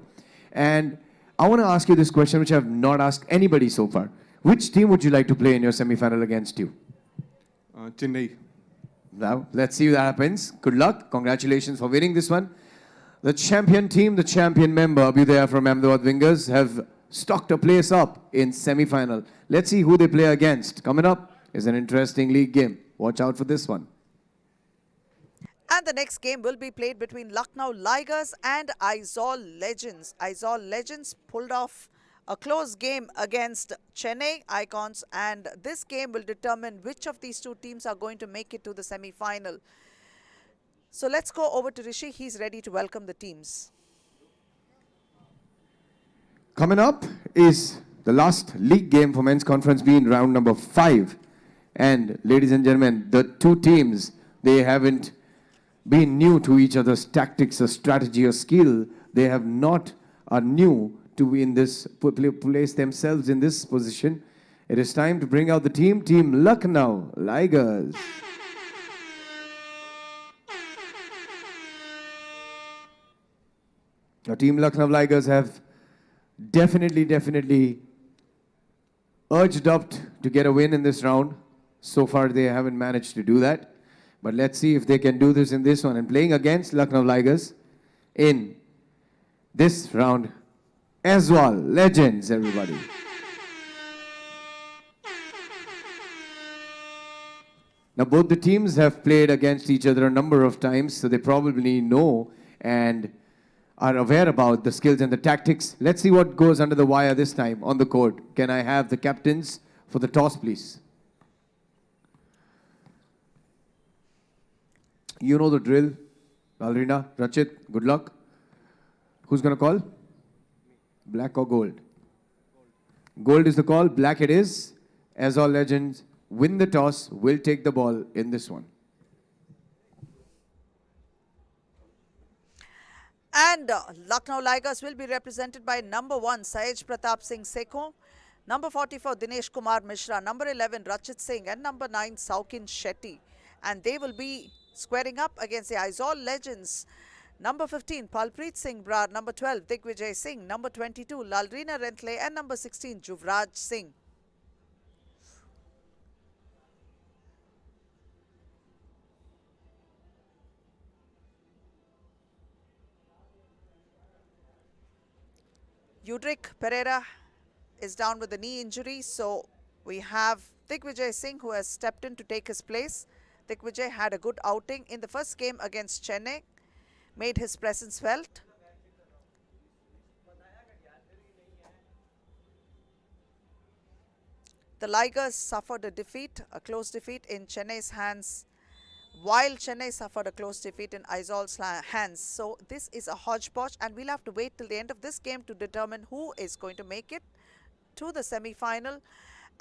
And I want to ask you this question, which I have not asked anybody so far. Which team would you like to play in your semi-final against you? Chennai. Now, let's see what happens. Good luck. Congratulations for winning this one. The champion team, the champion member, Abhyudaya from Ahmedabad Wingers, have stocked a place up in semi-final. Let's see who they play against. Coming up is an interesting league game. Watch out for this one. And the next game will be played between Lucknow Ligers and Aizawl Legends. Aizawl Legends pulled off a close game against Chennai Icons, and this game will determine which of these 2 teams are going to make it to the semi-final. So let's go over to Rishi. He's ready to welcome the teams. Coming up is the last league game for Men's Conference B in round number 5. And ladies and gentlemen, the 2 teams, they haven't been new to each other's tactics or strategy or skill. They have not are new to in this place themselves in this position. It is time to bring out the team Lucknow Ligers. Our team Lucknow Tigers have definitely urged up to get a win in this round. So far, they haven't managed to do that. But let's see if they can do this in this one. And playing against Lucknow Tigers in this round as well. Legends, everybody. Now, both the teams have played against each other a number of times, so they probably know and are aware about the skills and the tactics. Let's see what goes under the wire this time on the court. Can I have the captains for the toss, please? You know the drill. Alrina, Rachit, good luck. Who's going to call? Black or gold? Gold is the call. Black it is. As all legends win the toss, will take the ball in this one. And Lucknow Tigers will be represented by number 1, Sahej Pratap Singh Sekho, number 44, Dinesh Kumar Mishra, number 11, Rachit Singh, and number 9, Saukin Shetty. And they will be squaring up against the Aizawl legends. Number 15, Palpreet Singh Brar, number 12, Digvijay Singh, number 22, Lalrina Rentle, and number 16, Juvraj Singh. Udrick Pereira is down with a knee injury, so we have Digvijay Singh who has stepped in to take his place. Digvijay had a good outing in the first game against Chennai, made his presence felt. The Tigers suffered a defeat, a close defeat in Chennai's hands, while Chennai suffered a close defeat in Aizawl's hands. So this is a hodgepodge, and we'll have to wait till the end of this game to determine who is going to make it to the semi-final.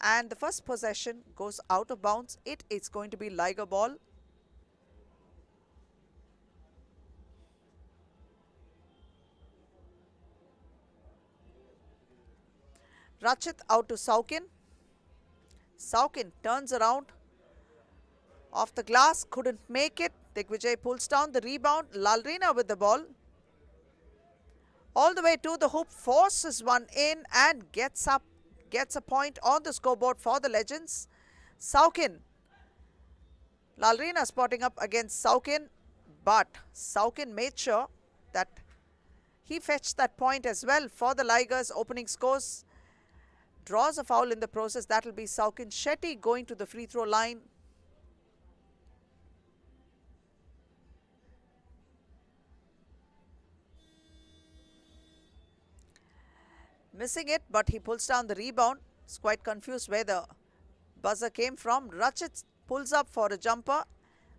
And the first possession goes out of bounds. It is going to be Liger ball. Rachit out to Saukin. Saukin turns around. Off the glass, couldn't make it. Digvijay pulls down the rebound. Lalrina with the ball. All the way to the hoop, forces one in and gets up, gets a point on the scoreboard for the legends. Saukin. Lalrina spotting up against Saukin, but Saukin made sure that he fetched that point as well for the Tigers. Opening scores. Draws a foul in the process. That will be Saukin Shetty going to the free throw line. Missing it, but he pulls down the rebound. He's quite confused where the buzzer came from. Rachit pulls up for a jumper.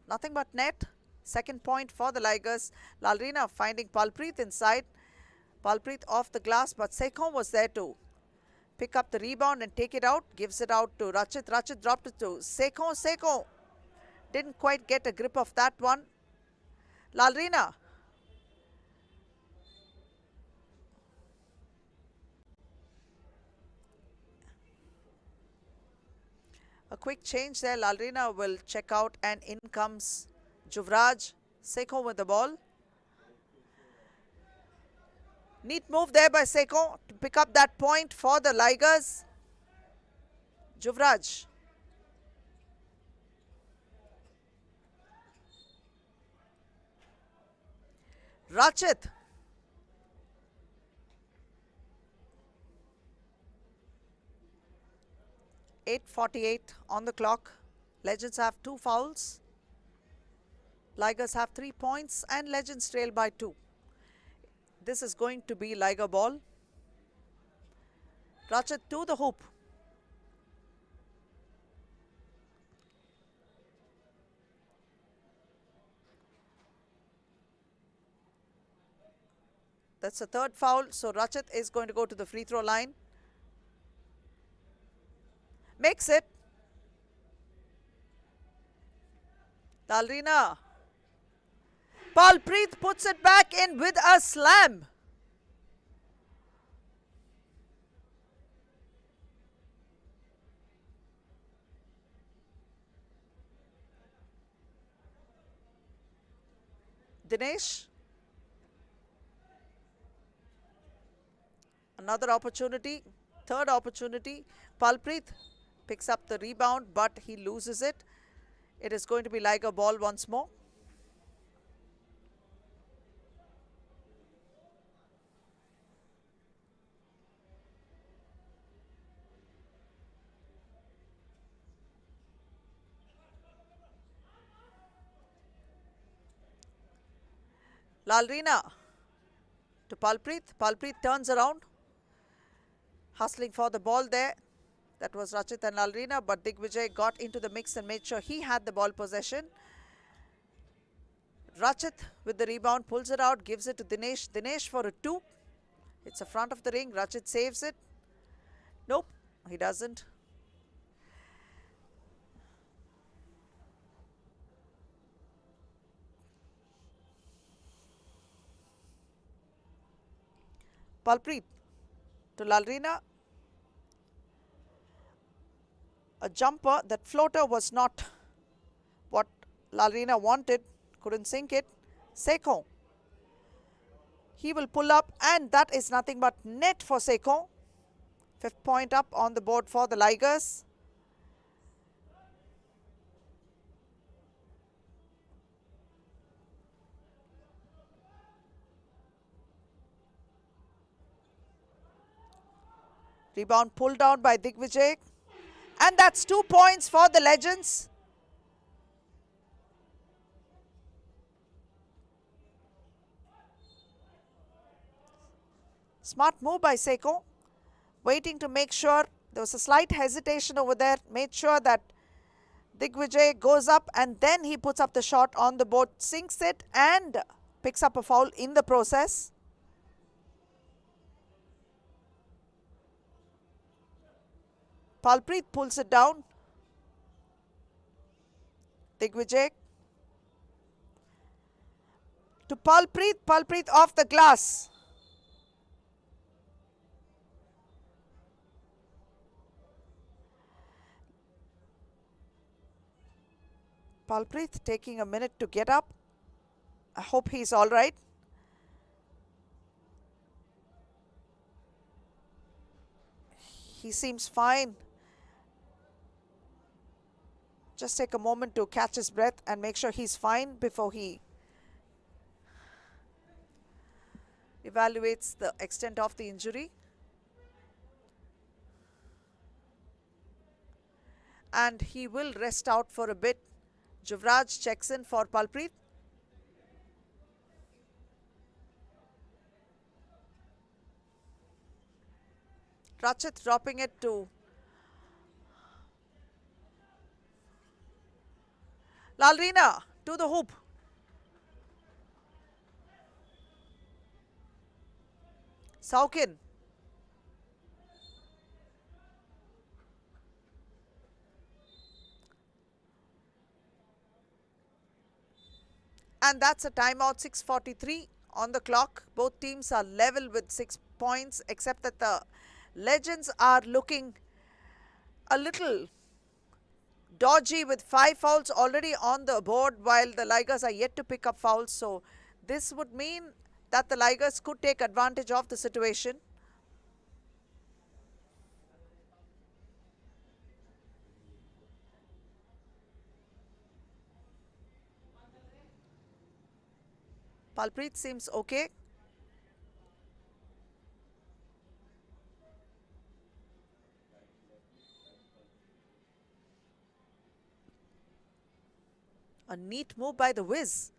Nothing but net. Second point for the Tigers. Lalrina finding Palpreet inside. Palpreet off the glass, but Sekho was there to pick up the rebound and take it out. Gives it out to Rachit. Rachit dropped it to Sekho. Sekho didn't quite get a grip of that one. Lalrina. A quick change there. Lalrina will check out, and in comes Juvraj. Sekho with the ball. Neat move there by Sekho to pick up that point for the Tigers. Juvraj. Rachit. .48 on the clock. Legends have 2 fouls. Tigers have 3 points and Legends trail by 2. This is going to be Liger ball. Rachit to the hoop. That's the third foul. So Rachit is going to go to the free throw line. Makes it. Lalrina. Palpreet puts it back in with a slam. Dinesh. Another opportunity, third opportunity. Palpreet picks up the rebound, but he loses it. It is going to be like a ball once more. Lalrina to Palpreet. Palpreet turns around, hustling for the ball there. That was Rachit and Lalrina, but Digvijay got into the mix and made sure he had the ball possession. Rachit with the rebound, pulls it out, gives it to Dinesh. Dinesh for a 2. It's a front of the ring. Rachit saves it. Nope, he doesn't. Palpreet to Lalrina. A jumper, that floater was not what Lalrina wanted, couldn't sink it. Sekon, he will pull up, and that is nothing but net for Sekon. 5th point up on the board for the Ligers. Rebound pulled down by Digvijay. And that's 2 points for the Legends. Smart move by Sekon. Waiting to make sure. There was a slight hesitation over there. Made sure that Digvijay goes up and then he puts up the shot on the board. Sinks it and picks up a foul in the process. Palpreet pulls it down. Digvijay to Palpreet. Palpreet off the glass. Palpreet taking a minute to get up. I hope he's all right. He seems fine. Just take a moment to catch his breath and make sure he's fine before he evaluates the extent of the injury. And he will rest out for a bit. Juvraj checks in for Palpreet. Rachit dropping it to Lalrina to the hoop. Saukin. And that's a timeout, 6:43 on the clock. Both teams are level with 6 points, except that the Legends are looking a little dodgy with 5 fouls already on the board, while the Ligers are yet to pick up fouls. So this would mean that the Ligers could take advantage of the situation. Palpreet seems okay. A neat move by the Wiz.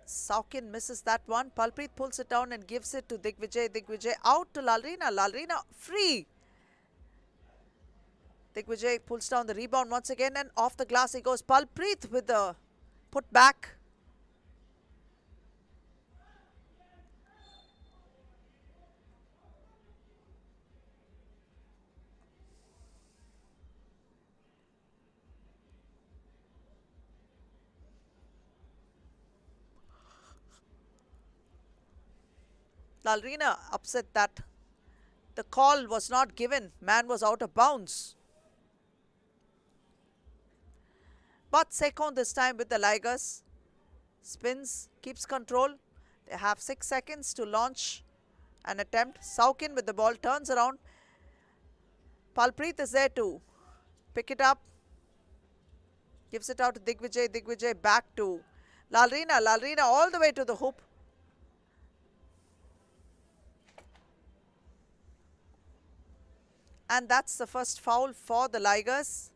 Saukin misses that one. Palpreet pulls it down and gives it to Digvijay. Digvijay out to Lalrina. Lalrina free. Digvijay pulls down the rebound once again, and off the glass he goes. Palpreet with the put back. Lalrina upset that the call was not given. Man was out of bounds. But Sekon this time with the Ligers. Spins, keeps control. They have 6 seconds to launch an attempt. Saukin with the ball, turns around. Palpreet is there to pick it up. Gives it out to Digvijay. Digvijay back to Lalrina. Lalrina all the way to the hoop. And that's the first foul for the Ligers.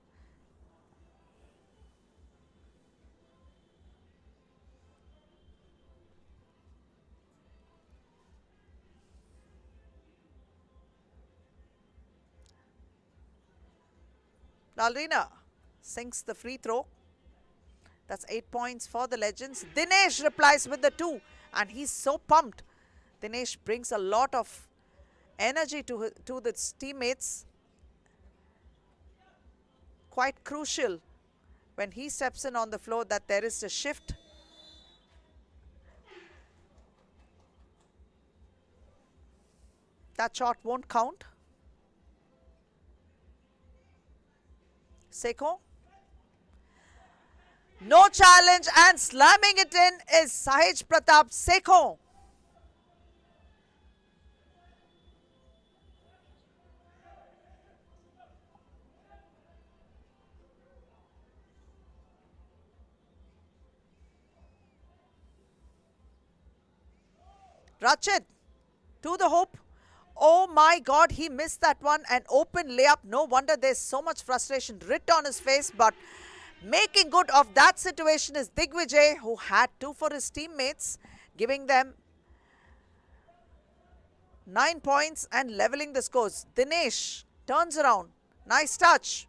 Lalrina sinks the free throw. That's 8 points for the Legends. Dinesh replies with the 2 and he's so pumped. Dinesh brings a lot of energy to his teammates. Quite crucial when he steps in on the floor that there is a shift. That shot won't count. Sekhon. No challenge and slamming it in is Sahaj Pratap Sekhon. Rachit to the hoop. Oh my God, he missed that one. An open layup. No wonder there's so much frustration writ on his face. But making good of that situation is Digvijay, who had 2 for his teammates, giving them 9 points and leveling the scores. Dinesh turns around. Nice touch.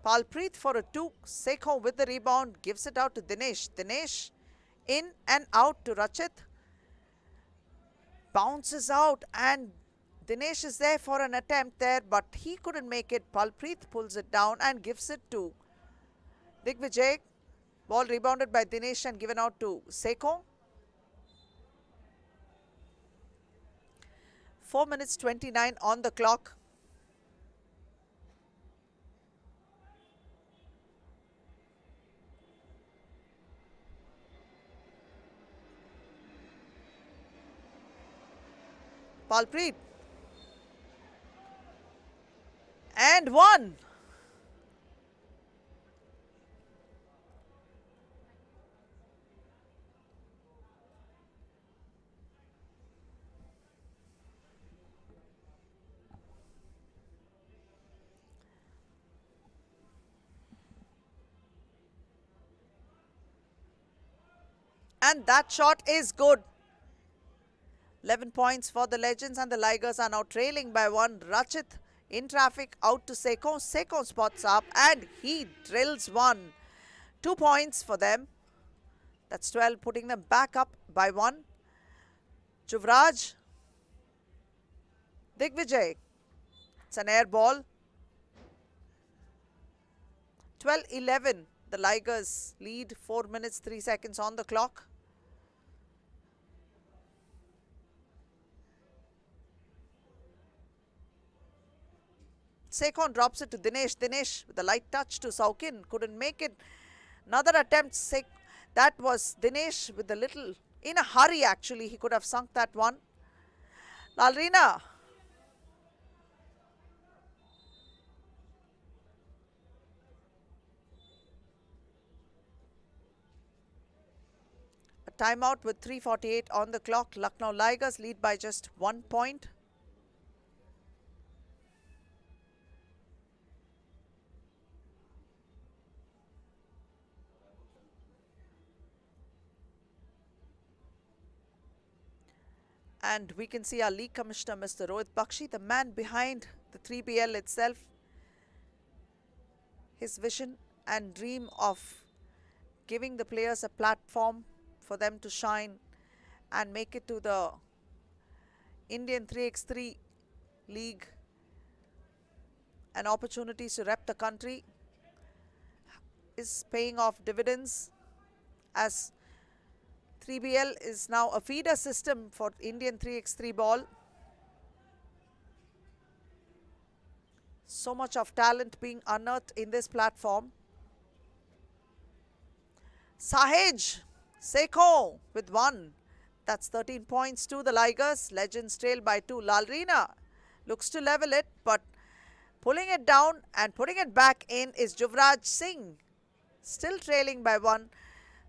Palpreet for a 2. Sekhon with the rebound. Gives it out to Dinesh. Dinesh in and out to Rachit. Bounces out and Dinesh is there for an attempt there, but he couldn't make it. Palpreet pulls it down and gives it to Digvijay. Ball rebounded by Dinesh and given out to Sekhon. 4 minutes 29 on the clock. Palpreet. And 1. And that shot is good. 11 points for the Legends and the Ligers are now trailing by 1. Rachit in traffic out to Sekhon. Sekhon spots up and he drills 1. 2 points for them. That's 12, putting them back up by 1. Juvraj. Digvijay. It's an air ball. 12-11. The Ligers lead. 4 minutes 3 seconds on the clock. Sekhon drops it to Dinesh. Dinesh with a light touch to Saukin. Couldn't make it. Another attempt. That was Dinesh with a little, in a hurry actually. He could have sunk that one. Lalrina. A timeout with 3:48 on the clock. Lucknow Ligers lead by just 1 point. And we can see our league commissioner, Mr. Rohit Bakshi, the man behind the 3BL itself. His vision and dream of giving the players a platform for them to shine and make it to the Indian 3x3 league and opportunities to rep the country is paying off dividends, as 3BL is now a feeder system for Indian 3x3 ball. So much of talent being unearthed in this platform. Sahej Sekho with 1. That's 13 points to the Ligers. Legends trail by 2. Lalrina looks to level it, but pulling it down and putting it back in is Juvraj Singh. Still trailing by 1.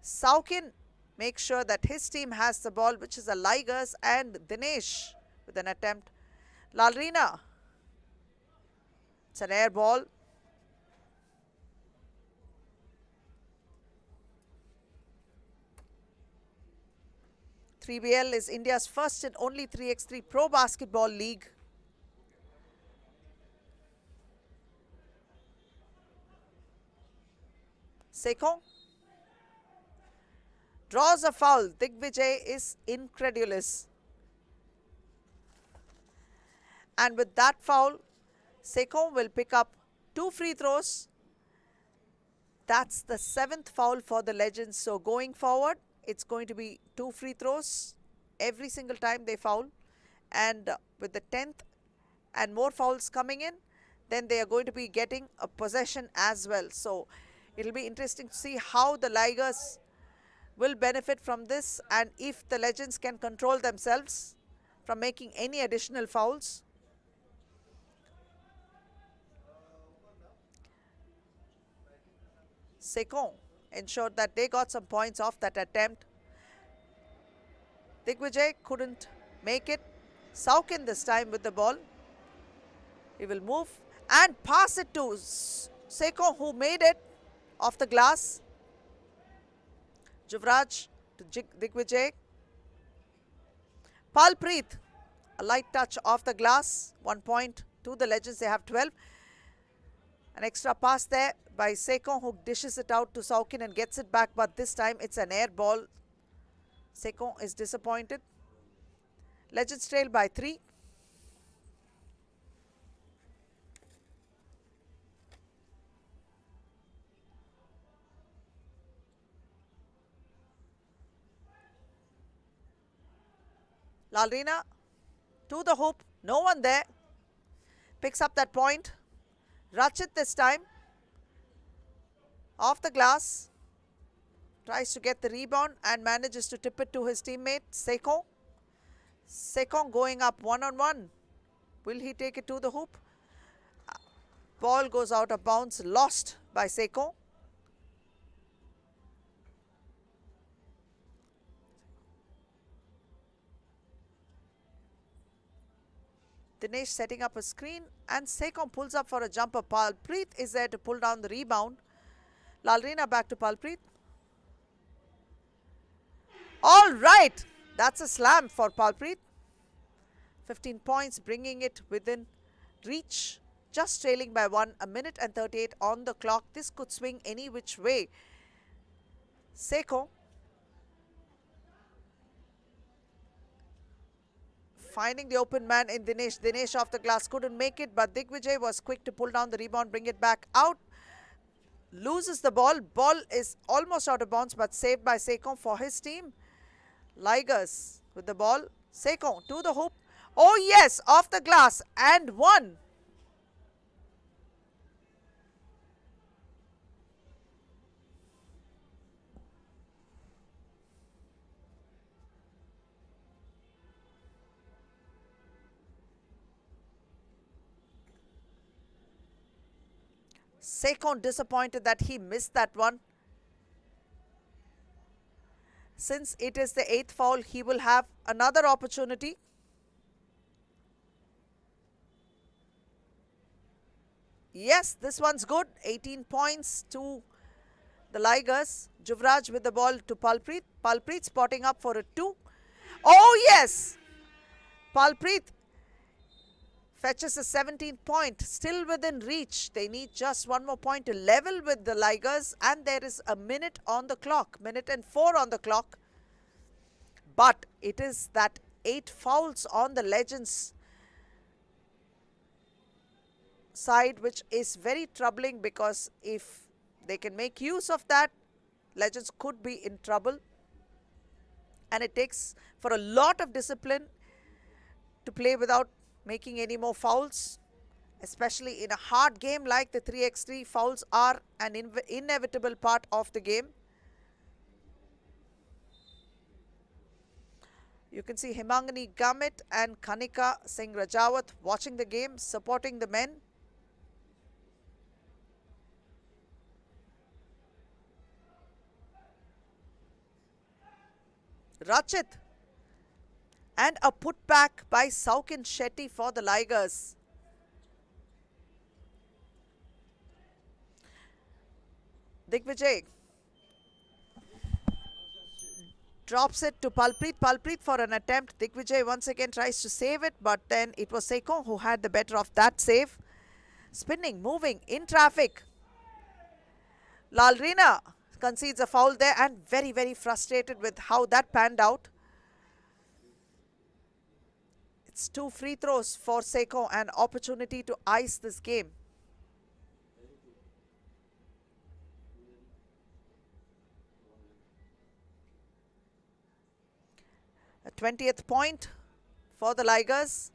Saukin makes sure that his team has the ball, which is the Ligers, and Dinesh with an attempt. Lalrina. It's an air ball. "3BL is India's first and only 3x3 Pro Basketball League. Sekho draws a foul. Digvijay is incredulous. And with that foul, Sekho will pick up 2 free throws. That's the 7th foul for the Legends. So going forward, it's going to be 2 free throws every single time they foul. And with the 10th and more fouls coming in, then they are going to be getting a possession as well. So it'll be interesting to see how the Ligers will benefit from this and if the Legends can control themselves from making any additional fouls. Sekho ensured that they got some points off that attempt. Digvijay couldn't make it. Saukin this time with the ball. He will move and pass it to Sekho, who made it off the glass. Juvraj to Digvijay. Palpreet, a light touch off the glass. 1 point to the Legends. They have 12. An extra pass there by Sekho, who dishes it out to Saukin and gets it back, but this time it's an air ball. Sekho is disappointed. Legends trail by 3. Lalrina to the hoop. No one there. Picks up that point. Rachit this time. Off the glass. Tries to get the rebound and manages to tip it to his teammate Sekho. Sekho going up one-on-one. Will he take it to the hoop? Ball goes out of bounds. Lost by Sekho. Dinesh setting up a screen and Sekho pulls up for a jumper. Palpreet is there to pull down the rebound. Lalrina back to Palpreet. All right, that's a slam for Palpreet. 15 points, bringing it within reach. Just trailing by 1, a minute and 38 on the clock. This could swing any which way. Sekho finding the open man in Dinesh. Dinesh off the glass, couldn't make it, but Digvijay was quick to pull down the rebound, bring it back out. Loses the ball. Ball is almost out of bounds, but saved by Sekho for his team. Ligers with the ball. Sekho to the hoop. Oh yes, off the glass and 1. Sekho disappointed that he missed that one. Since it is the 8th foul, he will have another opportunity. Yes, this one's good. 18 points to the Ligers. Juvraj with the ball to Palpreet. Palpreet spotting up for a 2. Oh yes! Palpreet fetches a 17th point, still within reach. They need just 1 more point to level with the Ligers, and there is a minute on the clock, minute and 4 on the clock. But it is that 8 fouls on the Legends side, which is very troubling, because if they can make use of that, Legends could be in trouble. And it takes for a lot of discipline to play without making any more fouls. especially in a hard game like the 3x3. Fouls are an inevitable part of the game. You can see Himangani Gamit and Kanika Singh Rajawat watching the game, supporting the men. Rachit, and a putback by Saukin Shetty for the Ligers. Digvijay drops it to Palpreet. Palpreet for an attempt. Digvijay once again tries to save it, but then it was Seko who had the better of that save. Spinning, moving in traffic. Lalrina concedes a foul there and very, very frustrated with how that panned out. It's 2 free throws for Seko, an opportunity to ice this game. A 20th point for the Ligers.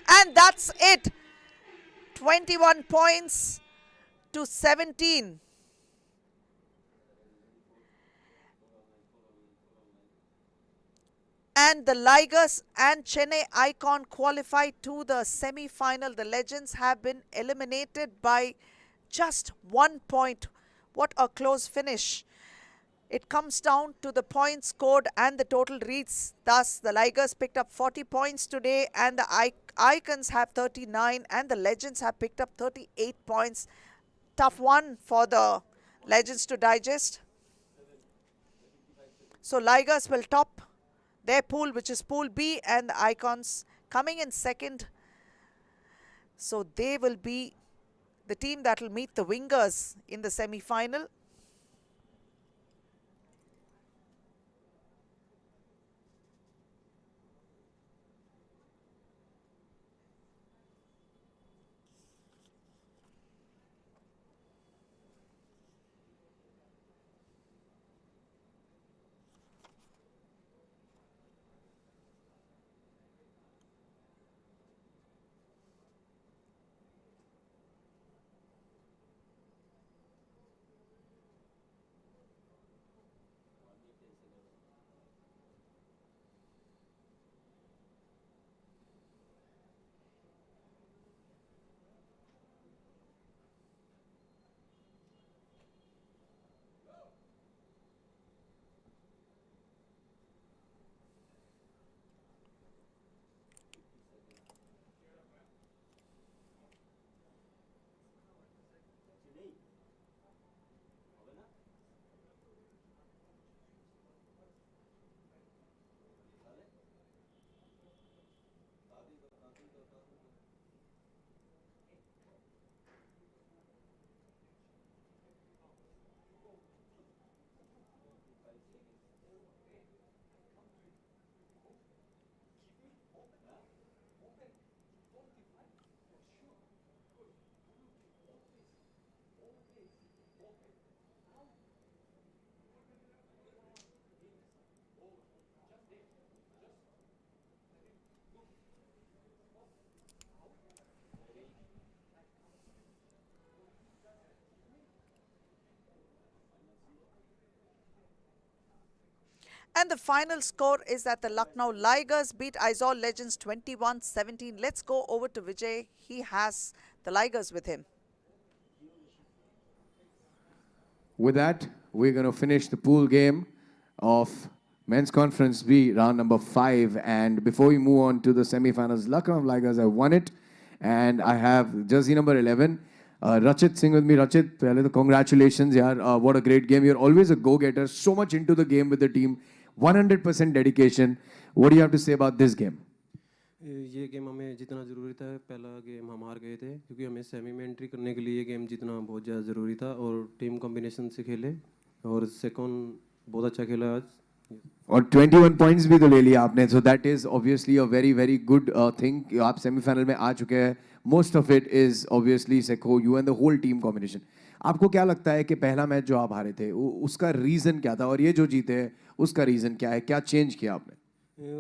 And that's it. 21 points to 17. And the Ligers and Chennai Icon qualify to the semi-final. The Legends have been eliminated by just 1 point. What a close finish. It comes down to the points scored and the total reads. Thus, the Ligers picked up 40 points today and the Icons have 39 and the Legends have picked up 38 points. Tough one for the Legends to digest. So, Ligers will top their pool, which is Pool B, and the Icons coming in second. So, they will be the team that will meet the Wingers in the semi-final. And the final score is that the Lucknow Ligers beat Aizawl Legends 21-17. Let's go over to Vijay. He has the Ligers with him. With that, we're going to finish the pool game of Men's Conference B, round number 5. And before we move on to the semi-finals, Lucknow Ligers have won it. And I have jersey number 11. Rachit Singh with me. Rachit, pehle to congratulations, yaar. What a great game. You're always a go-getter. So much into the game with the team. 100% dedication. What do you have to say about this game? ये game हमें जितना ज़रूरी था, पहला game हम हार गए थे क्योंकि हमें सेमी में एंट्री करने के लिए ये गेम जीतना बहुत ज़्यादा ज़रूरी था और टीम कॉम्बिनेशन से खेले और सेकंड बहुत अच्छा खेला आज और 21 पॉइंट्स भी तो ले लिया आपने, so that is obviously a very very good thing. आप सेमीफाइनल में आ चुके हैं. Most of it is obviously Seko, you and the whole team combination. आपको क्या लगता है कि पहला मैच जो आप हारे थे उसका रीज़न क्या था और ये जो जीते हैं उसका रीज़न क्या है, क्या चेंज किया आपने?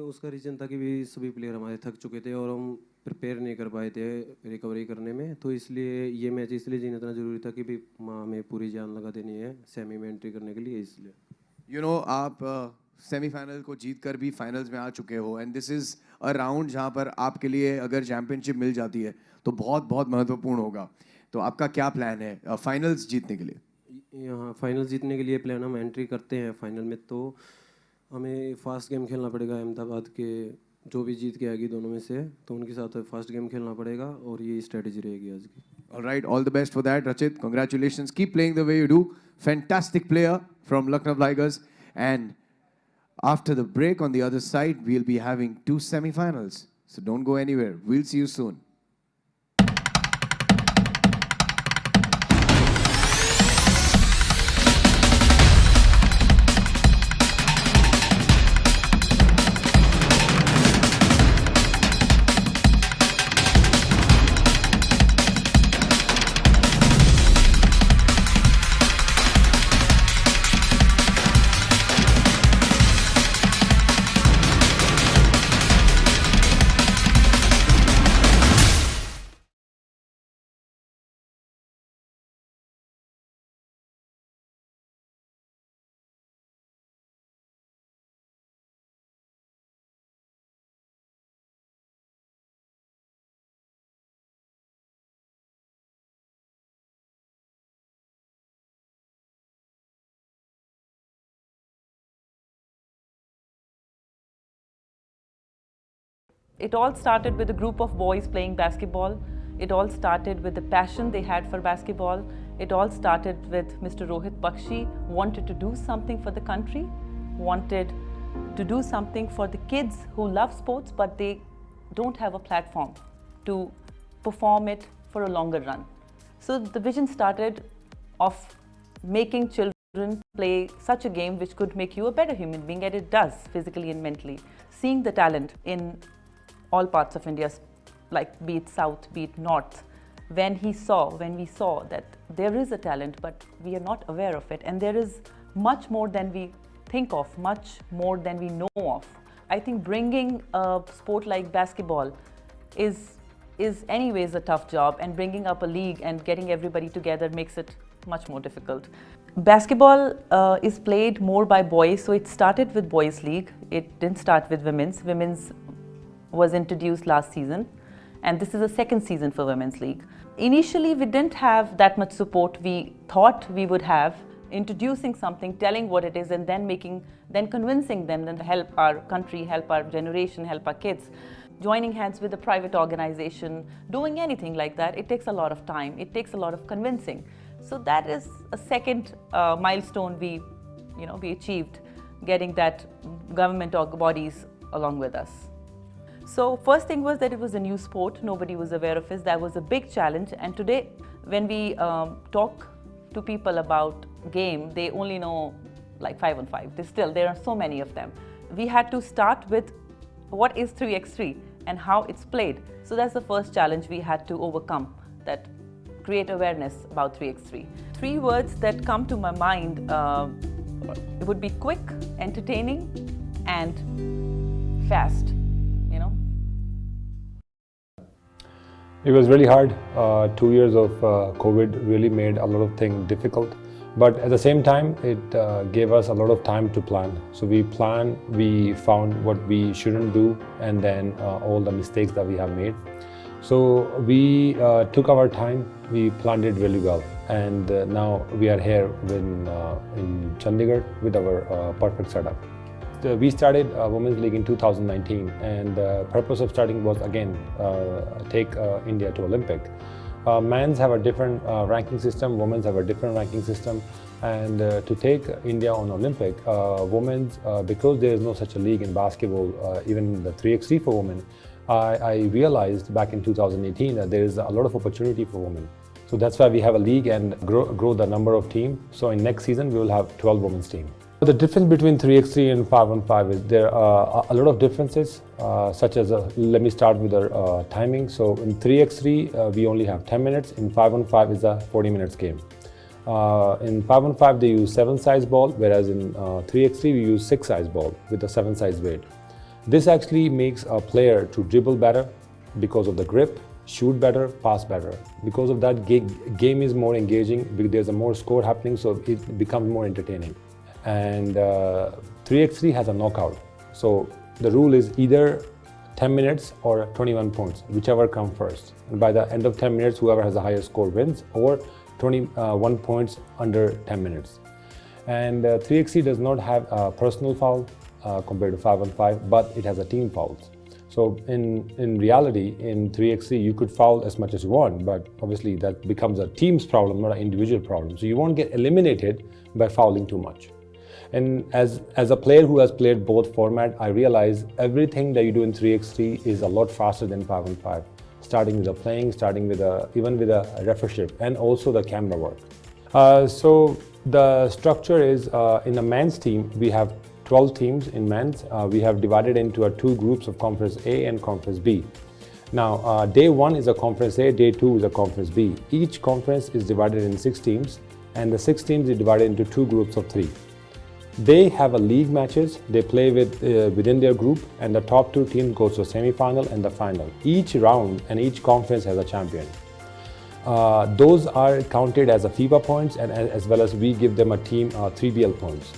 उसका रीज़न था कि भी सभी प्लेयर हमारे थक चुके थे और हम प्रिपेयर नहीं कर पाए थे रिकवरी करने में, तो इसलिए ये मैच इसलिए जीतना इतना ज़रूरी था कि भी हमें पूरी जान लगा देनी है सेमी में एंट्री करने के लिए, इसलिए। यू नो आप सेमीफाइनल को जीत कर भी फाइनल्स में आ चुके हो and this is a round जहाँ पर आपके लिए अगर चैम्पियनशिप मिल जाती है तो बहुत बहुत महत्वपूर्ण होगा। तो आपका क्या प्लान है फाइनल्स जीतने के लिए? यहाँ फाइनल जीतने के लिए प्लान, हम एंट्री करते हैं फाइनल में तो हमें फास्ट गेम खेलना पड़ेगा अहमदाबाद के जो भी जीत के आएगी दोनों में से, तो उनके साथ फास्ट गेम खेलना पड़ेगा और ये स्ट्रेटजी रहेगी आज की। Alright, all the best for that, Rachit. Congratulations. Keep playing the way you do. Fantastic player from Lucknow Tigers. And after the break on the other side, we'll be having 2 semi-finals. So don't go anywhere. We'll see you soon. It all started with a group of boys playing basketball. It all started with the passion they had for basketball. It all started with Mr. Rohit Bakshi wanted to do something for the country, wanted to do something for the kids who love sports but they don't have a platform to perform it for a longer run. So the vision started of making children play such a game which could make you a better human being, and it does physically and mentally. Seeing the talent in all parts of India, like be it south, be it north, when we saw that there is a talent but we are not aware of it, and there is much more than we think of, much more than we know of. I think bringing a sport like basketball is anyways a tough job, and bringing up a league and getting everybody together makes it much more difficult. Basketball is played more by boys, so it started with boys league. It didn't start with women's. Women's was introduced last season, and this is the second season for Women's League. Initially, we didn't have that much support we thought we would have, introducing something, telling what it is, and then convincing them to help our country, help our generation, help our kids. Joining hands with a private organization, doing anything like that, it takes a lot of time, it takes a lot of convincing. So that is a second milestone we achieved, getting that government or bodies along with us. So first thing was that it was a new sport, nobody was aware of it. That was a big challenge, and today when we talk to people about game, they only know like 5-on-5. There are so many of them. We had to start with what is 3x3 and how it's played. So that's the first challenge we had to overcome, that create awareness about 3x3. 3 words that come to my mind it would be quick, entertaining, and fast. It was really hard. 2 years of COVID really made a lot of things difficult. But at the same time, it gave us a lot of time to plan. So we planned, we found what we shouldn't do, and then all the mistakes that we have made. So we took our time, we planned it really well. And now we are here in Chandigarh with our perfect setup. We started Women's League in 2019, and the purpose of starting was again take India to Olympic. Men's have a different ranking system, women's have a different ranking system, and to take India on Olympic, women's, because there is no such a league in basketball, even the 3x3 for women, I realized back in 2018 that there is a lot of opportunity for women. So that's why we have a league and grow the number of teams. So in next season, we will have 12 women's team. The difference between 3x3 and 5-on-5 is there are a lot of differences, such as, let me start with the timing. So in 3x3, we only have 10 minutes. In 5-on-5 is a 40 minutes game. In 5-on-5 they use 7-size ball, whereas in 3x3 we use 6-size ball with a 7-size weight. This actually makes a player to dribble better because of the grip, shoot better, pass better. Because of that, game is more engaging, there's a more score happening, so it becomes more entertaining. And 3x3 has a knockout. So the rule is either 10 minutes or 21 points, whichever comes first. And by the end of 10 minutes, whoever has the highest score wins, or 21 points under 10 minutes. And 3x3 does not have a personal foul compared to 5-on-5, but it has a team fouls. So in reality, in 3x3, you could foul as much as you want, but obviously that becomes a team's problem, not an individual problem. So you won't get eliminated by fouling too much. And as a player who has played both formats, I realize everything that you do in 3x3 is a lot faster than 5-on-5. Starting with the playing, even with a refereeship, and also the camera work. So the structure is, in the men's team, we have 12 teams in men's. We have divided into two groups of Conference A and Conference B. Now, day 1 is a Conference A, day 2 is a Conference B. Each conference is divided in 6 teams, and the 6 teams is divided into 2 groups of 3. They have a league matches, they play within their group, and the top 2 teams go to the semi-final and the final. Each round and each conference has a champion. Those are counted as a FIBA points, and as well as we give them a team 3BL points.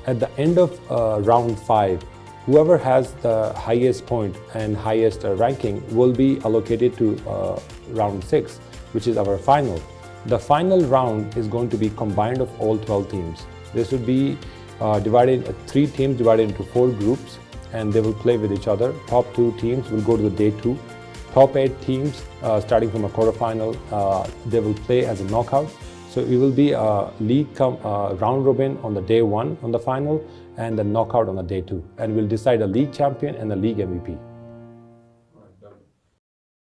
At the end of round 5, whoever has the highest point and highest ranking will be allocated to round 6, which is our final. The final round is going to be combined of all 12 teams. This would be 3 teams divided into 4 groups, and they will play with each other. Top 2 teams will go to the day 2. Top 8 teams, starting from a quarterfinal, they will play as a knockout. So it will be a league round robin on the day 1 on the final, and the knockout on the day 2. And we'll decide a league champion and a league MVP.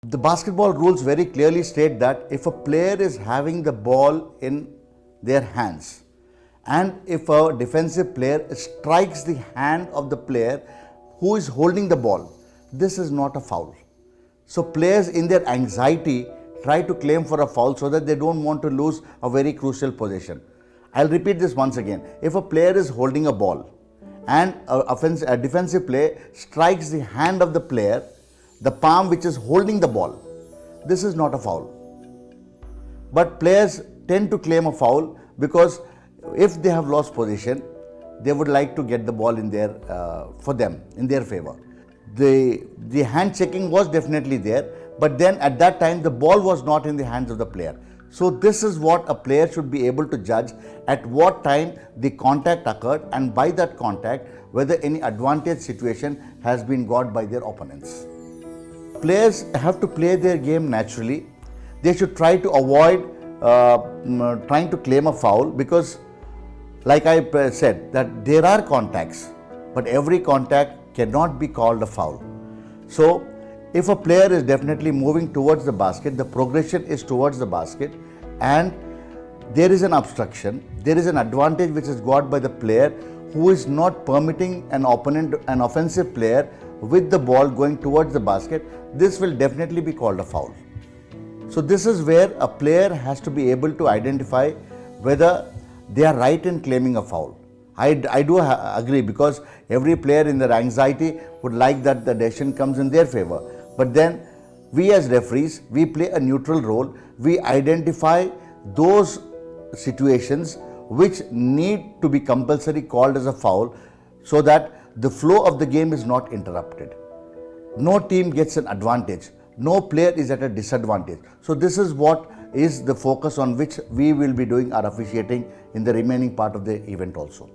The basketball rules very clearly state that if a player is having the ball in their hands, and if a defensive player strikes the hand of the player who is holding the ball, this is not a foul. So players in their anxiety try to claim for a foul so that they don't want to lose a very crucial possession. I'll repeat this once again. If a player is holding a ball and a defensive player strikes the hand of the player, the palm which is holding the ball, this is not a foul. But players tend to claim a foul because if they have lost possession, they would like to get the ball in their for them, in their favor. The hand checking was definitely there, but then at that time the ball was not in the hands of the player. So this is what a player should be able to judge, at what time the contact occurred, and by that contact whether any advantage situation has been got by their opponents. Players have to play their game naturally. They should try to avoid trying to claim a foul, because like I said, that there are contacts, but every contact cannot be called a foul. So if a player is definitely moving towards the basket, the progression is towards the basket, and there is an obstruction, there is an advantage which is got by the player who is not permitting an opponent, an offensive player with the ball going towards the basket, this will definitely be called a foul. So this is where a player has to be able to identify whether they are right in claiming a foul. I do agree, because every player in their anxiety would like that the decision comes in their favor. But then we as referees, we play a neutral role. We identify those situations which need to be compulsory called as a foul, so that the flow of the game is not interrupted. No team gets an advantage. No player is at a disadvantage. So this is what is the focus on which we will be doing our officiating in the remaining part of the event also.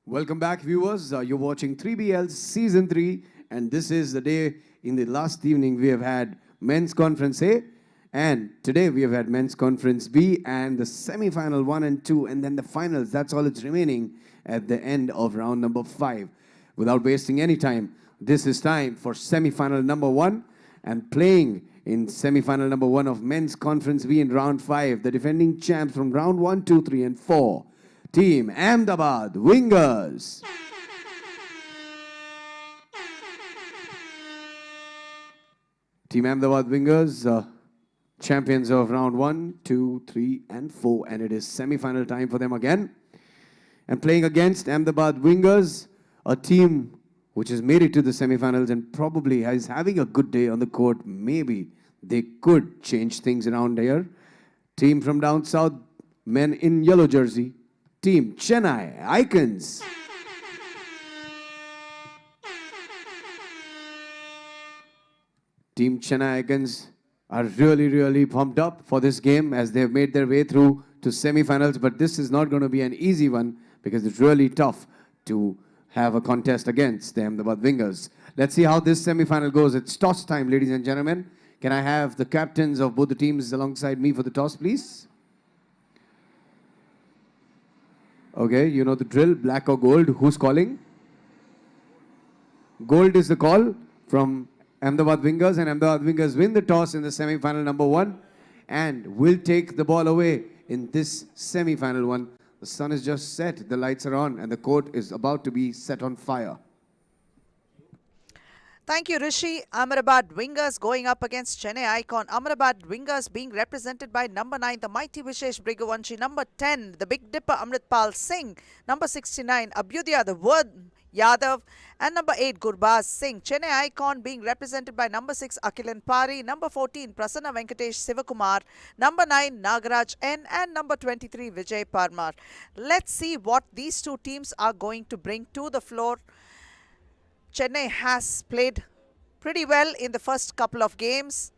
Welcome back, viewers. You're watching 3BL Season 3, and this is the day in the last evening we have had Men's Conference A, and today we have had Men's Conference B, and the semi-final 1 and 2, and then the finals. That's all it's remaining at the end of round number 5. Without wasting any time, this is time for semi-final number 1, and playing in semi-final number 1 of Men's Conference B in round 5, the defending champs from round 1, 2, 3, and 4. Team Ahmedabad Wingers. Team Ahmedabad Wingers, champions of round 1, 2, 3, and 4. And it is semi-final time for them again. And playing against Ahmedabad Wingers, a team which has made it to the semi-finals and probably is having a good day on the court. Maybe they could change things around here. Team from down south, men in yellow jersey. Team Chennai Icons. Team Chennai Icons are really pumped up for this game as they have made their way through to semi-finals. But this is not going to be an easy one because it's really tough to have a contest against the Ahmedabad Wingers. Let's see how this semi-final goes. It's toss time, ladies and gentlemen. Can I have the captains of both the teams alongside me for the toss, please? Okay, you know the drill, black or gold. Who's calling? Gold is the call from Ahmedabad Wingers, and Ahmedabad Wingers win the toss in the semi-final number 1 and will take the ball away in this semi-final one. The sun is just set, the lights are on, and the court is about to be set on fire. Thank you, Rishi. Ahmedabad Wingers going up against Chennai Icon. Ahmedabad Wingers being represented by number 9, the mighty Vishesh Briguvanshi. Number 10, the Big Dipper Amritpal Singh. Number 69, Abhyudaya, the Word Yadav. And number 8, Gurbaz Singh. Chennai Icon being represented by number 6, Akilan Pari. Number 14, Prasanna Venkatesh Sivakumar. Number 9, Nagaraj N. And number 23, Vijay Parmar. Let's see what these two teams are going to bring to the floor. Chennai has played pretty well in the first couple of games,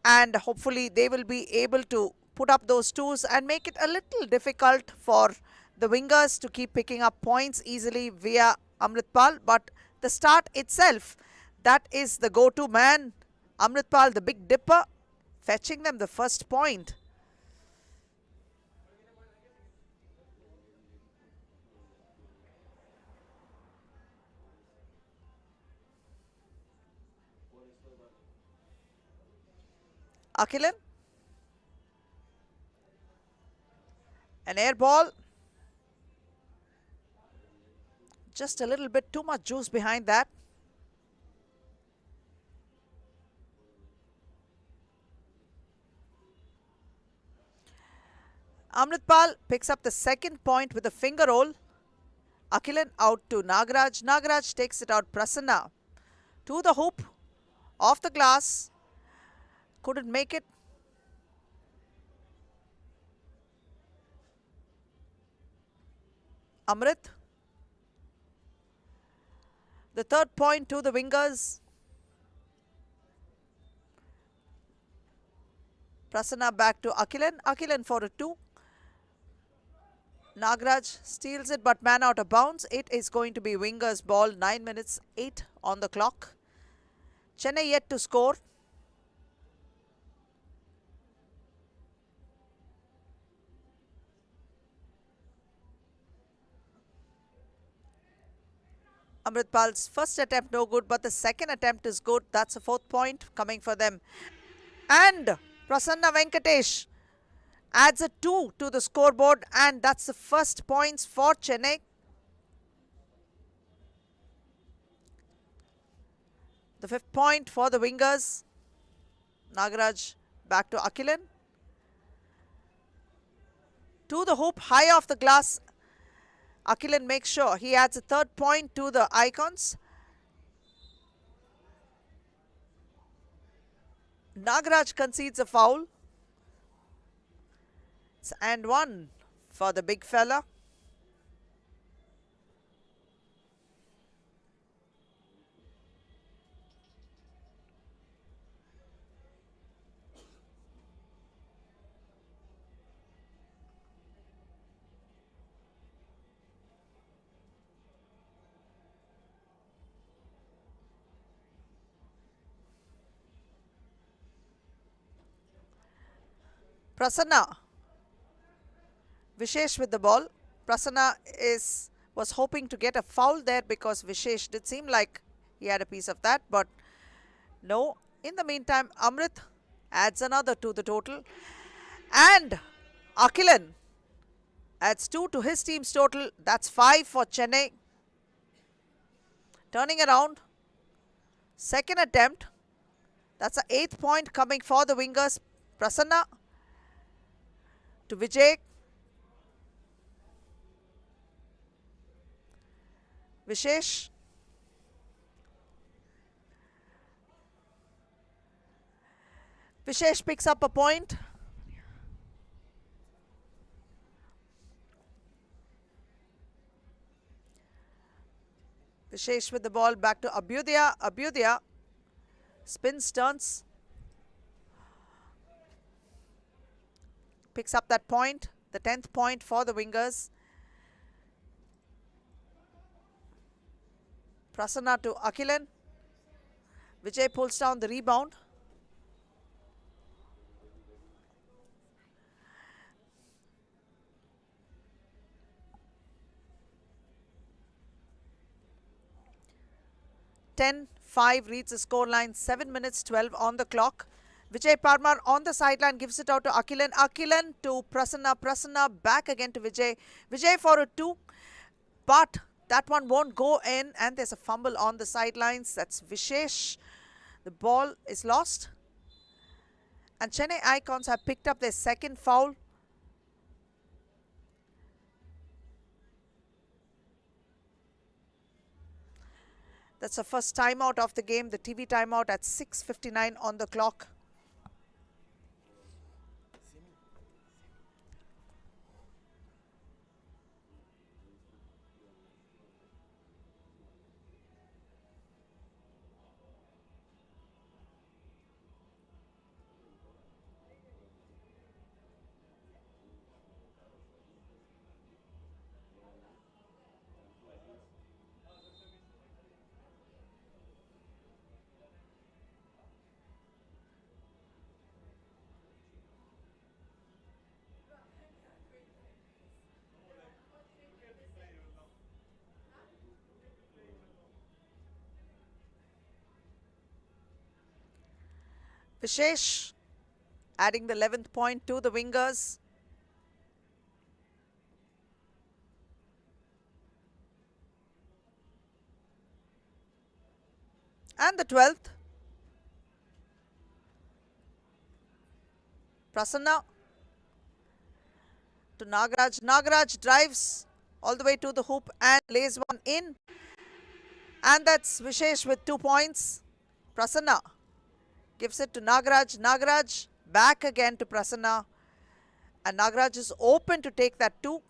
and hopefully they will be able to put up those twos and make it a little difficult for the Wingers to keep picking up points easily via Amritpal. But the start itself, that is the go-to man, Amritpal, the Big Dipper, fetching them the first point. Akilan. An air ball. Just a little bit too much juice behind that. Amritpal picks up the second point with a finger roll. Akilan out to Nagaraj. Nagaraj takes it out. Prasanna to the hoop. Off the glass. Couldn't make it. Amrit. The third point to the Wingers. Prasanna back to Akilan. Akilan for a 2. Nagaraj steals it but man out of bounds. It is going to be Wingers ball. 9 minutes 8 on the clock. Chennai yet to score. Amritpal's first attempt no good, but the second attempt is good. That's a 4th point coming for them. And Prasanna Venkatesh adds a 2 to the scoreboard, and that's the first points for Chennai. The 5th point for the Wingers. Nagaraj back to Akilan. To the hoop, high off the glass. Akilan makes sure he adds a 3rd point to the Icons. Nagaraj concedes a foul. It's and 1 for the big fella. Prasanna. Vishesh with the ball. Prasanna was hoping to get a foul there because Vishesh did seem like he had a piece of that, but no. In the meantime, Amrit adds another to the total. And Akilan adds 2 to his team's total. That's 5 for Chennai. Turning around. Second attempt. That's the 8th point coming for the wingers. Prasanna to Vijay. Vishesh. Vishesh picks up a point. Vishesh with the ball back to Abhyudaya. Abhyudaya spins, turns. Picks up that point. The 10th point for the wingers. Prasanna to Akilan. Vijay pulls down the rebound. (10-5) reads the scoreline. 7 minutes 12 on the clock. Vijay Parmar on the sideline gives it out to Akilan. Akilan to Prasanna. Prasanna back again to Vijay. Vijay for a 2. But that one won't go in, and there's a fumble on the sidelines. That's Vishesh. The ball is lost. And Chennai Icons have picked up their second foul. That's the first timeout of the game, the TV timeout at 6:59 on the clock. Vishesh adding the 11th point to the wingers. And the 12th. Prasanna to Nagaraj. Nagaraj drives all the way to the hoop and lays one in. And that's Vishesh with 2 points. Prasanna gives it to Nagaraj. Nagaraj back again to Prasanna. And Nagaraj is open to take that 2.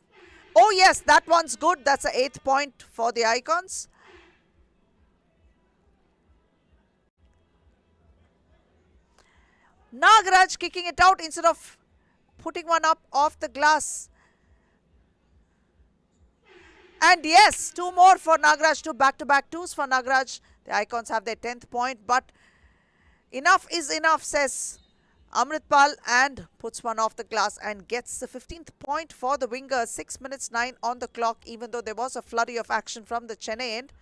Oh yes, that one's good. That's the 8th point for the Icons. Nagaraj kicking it out instead of putting one up off the glass. And yes, 2 more for Nagaraj. 2 back-to-back 2s for Nagaraj. The Icons have their 10th point, but enough is enough, says Amritpal, and puts one off the glass and gets the 15th point for the wingers. 6 minutes 9 on the clock, even though there was a flurry of action from the Chennai end.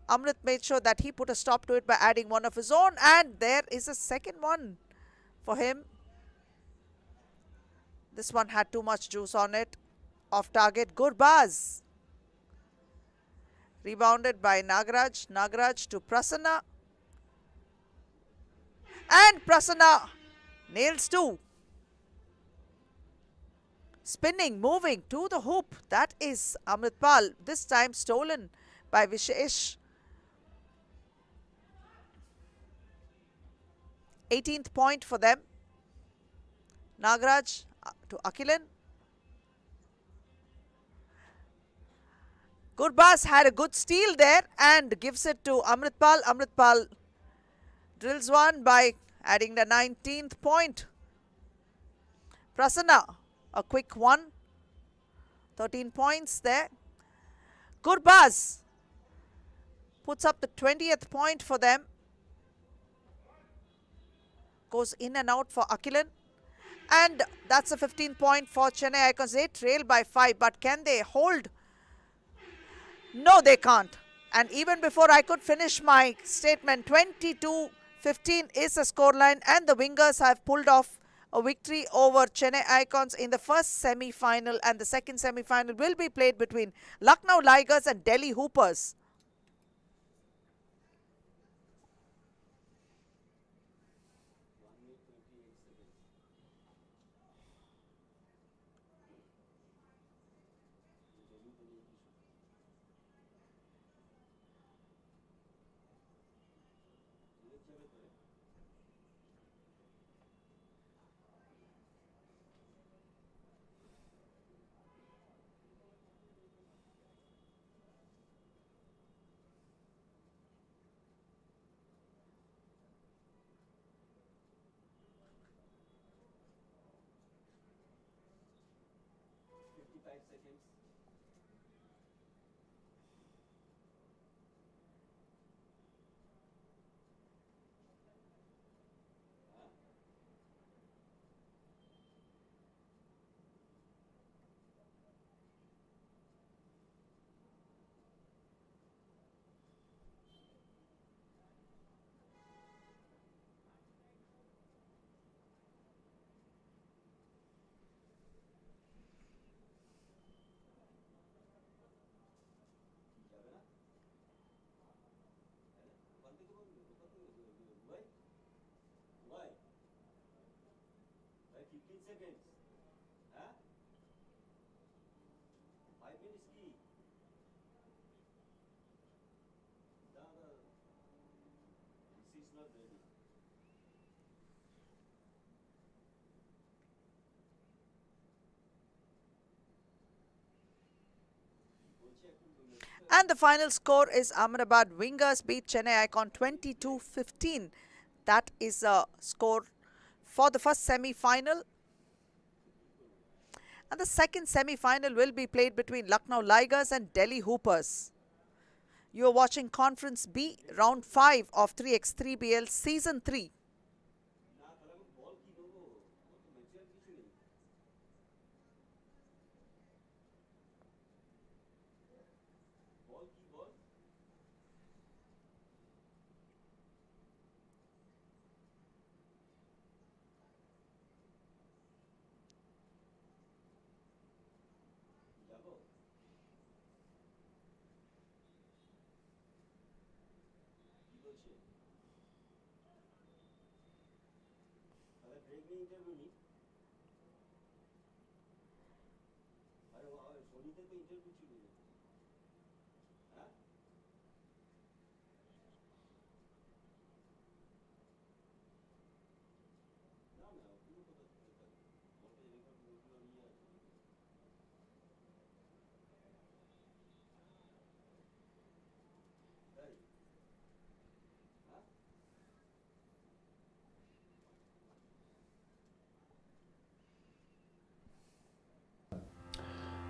Amrit made sure that he put a stop to it by adding one of his own, and there is a second one for him. This one had too much juice on it. Off target, Gurbaz. Rebounded by Nagaraj. Nagaraj to Prasanna. And Prasanna nails 2. Spinning, moving to the hoop. That is Amritpal. This time stolen by Vishesh. 18th point for them. Nagaraj to Akilan. Gurbaz had a good steal there and gives it to Amritpal. Amritpal drills one by adding the 19th point. Prasanna, a quick one. 13 points there. Gurbaz puts up the 20th point for them. Goes in and out for Akilan. And that's a 15 point for Chennai Icons. They trail by 5, but can they hold? No, they can't. And even before I could finish my statement, 22-15 is the scoreline, and the Wingers have pulled off a victory over Chennai Icons in the first semi-final, and the second semi-final will be played between Lucknow Ligers and Delhi Hoopers. And the final score is Ahmedabad Wingers beat Chennai Icon 22-15. That is a score for the first semi-final. And the second semi-final will be played between Lucknow Ligers and Delhi Hoopers. You are watching Conference B, Round 5 of 3x3BL Season 3.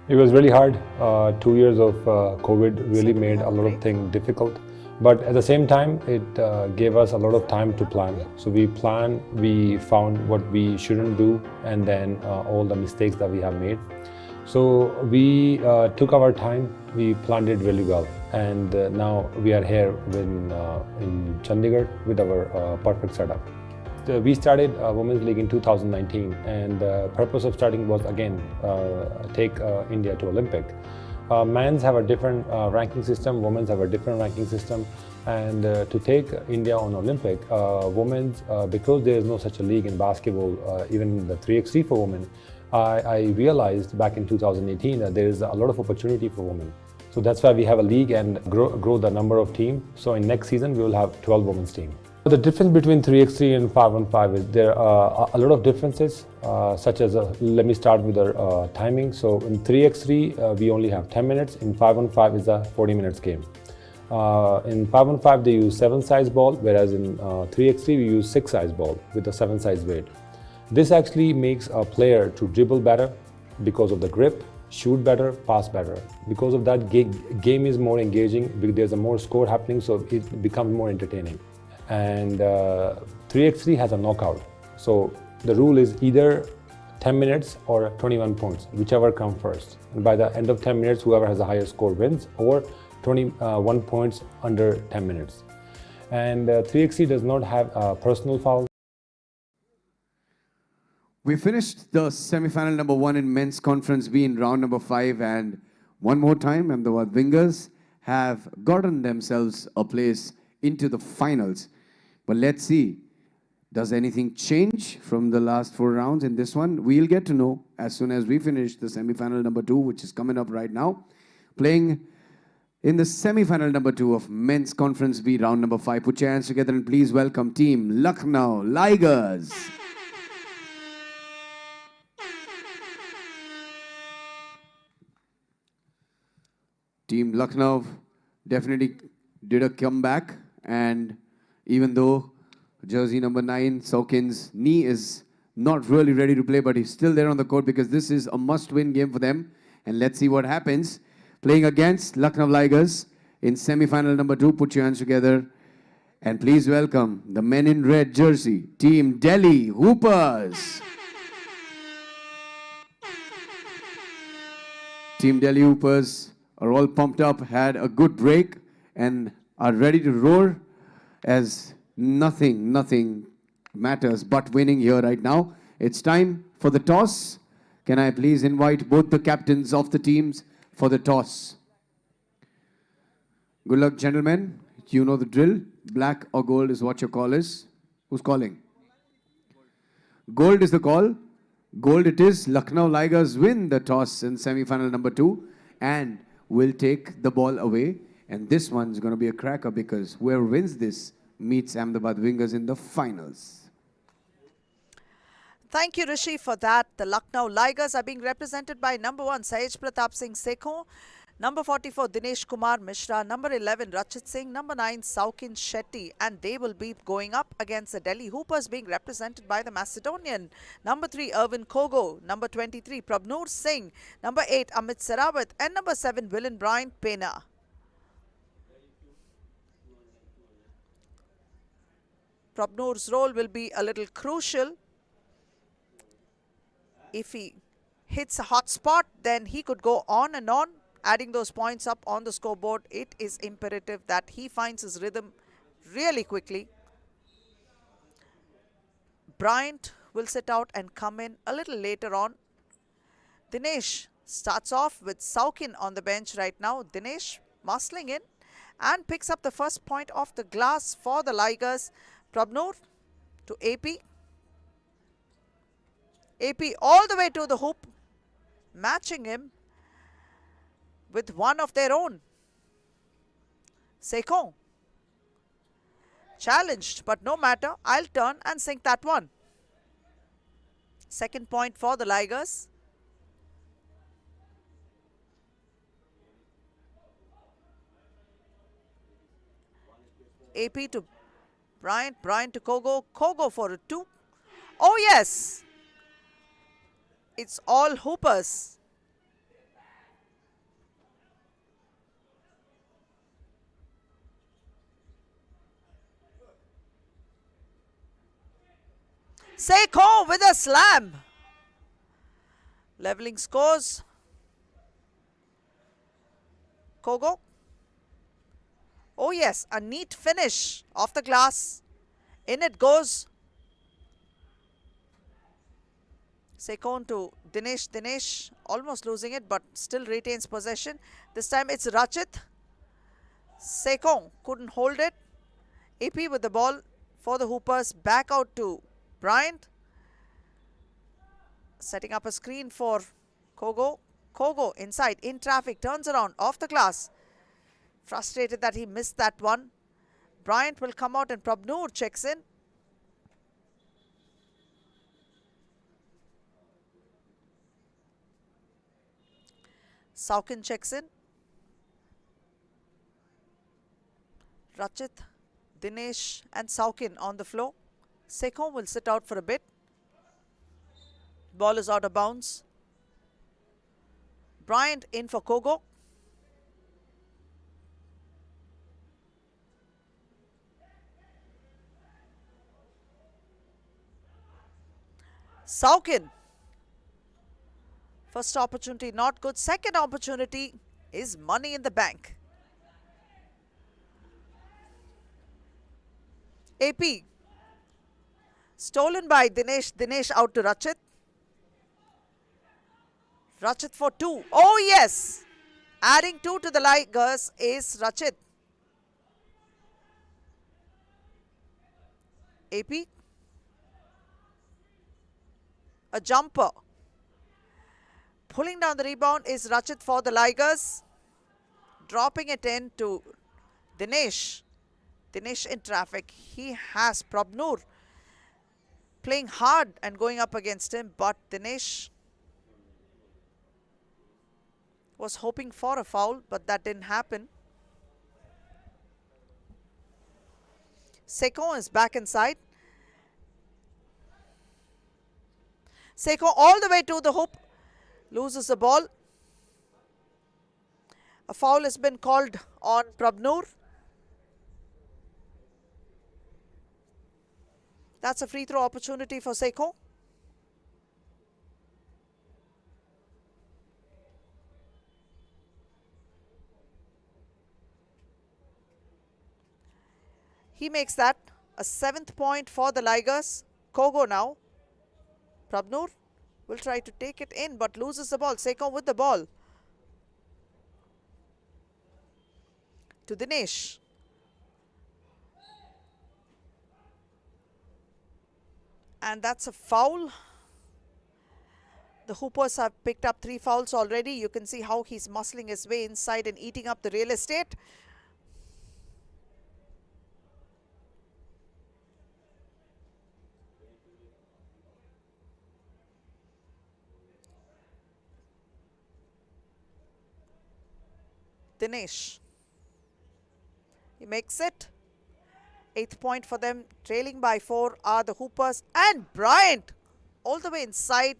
It was really hard. 2 years of COVID really made a lot of things difficult. But at the same time, it gave us a lot of time to plan. So we planned, we found what we shouldn't do, and then all the mistakes that we have made. So we took our time, we planned it really well. And now we are here in Chandigarh with our perfect setup. We started Women's League in 2019, and the purpose of starting was again take India to Olympic. Men's have a different ranking system, women's have a different ranking system, and to take India on Olympic, women's, because there is no such a league in basketball, even the 3x3 for women, I realized back in 2018 that there is a lot of opportunity for women. So that's why we have a league and grow the number of teams. So in next season, we will have 12 women's team. The difference between 3x3 and 5-on-5 is there are a lot of differences, such as, let me start with the timing. So in 3x3, we only have 10 minutes. In 5-on-5 is a 40 minutes game. In 5-on-5, they use 7-size ball, whereas in 3x3, we use 6-size ball with a 7-size weight. This actually makes a player to dribble better because of the grip, shoot better, pass better. Because of that, game is more engaging, there's a more score happening, so it becomes more entertaining. And 3x3 has a knockout. So the rule is either 10 minutes or 21 points, whichever comes first. And by the end of 10 minutes, whoever has the highest score wins, or 21 points under 10 minutes. And 3xc does not have personal fouls. We finished the semi-final number 1 in men's conference B in round number 5, and one more time Ahmedabad Wingers have gotten themselves a place into the finals. But let's see, does anything change from the last 4 rounds in this one? We'll get to know as soon as we finish the semi-final number 2, which is coming up right now. Playing in the semi-final number 2 of men's conference B round number 5. Put your hands together and please welcome team Lucknow Ligers. Team Lucknow definitely did a comeback, and even though jersey number 9, Saukin's knee is not really ready to play, but he's still there on the court because this is a must-win game for them. And let's see what happens. Playing against Lucknow Ligers in semi-final number 2. Put your hands together and please welcome the men in red jersey, Team Delhi Hoopers. Team Delhi Hoopers are all pumped up, had a good break, and are ready to roar as nothing matters but winning here right now. It's time for the toss. Can I please invite both the captains of the teams for the toss? Good luck, gentlemen. You know the drill. Black or gold is what your call is. Who's calling? Gold is the call. Gold it is. Lucknow Ligers win the toss in semi-final number 2 and will take the ball away. And this one's going to be a cracker because whoever wins this meets Ahmedabad Wingers in the finals. Thank you, Rishi, for that. The Lucknow Ligers are being represented by number 1, Sahej Pratap Singh Sekhon, number 44, Dinesh Kumar Mishra, number 11, Rachit Singh, number 9, Saukin Shetty, and they will be going up against the Delhi Hoopers being represented by the Macedonian. Number 3, Irvin Kogo, number 23, Prabnoor Singh, number 8, Amit Sarawat, and number 7, Willen Bryant Pena. Prabnoor's role will be a little crucial. If he hits a hot spot, then he could go on and on, adding those points up on the scoreboard. It is imperative that he finds his rhythm really quickly. Bryant will sit out and come in a little later on. Dinesh starts off with Saukin on the bench right now. Dinesh muscling in and picks up the first point off the glass for the Ligers. Prabnoor to AP. AP all the way to the hoop, matching him with one of their own. Sekhon challenged, but no matter. I'll turn and sink that one. Second point for the Ligers. AP to Bryant, Bryant to Kogo, Kogo for a 2. Oh yes! It's all Hoopers. Sekhon with a slam. Leveling scores. Kogo. Oh yes, a neat finish off the glass. In it goes. Sekhon to Dinesh. Dinesh almost losing it, but still retains possession. This time it's Rachit. Sekhon couldn't hold it. AP with the ball for the Hoopers. Back out to Bryant. Setting up a screen for Kogo. Kogo inside, in traffic, turns around, off the glass. Frustrated that he missed that one. Bryant will come out and Prabnoor checks in. Saukin checks in. Rachit, Dinesh and Saukin on the floor. Sekhon will sit out for a bit. Ball is out of bounds. Bryant in for Kogo. Saukin First opportunity not good. Second opportunity is money in the bank. AP. Stolen by Dinesh. Dinesh out to Rachit. Rachit for 2. Oh yes! Adding 2 to the Ligers is Rachit. AP. A jumper. Pulling down the rebound is Rachit for the Ligers. Dropping it in to Dinesh. Dinesh in traffic. He has Prabnur playing hard and going up against him, but Dinesh was hoping for a foul, but that didn't happen. Sekhon is back inside. Sekhon all the way to the hoop. Loses the ball. A foul has been called on Prabnur. That's a free throw opportunity for Sekhon. He makes that a 7th point for the Ligers. Kogo now. Prabnur will try to take it in but loses the ball. Sekhon with the ball. To Dinesh. And that's a foul. The Hoopers have picked up 3 fouls already. You can see how he's muscling his way inside and eating up the real estate. Dinesh. He makes it. 8th point for them. Trailing by 4 are the Hoopers. And Bryant, all the way inside,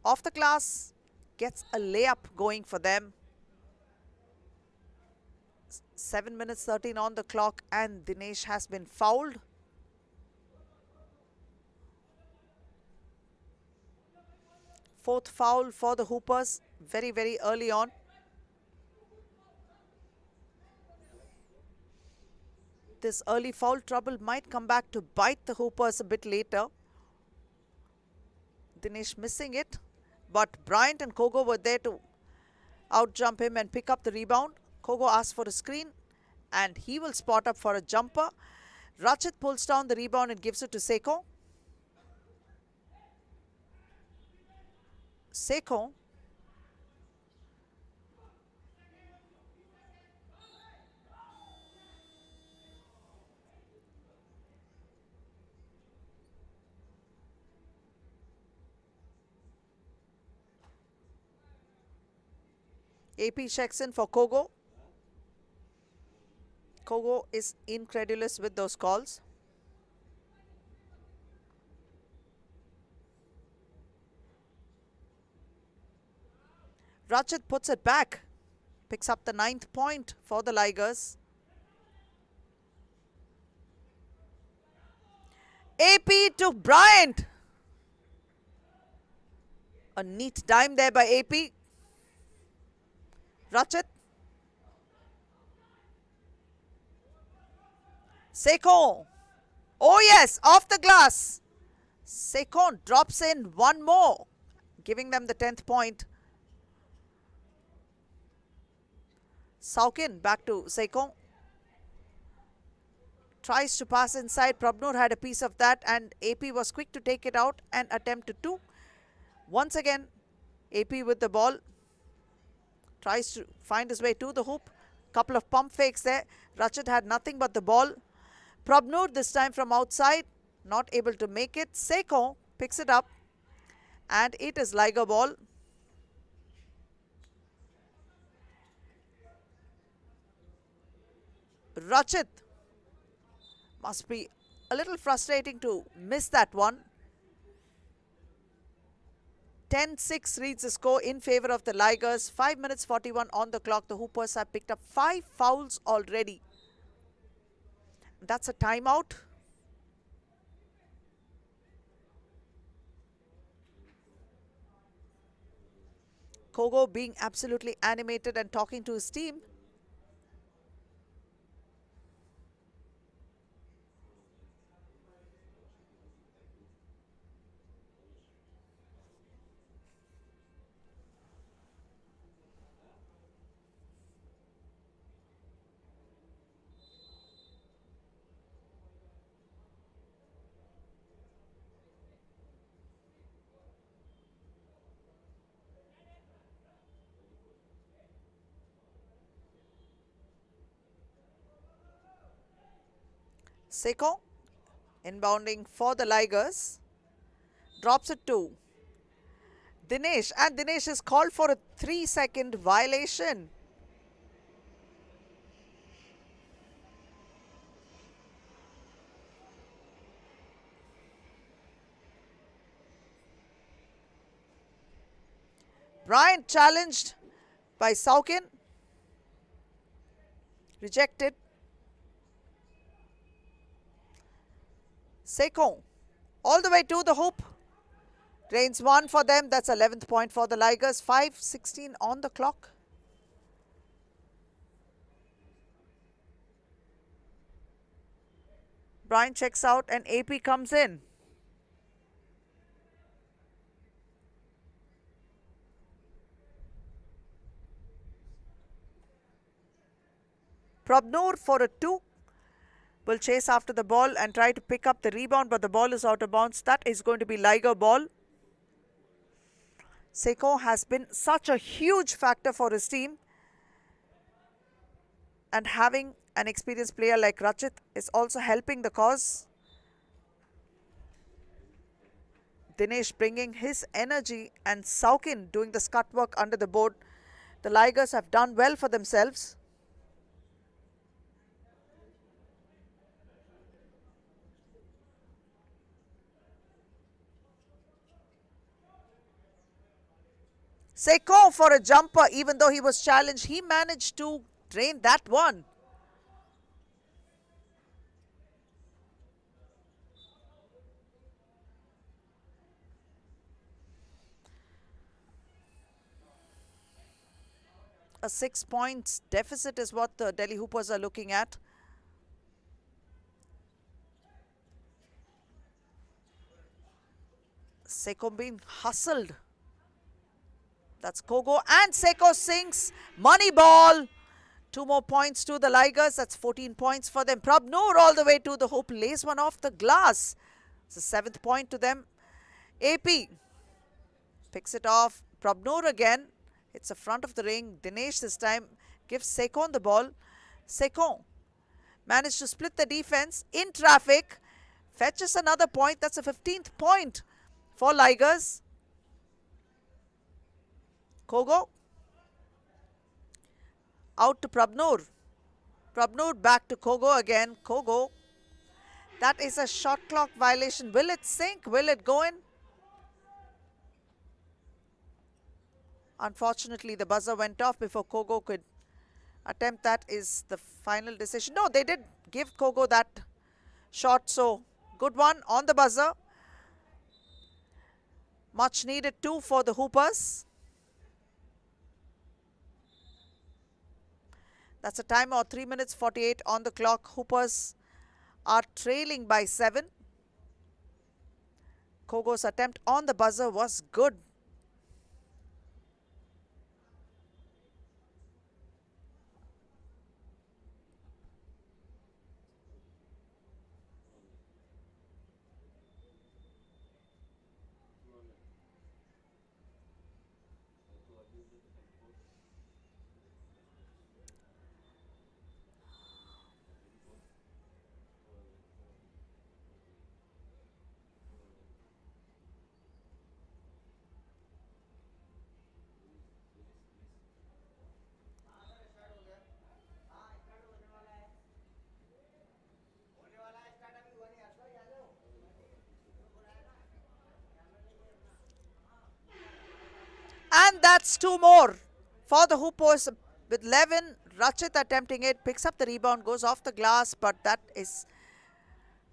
off the glass, gets a layup going for them. 7 minutes 13 on the clock, and Dinesh has been fouled. Fourth foul for the Hoopers very, very early on. This early foul trouble might come back to bite the Hoopers a bit later. Dinesh missing it, but Bryant and Kogo were there to outjump him and pick up the rebound. Kogo asks for a screen and he will spot up for a jumper. Rachit pulls down the rebound and gives it to Sekhon. Sekhon AP checks in for Kogo. Kogo is incredulous with those calls. Rachit puts it back. Picks up the 9th point for the Ligers. AP to Bryant. A neat dime there by AP. Rachit. Sekhon. Oh yes, off the glass. Sekhon drops in one more, giving them the 10th point. Saukin back to Sekhon. Tries to pass inside. Prabnur had a piece of that and AP was quick to take it out and attempt to 2. Once again, AP with the ball. Tries to find his way to the hoop. Couple of pump fakes there. Rachit had nothing but the ball. Prabnur this time from outside. Not able to make it. Sekhon picks it up. And it is Liger ball. Rachit must be a little frustrating to miss that one. 10-6 reads the score in favor of the Ligers. 5 minutes 41 on the clock. The Hoopers have picked up 5 fouls already. That's a timeout. Kogo being absolutely animated and talking to his team. Seko inbounding for the Ligers. Drops it to Dinesh, and Dinesh is called for a 3-second violation. Bryant challenged by Saukin. Rejected. Seko all the way to the hoop. Drains one for them. That's 11th point for the Ligers. 5:16 on the clock. Bryant checks out and AP comes in. Prabnoor for a 2. Will chase after the ball and try to pick up the rebound, but the ball is out of bounds. That is going to be Liger ball. Seko has been such a huge factor for his team, and having an experienced player like Rachit is also helping the cause. Dinesh bringing his energy and Saukin doing the scut work under the board. The Ligers have done well for themselves. Seko for a jumper, even though he was challenged, he managed to drain that one. A 6 points deficit is what the Delhi Hoopers are looking at. Seko being hustled. That's Kogo, and Seko sinks. Money ball. 2 more points to the Ligers. That's 14 points for them. Prabnoor all the way to the hoop. Lays one off the glass. It's a 7th point to them. AP picks it off. Prabnoor again. It's the front of the ring. Dinesh this time gives Seko the ball. Seko managed to split the defense in traffic. Fetches another point. That's a 15th point for Ligers. Kogo out to Prabnoor. Prabnoor back to Kogo again. Kogo. That is a shot clock violation. Will it sink? Will it go in? Unfortunately, the buzzer went off before Kogo could attempt. That is the final decision. No, they did give Kogo that shot. So, good one on the buzzer. Much needed 2 for the Hoopers. That's a time of 3 minutes 48 on the clock. Hoopers are trailing by 7. Kogo's attempt on the buzzer was good. And that's 2 more for the Hoopers with 11. Rachit attempting it, picks up the rebound, goes off the glass, but that is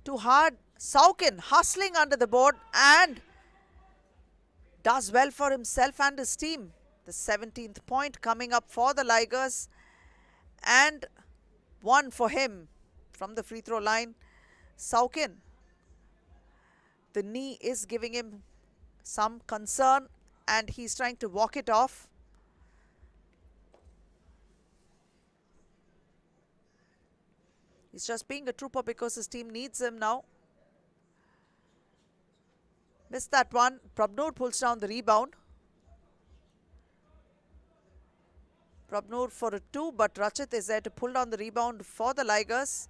too hard. Saukin hustling under the board and does well for himself and his team. The 17th point coming up for the Ligers, and one for him from the free throw line. Saukin, the knee is giving him some concern and he's trying to walk it off. He's just being a trooper because his team needs him now. Missed that one. Prabnoor pulls down the rebound. Prabnoor for a 2, but Rachit is there to pull down the rebound for the Ligers.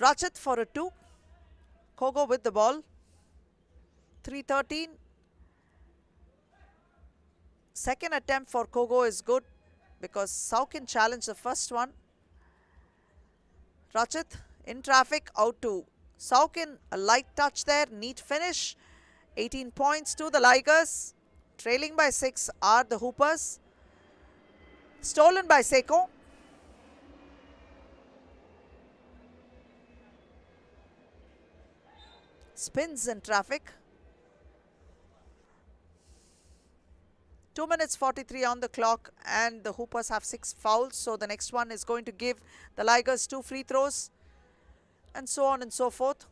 Rachit for a 2. Kogo with the ball. 3:13. Second attempt for Kogo is good because Saukin challenged the first one. Rachit in traffic, out to Saukin. A light touch there, neat finish. 18 points to the Ligers. Trailing by 6 are the Hoopers. Stolen by Seiko. Spins in traffic. 2 minutes 43 on the clock, and the Hoopers have 6 fouls. So the next one is going to give the Ligers 2 free throws, and so on and so forth.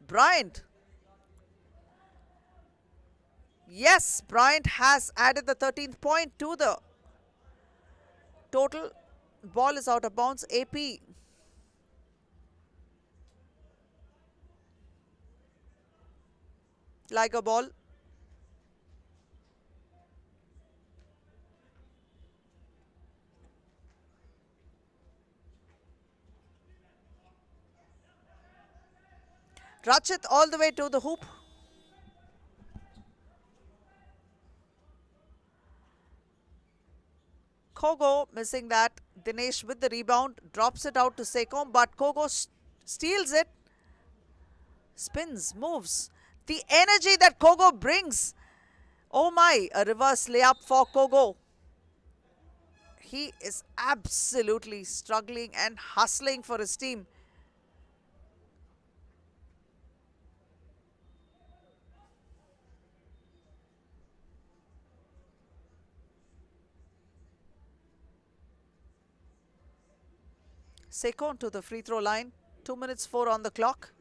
Bryant. Yes, Bryant has added the 13th point to the total. Ball is out of bounds. AP. Liger ball. Rachit all the way to the hoop. Kogo missing that. Dinesh with the rebound. Drops it out to Sekom, but Kogo steals it. Spins, moves. The energy that Kogo brings. Oh my, a reverse layup for Kogo. He is absolutely struggling and hustling for his team. Sekon to the free throw line. 2 minutes 4 on the clock.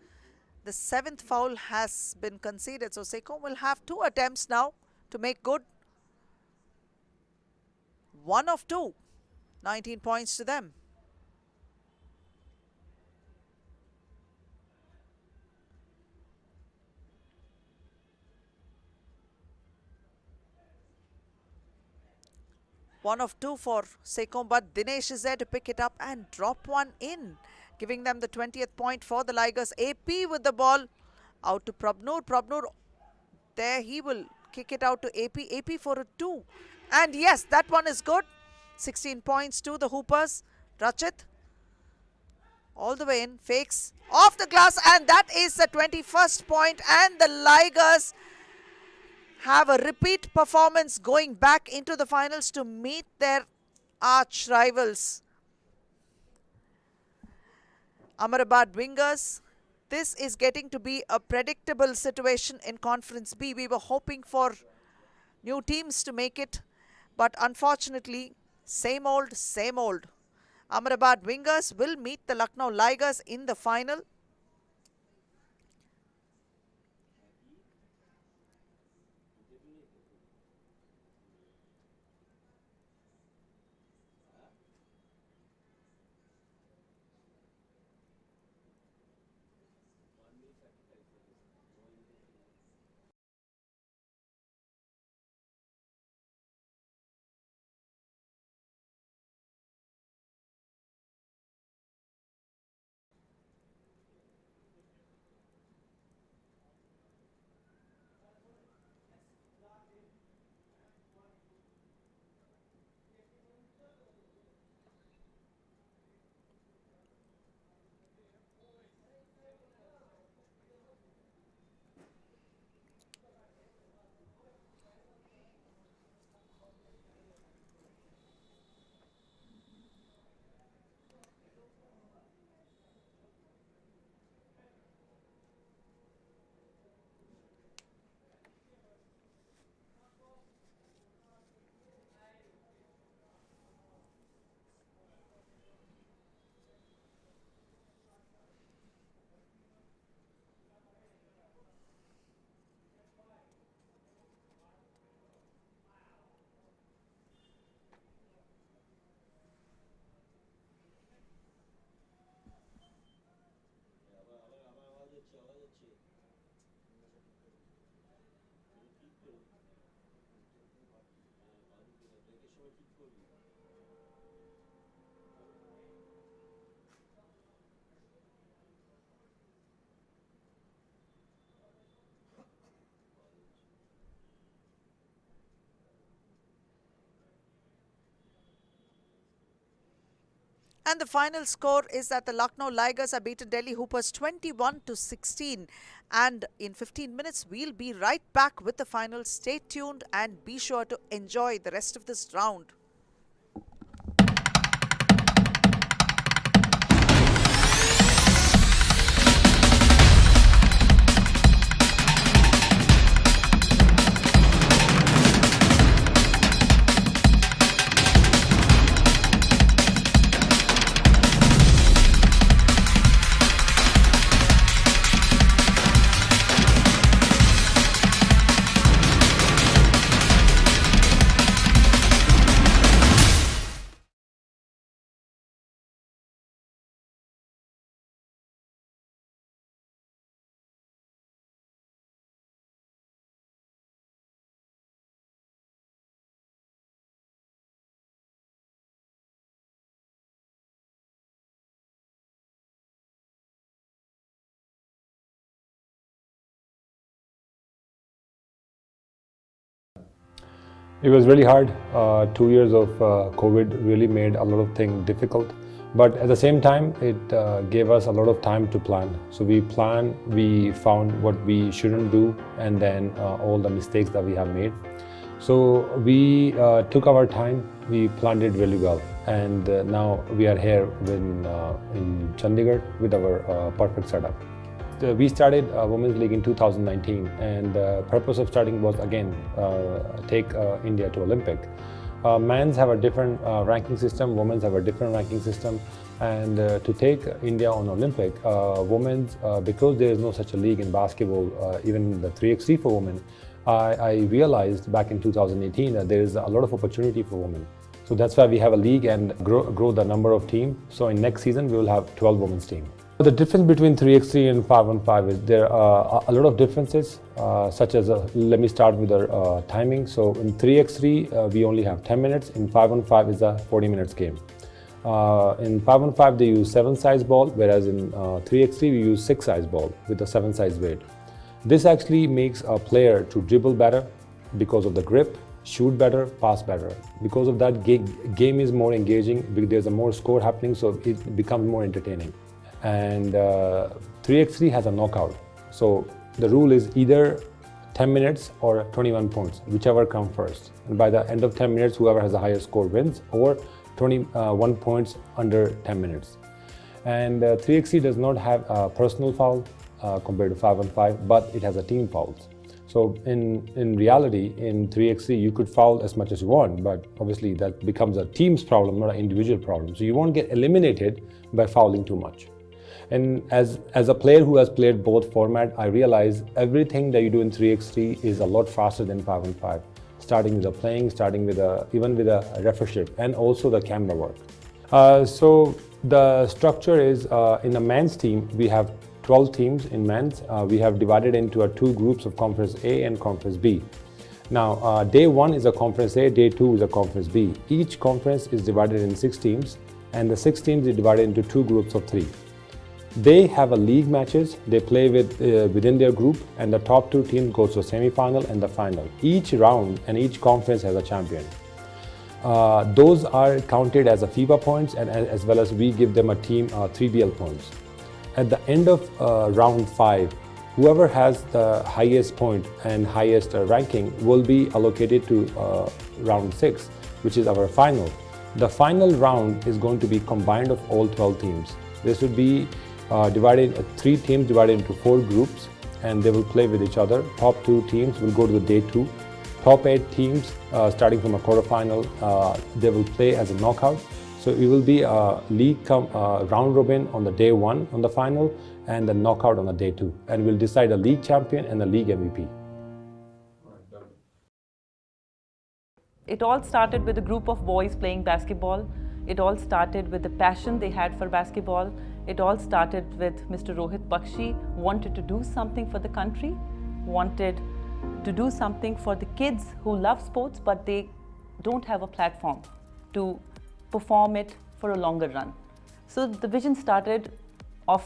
The 7th foul has been conceded. So Sekon will have 2 attempts now to make good. 1 of 2. 19 points to them. One of 2 for Sekom, but Dinesh is there to pick it up and drop one in, giving them the 20th point for the Ligers. AP with the ball out to Prabnoor. Prabnoor, there he will kick it out to AP. AP for a 2. And yes, that one is good. 16 points to the Hoopers. Rachit all the way in, fakes off the glass, and that is the 21st point, and the Ligers have a repeat performance going back into the finals to meet their arch rivals. Ahmedabad Wingers, this is getting to be a predictable situation in Conference B. We were hoping for new teams to make it, but unfortunately, same old, same old. Ahmedabad Wingers will meet the Lucknow Ligers in the final. And the final score is that the Lucknow Ligers have beaten Delhi Hoopers 21-16. And in 15 minutes, we'll be right back with the final. Stay tuned and be sure to enjoy the rest of this round. It was really hard. 2 years of COVID really made a lot of things difficult. But at the same time, it gave us a lot of time to plan. So we planned, we found what we shouldn't do, and then all the mistakes that we have made. So we took our time, we planned it really well. And now we are here in Chandigarh with our perfect setup. We started Women's League in 2019, and the purpose of starting was again take India to Olympic. Men's have a different ranking system, women's have a different ranking system, and to take India on Olympic, women's, because there is no such a league in basketball, even the 3x3 for women, I realized back in 2018 that there is a lot of opportunity for women. So that's why we have a league and grow the number of teams. So in next season, we will have 12 women's teams. The difference between 3x3 and 5-on-5 is there are a lot of differences, such as, let me start with the timing. So in 3x3, we only have 10 minutes. In 5-on-5 is a 40 minutes game. In 5-on-5, they use 7-size ball, whereas in 3x3, we use 6-size ball with a 7-size weight. This actually makes a player to dribble better because of the grip, shoot better, pass better. Because of that, game is more engaging, there's a more score happening, so it becomes more entertaining. And 3x3 has a knockout. So the rule is either 10 minutes or 21 points, whichever comes first. And by the end of 10 minutes, whoever has the highest score wins, or 21 points under 10 minutes. And 3x3 does not have a personal foul compared to 5-on-5, but it has a team fouls. So in reality, in 3x3, you could foul as much as you want, but obviously that becomes a team's problem, not an individual problem. So you won't get eliminated by fouling too much. And as a player who has played both formats, I realize everything that you do in 3x3 is a lot faster than 5-on-5. Starting with the playing, starting with even with a refereeship, and also the camera work. So the structure is, in the men's team, we have 12 teams in men's. We have divided into two groups of Conference A and Conference B. Now, day 1 is a Conference A, day 2 is a Conference B. Each conference is divided in 6 teams, and the 6 teams is divided into 2 groups of 3. They have a league matches, they play within their group, and the top 2 teams go to the semi-final and the final. Each round and each conference has a champion. Those are counted as a FIBA points, and as well as we give them a team 3BL points. At the end of round 5, whoever has the highest point and highest ranking will be allocated to round 6, which is our final. The final round is going to be combined of all 12 teams. This would be divided 3 teams divided into 4 groups, and they will play with each other. Top 2 teams will go to the day 2. Top 8 teams, starting from a quarterfinal, they will play as a knockout. So it will be a league round robin on the day 1 on the final, and the knockout on the day 2. And we'll decide a league champion and a league MVP. It all started with a group of boys playing basketball. It all started with the passion they had for basketball. It all started with Mr. Rohit Bakshi wanted to do something for the country, wanted to do something for the kids who love sports, but they don't have a platform to perform it for a longer run. So the vision started of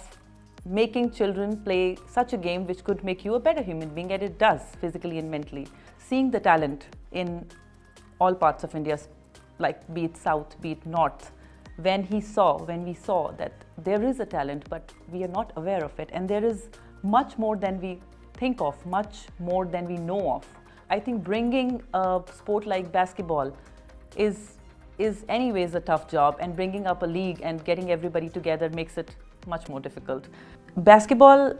making children play such a game which could make you a better human being, and it does, physically and mentally. Seeing the talent in all parts of India, like be it south, be it north, when we saw that there is a talent, but we are not aware of it, and there is much more than we think of, much more than we know of. I think bringing a sport like basketball is anyways a tough job, and bringing up a league and getting everybody together makes it much more difficult. Basketball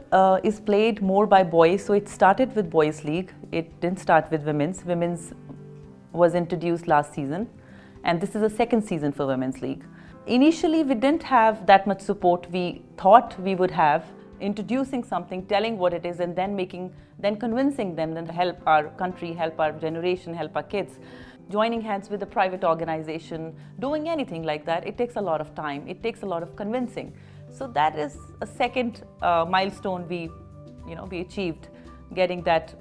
is played more by boys, so it started with boys league. It didn't start with women's. Women's was introduced last season, and this is the second season for women's league. Initially, we didn't have that much support we thought we would have, introducing something, telling what it is, and then convincing them, then to help our country, help our generation, help our kids. Joining hands with a private organization, doing anything like that, it takes a lot of time. It takes a lot of convincing. So that is a second milestone we achieved, getting that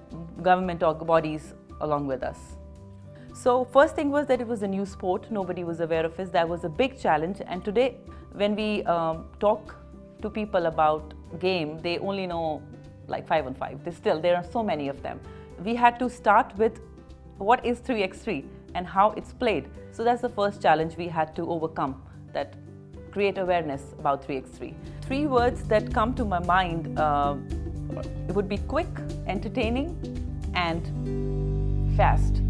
government or bodies along with us. So first thing was that it was a new sport. Nobody was aware of it. That was a big challenge. And today, when we talk to people about game, they only know like 5-on-5. There are so many of them. We had to start with what is 3x3 and how it's played. So that's the first challenge we had to overcome, that create awareness about 3x3. 3 words that come to my mind, it would be quick, entertaining, and fast,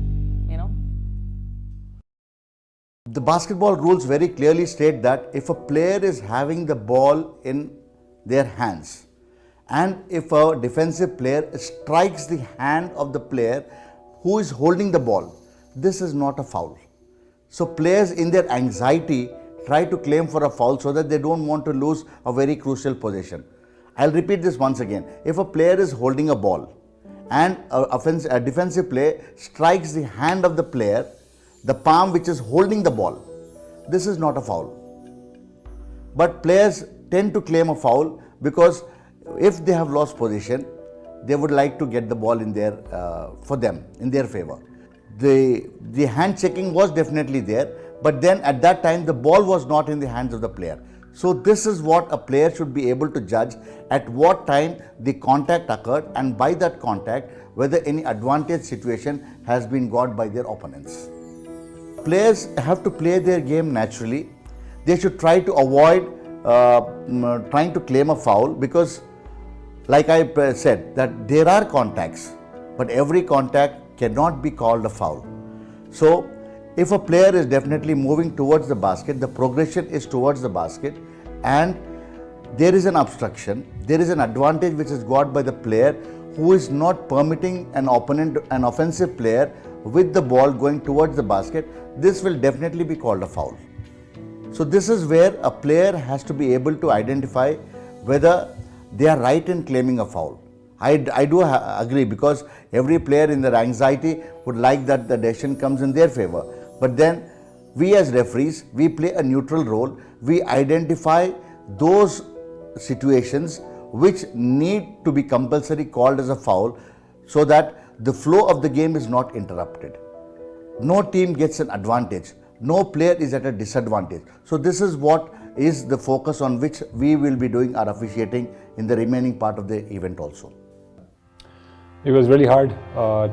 The basketball rules very clearly state that if a player is having the ball in their hands and if a defensive player strikes the hand of the player who is holding the ball, this is not a foul. So players in their anxiety try to claim for a foul so that they don't want to lose a very crucial possession. I'll repeat this once again. If a player is holding a ball and a defensive player strikes the hand of the player, the palm which is holding the ball, this is not a foul. But players tend to claim a foul because if they have lost position, they would like to get the ball in their in their favor. The hand checking was definitely there, but then at that time the ball was not in the hands of the player. So this is what a player should be able to judge, at what time the contact occurred, and by that contact whether any advantage situation has been got by their opponents. Players have to play their game naturally. They should try to avoid trying to claim a foul, because like I said, that there are contacts, but every contact cannot be called a foul. So if a player is definitely moving towards the basket, the progression is towards the basket, and there is an obstruction, there is an advantage which is got by the player who is not permitting an opponent, an offensive player, with the ball going towards the basket, this will definitely be called a foul. So this is where a player has to be able to identify whether they are right in claiming a foul. I do agree, because every player in their anxiety would like that the decision comes in their favor. But then we as referees, we play a neutral role. We identify those situations which need to be compulsory called as a foul, so that the flow of the game is not interrupted. No team gets an advantage. No player is at a disadvantage. So this is what is the focus on which we will be doing our officiating in the remaining part of the event also. It was really hard.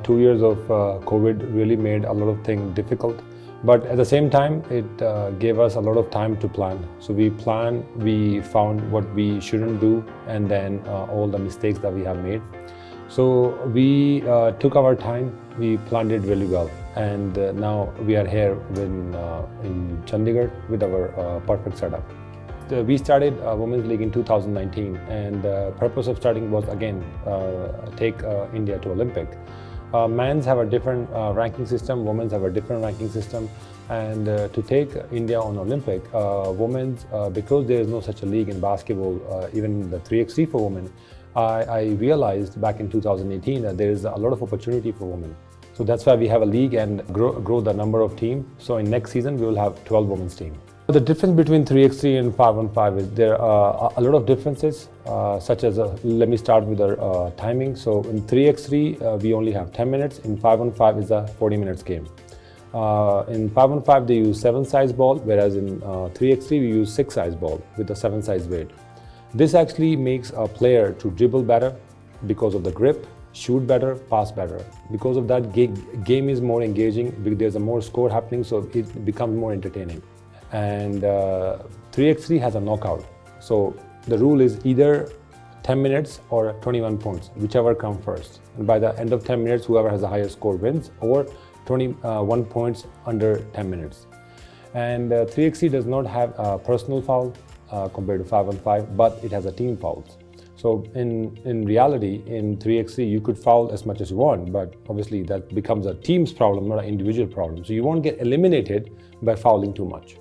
2 years of COVID really made a lot of things difficult. But at the same time, it gave us a lot of time to plan. So we planned, we found what we shouldn't do, and then all the mistakes that we have made. So we took our time, we planned it really well, and now we are here in Chandigarh with our perfect setup. We started Women's League in 2019, and the purpose of starting was again take India to Olympic. Men's have a different ranking system, women's have a different ranking system, and to take India on Olympic, women's, because there is no such a league in basketball, even the 3x3 for women, I realized back in 2018 that there is a lot of opportunity for women. So that's why we have a league and grow the number of teams. So in next season, we will have 12 women's teams. The difference between 3x3 and 5-on-5 is there are a lot of differences, such as, let me start with the timing. So in 3x3, we only have 10 minutes. In 5-on-5 is a 40 minutes game. In 5-on-5, they use 7-size ball, whereas in 3x3, we use 6-size ball with a 7-size weight. This actually makes a player to dribble better because of the grip, shoot better, pass better. Because of that, game is more engaging, there's a more score happening, so it becomes more entertaining. and 3x3 has a knockout. So the rule is either 10 minutes or 21 points, whichever come first. And by the end of 10 minutes, whoever has the highest score wins, or 21 points under 10 minutes. And 3x3 does not have a personal foul compared to 5-on-5, but it has a team fouls. So in reality, in 3x3, you could foul as much as you want, but obviously that becomes a team's problem, not an individual problem. So you won't get eliminated by fouling too much.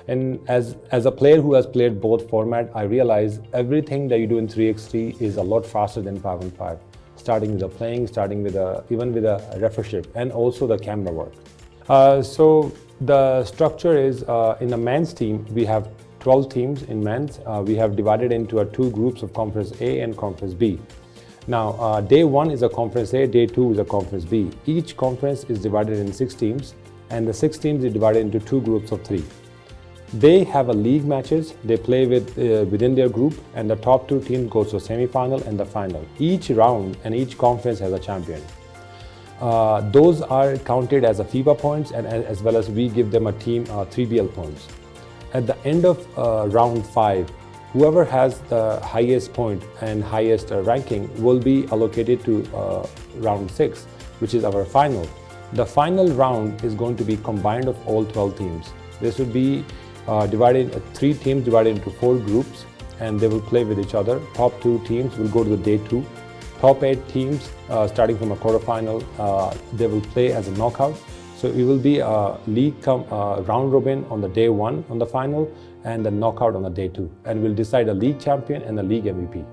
And as a player who has played both format, I realize everything that you do in 3x3 is a lot faster than 5-on-5. Starting with the playing, starting with even with a refereeship, and also the camera work. So the structure is in the men's team, we have 12 teams in men's. We have divided into two groups of Conference A and Conference B. Now, day 1 is a Conference A, day 2 is a Conference B. Each conference is divided in 6 teams, and the 6 teams is divided into 2 groups of 3. They have a league matches, they play within their group, and the top 2 teams go to semi-final and the final. Each round and each conference has a champion. Those are counted as a FIBA points, and as well as we give them a team 3BL points. At the end of round 5, whoever has the highest point and highest ranking will be allocated to round 6, which is our final. The final round is going to be combined of all 12 teams. This would be divided 3 teams divided into 4 groups, and they will play with each other. Top 2 teams will go to the day 2. Top 8 teams, starting from a quarterfinal, they will play as a knockout. So it will be a league round robin on the day 1 on the final, and the knockout on the day 2. And we'll decide a league champion and a league MVP.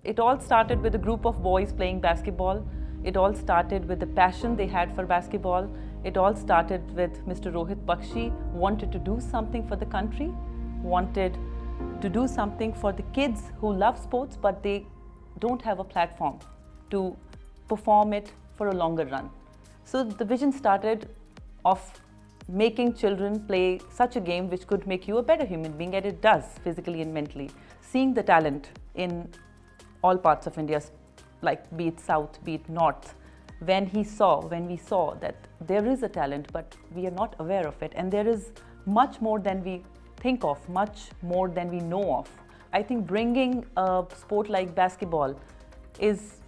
It all started with a group of boys playing basketball. It all started with the passion they had for basketball. It all started with Mr. Rohit Bakshi wanted to do something for the country, wanted to do something for the kids who love sports, but they don't have a platform to perform it for a longer run. So the vision started of making children play such a game which could make you a better human being, and it does, physically and mentally. Seeing the talent in all parts of India, like be it South, be it North, when we saw that there is a talent, but we are not aware of it, and there is much more than we think of, much more than we know of. I think bringing a sport like basketball is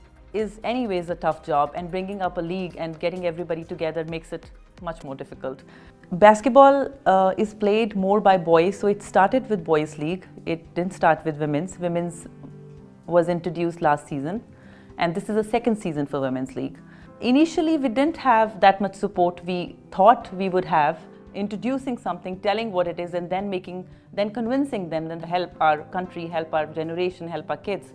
anyways a tough job, and bringing up a league and getting everybody together makes it much more difficult. Basketball is played more by boys, so it started with boys league. It didn't start with women's. Women's was introduced last season, and this is the second season for women's league. Initially, we didn't have that much support we thought we would have, introducing something, telling what it is, and then convincing them to help our country, help our generation, help our kids.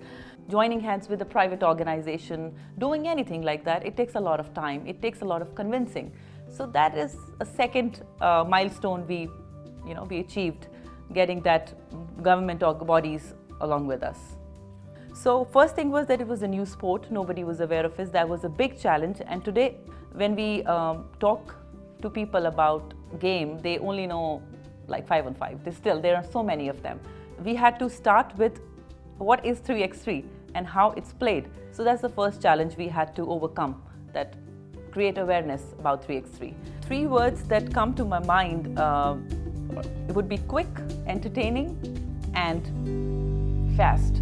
Joining hands with a private organization, doing anything like that, it takes a lot of time. It takes a lot of convincing. So that is a second milestone we achieved, getting that government bodies along with us. So first thing was that it was a new sport. Nobody was aware of it. That was a big challenge. And today, when we talk to people about game, they only know like 5-on-5. There are so many of them. We had to start with what is 3x3 and how it's played. So that's the first challenge we had to overcome, that create awareness about 3x3. 3 words that come to my mind it would be quick, entertaining, and fast.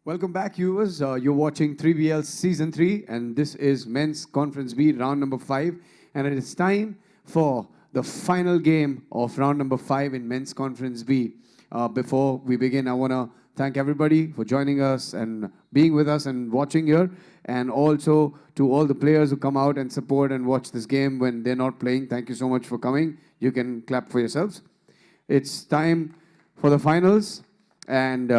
Welcome back, viewers. You're watching 3BL Season 3, and this is Men's Conference B, round number 5. And it is time for the final game of round number 5 in Men's Conference B. Before we begin, I want to thank everybody for joining us and being with us and watching here. And also to all the players who come out and support and watch this game when they're not playing. Thank you so much for coming. You can clap for yourselves. It's time for the finals. And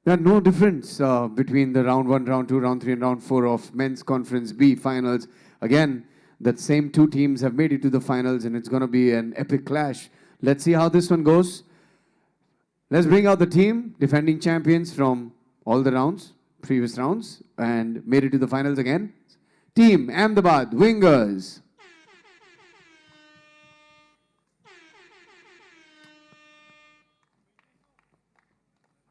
there are no difference between the round 1, round 2, round 3, and round 4 of Men's Conference B finals. Again, that same two teams have made it to the finals, and it's going to be an epic clash. Let's see how this one goes. Let's bring out the team, defending champions from all the rounds, previous rounds, and made it to the finals again. Team Ahmedabad Wingers.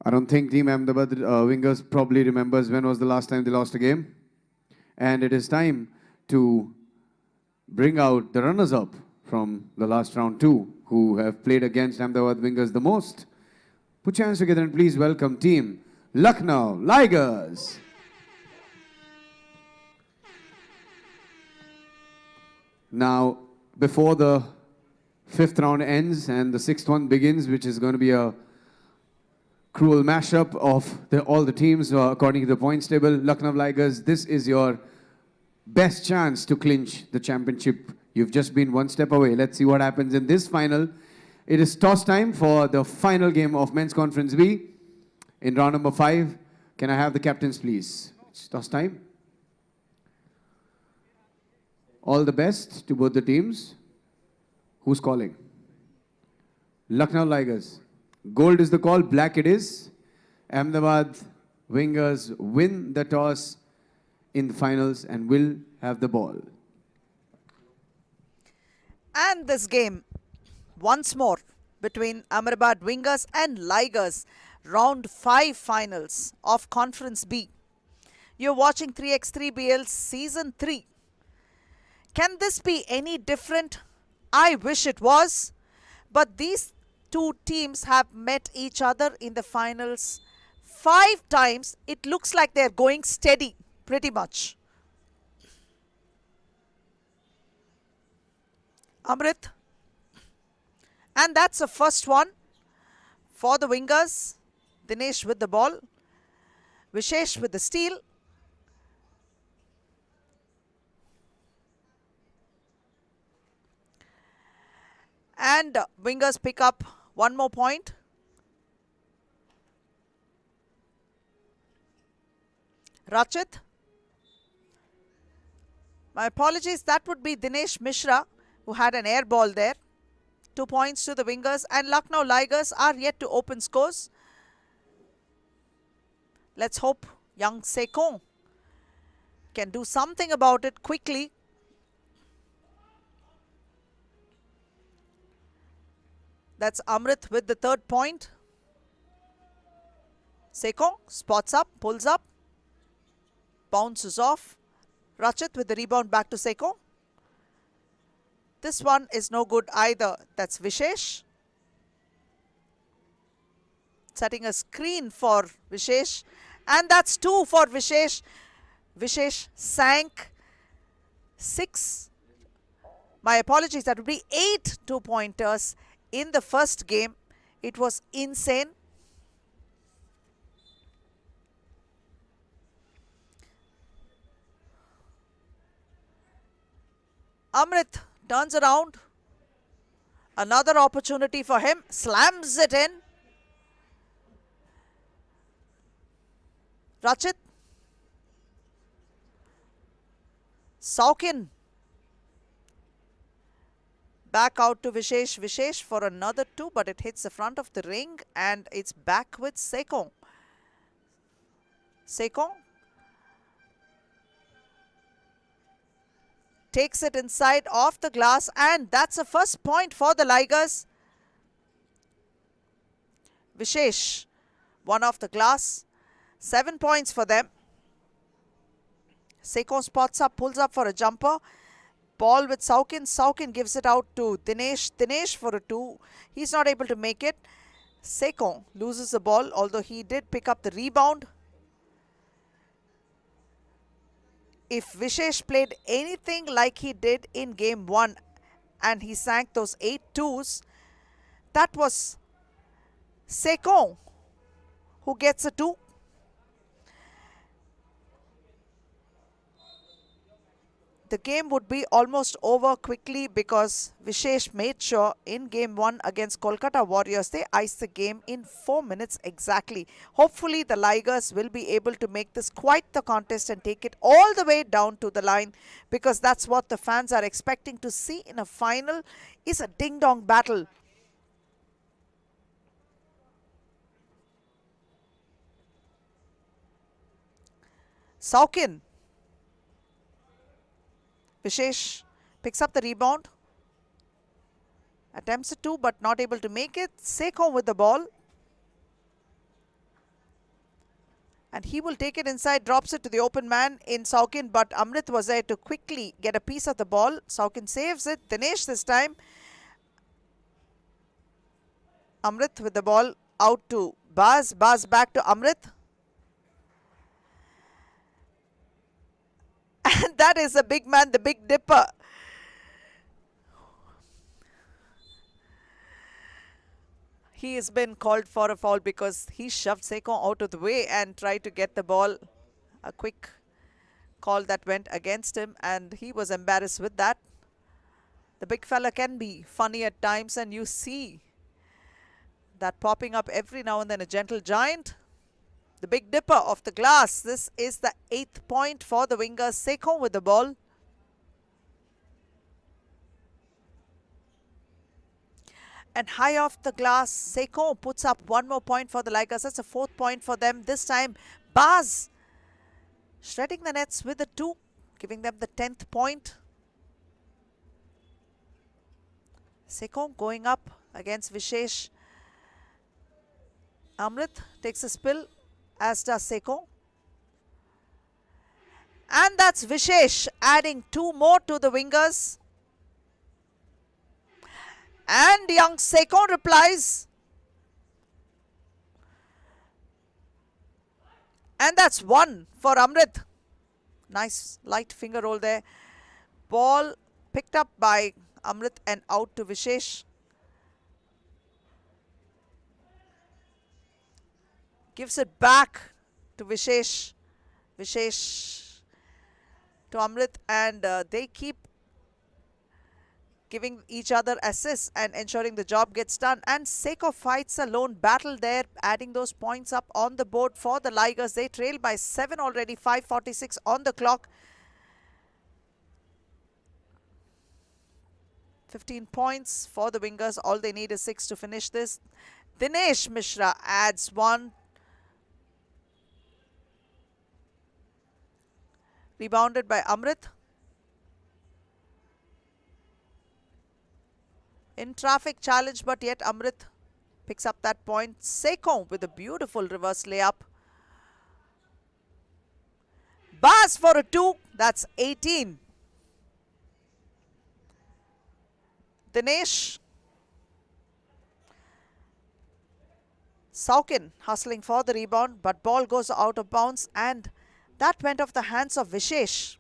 I don't think Team Ahmedabad Wingers probably remembers when was the last time they lost a game. And it is time to bring out the runners-up from the last round 2, who have played against Ahmedabad Wingers the most. Put your hands together and please welcome Team Lucknow Ligers. Now, before the 5th round ends and the 6th one begins, which is going to be a cruel mashup of all the teams according to the points table, Lucknow Ligers, this is your best chance to clinch the championship. You've just been one step away. Let's see what happens in this final. It is toss time for the final game of Men's Conference B. In round number 5, can I have the captains, please? It's toss time. All the best to both the teams. Who's calling? Lucknow Ligers. Gold is the call, black it is. Ahmedabad Wingers win the toss in the finals and will have the ball. And this game, once more, between Ahmedabad Wingers and Ligers, round 5 finals of Conference B. You're watching 3x3BL Season 3. Can this be any different? I wish it was. But these two teams have met each other in the finals 5 times. It looks like they're going steady, pretty much. Amrit. And that's the first one for the Wingers. Dinesh with the ball. Vishesh with the steal. And Wingers pick up one more point. Rachit. My apologies, that would be Dinesh Mishra, who had an air ball there. 2 points to the Wingers, and Lucknow Ligers are yet to open scores. Let's hope young Sekon can do something about it quickly. That's Amrit with the 3rd point. Sekon spots up, pulls up, bounces off. Rachit with the rebound back to Sekon. This one is no good either. That's Vishesh. Setting a screen for Vishesh. And that's 2 for Vishesh. Vishesh sank 6. My apologies, that would be 8 2-pointers in the first game. It was insane. Amrit turns around. Another opportunity for him. Slams it in. Rachit. Saukin. Back out to Vishesh. Vishesh for another 2, but it hits the front of the ring and it's back with Sekon. Sekon takes it inside off the glass, and that's a first point for the Ligers. Vishesh, one off the glass, 7 points for them. Sekon spots up, pulls up for a jumper. Ball with Saukin. Saukin gives it out to Dinesh. Dinesh for a 2. He's not able to make it. Sekon loses the ball, although he did pick up the rebound. If Vishesh played anything like he did in game 1 and he sank those 8 2s, that was Sekon who gets a 2. the game would be almost over quickly because Vishesh made sure in game 1 against Kolkata Warriors, they iced the game in 4 minutes exactly. Hopefully, the Ligers will be able to make this quite the contest and take it all the way down to the line, because that's what the fans are expecting to see in a final, is a ding-dong battle. Saukin. Vishesh picks up the rebound. Attempts it to, but not able to make it. Sekhon with the ball. And he will take it inside, drops it to the open man in Saukin, but Amrit was there to quickly get a piece of the ball. Saukin saves it. Dinesh this time. Amrit with the ball out to Baz. Baz back to Amrit. And that is the big man, the Big Dipper. He has been called for a foul because he shoved Sekhon out of the way and tried to get the ball. A quick call that went against him, and he was embarrassed with that. The big fella can be funny at times, and you see that popping up every now and then. A gentle giant. The Big Dipper of the glass. This is the 8th point for the wingers. Sekhon with the ball. And high off the glass, Sekhon puts up one more point for the Ligers. That's a 4th point for them. This time, Baz shredding the nets with a 2, giving them the 10th point. Sekhon going up against Vishesh. Amrit takes a spill, as does Sekhon. And that's Vishesh adding 2 more to the wingers. And young Sekhon replies. And that's 1 for Amrit. Nice light finger roll there. Ball picked up by Amrit and out to Vishesh. Gives it back to Vishesh. Vishesh to Amrit, and they keep giving each other assists and ensuring the job gets done. And Sekhon fights a lone battle there, adding those points up on the board for the Ligers. They trail by 7 already, 5:46 on the clock. 15 points for the wingers. All they need is 6 to finish this. Dinesh Mishra adds 1. Rebounded by Amrit. In traffic challenge, but yet Amrit picks up that point. Sekhon with a beautiful reverse layup. Baz for a 2. That's 18. Dinesh. Saukin hustling for the rebound, but ball goes out of bounds, and that went off the hands of Vishesh.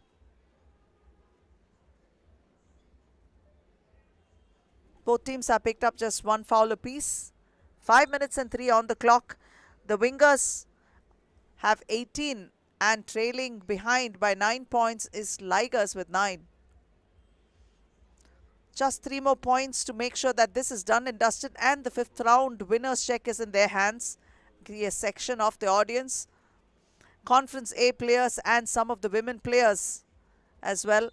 Both teams have picked up just 1 foul apiece. 5 minutes and 3 on the clock. The wingers have 18, and trailing behind by 9 points is Ligers with 9. Just 3 more points to make sure that this is done and dusted, and the 5th round winner's check is in their hands. A section of the audience. Conference A players and some of the women players as well.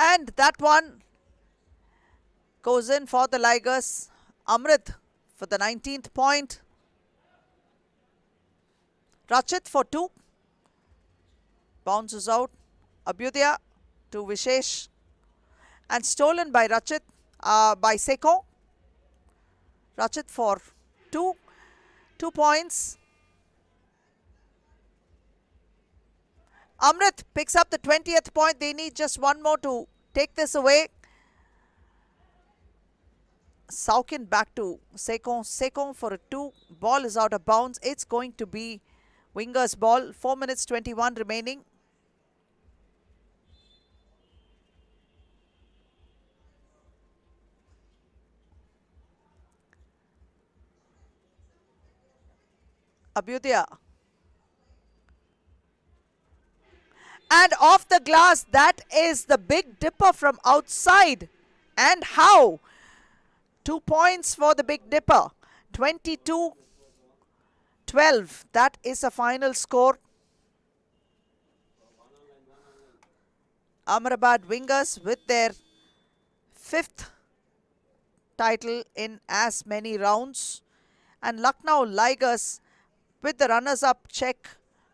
And that one goes in for the Ligers. Amrit for the 19th point. Rachit for 2. Bounces out. Abhyudaya to Vishesh. And stolen by Rachit, by Sekhon. Rachit for 2. 2 points. Amrit picks up the 20th point. They need just 1 more to take this away. Saukin back to Sekhon. Sekhon for a 2. Ball is out of bounds. It's going to be Wingers ball, 4 minutes 21 remaining. Abhyudaya. And off the glass, that is the Big Dipper from outside. And how? 2 points for the Big Dipper. 22-12. That is a final score. Ahmedabad Wingers with their 5th title in as many rounds. And Lucknow Ligers with the runners-up check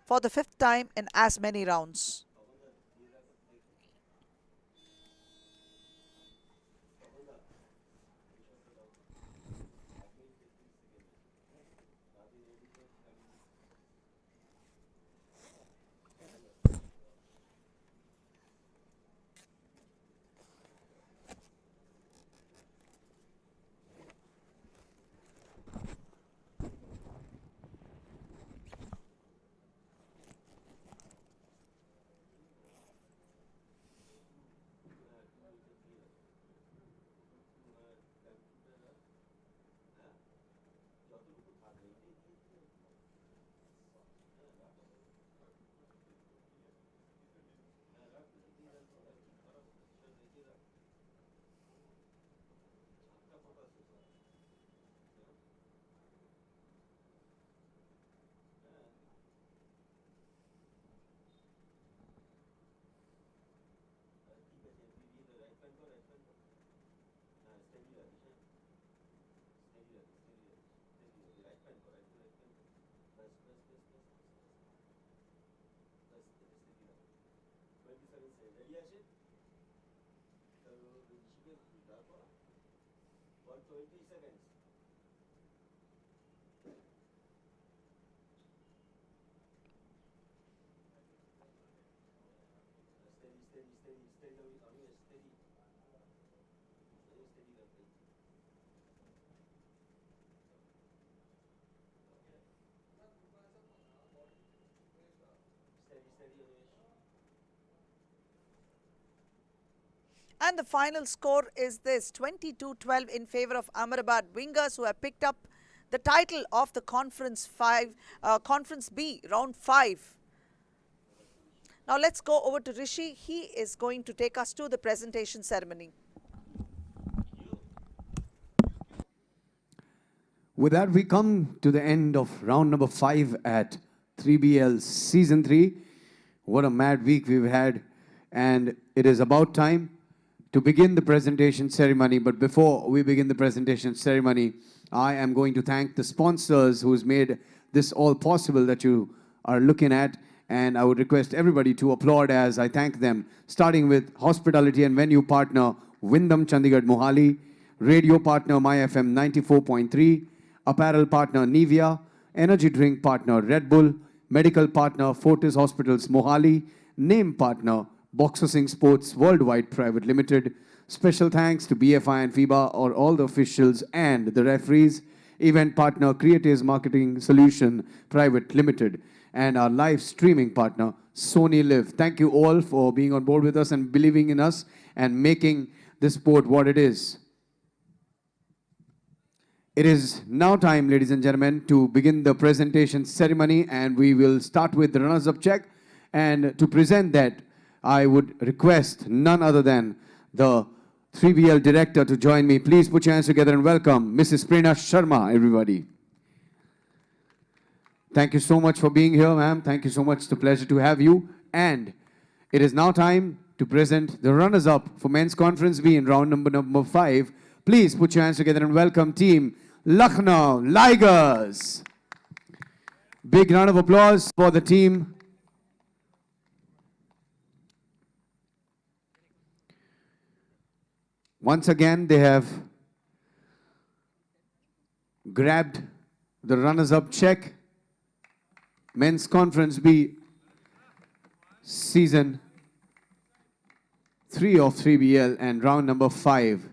for the 5th time in as many rounds. And the final score is this, 22-12 in favor of Ahmedabad Wingers, who have picked up the title of the Conference B, Round 5. Now let's go over to Rishi. He is going to take us to the presentation ceremony. With that, we come to the end of round number 5 at 3BL Season 3. What a mad week we've had. And it is about time to begin the presentation ceremony. But before we begin the presentation ceremony, I am going to thank the sponsors who's made this all possible that you are looking at. And I would request everybody to applaud as I thank them, starting with hospitality and venue partner Wyndham Chandigarh Mohali, radio partner MyFM 94.3, apparel partner Nivea, energy drink partner Red Bull, medical partner Fortis Hospitals Mohali, name partner Boxer Singh Sports Worldwide Private Limited. Special thanks to BFI and FIBA or all the officials and the referees. Event partner Creatives Marketing Solution Private Limited. And our live streaming partner Sony Live. Thank you all for being on board with us and believing in us and making this sport what it is. It is now time, ladies and gentlemen, to begin the presentation ceremony, and we will start with the runners-up check. And to present that, I would request none other than the 3BL director to join me. Please put your hands together and welcome Mrs. Prerna Sharma, everybody. Thank you so much for being here, ma'am. Thank you so much. It's a pleasure to have you. And it is now time to present the runners-up for Men's Conference B in round number 5. Please put your hands together and welcome Team Lucknow Ligers. Big round of applause for the team. Once again, they have grabbed the runners-up check. Men's Conference B, Season 3 of 3BL and round number 5.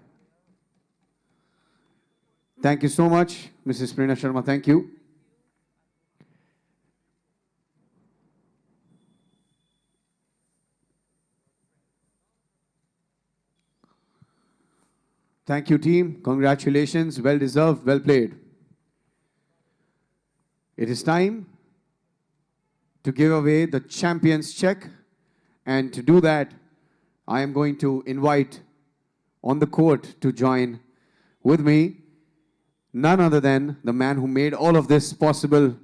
Thank you so much, Mrs. Prerna Sharma. Thank you. Thank you, team. Congratulations. Well deserved. Well played. It is time to give away the champions check. And to do that, I am going to invite on the court to join with me none other than the man who made all of this possible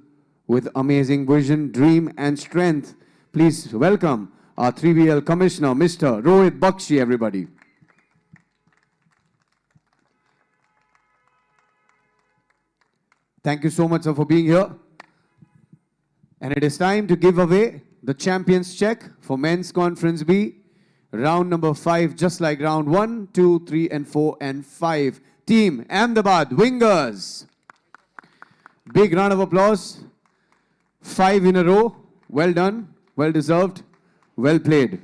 with amazing vision, dream, and strength. Please welcome our 3BL Commissioner, Mr. Rohit Bakshi, everybody. Thank you so much, sir, for being here. And it is time to give away the champions check for Men's Conference B, round number 5, just like round 1, 2, 3, and 4, and 5. Team Ahmedabad Wingers. Big round of applause. 5 in a row. Well done. Well deserved. Well played.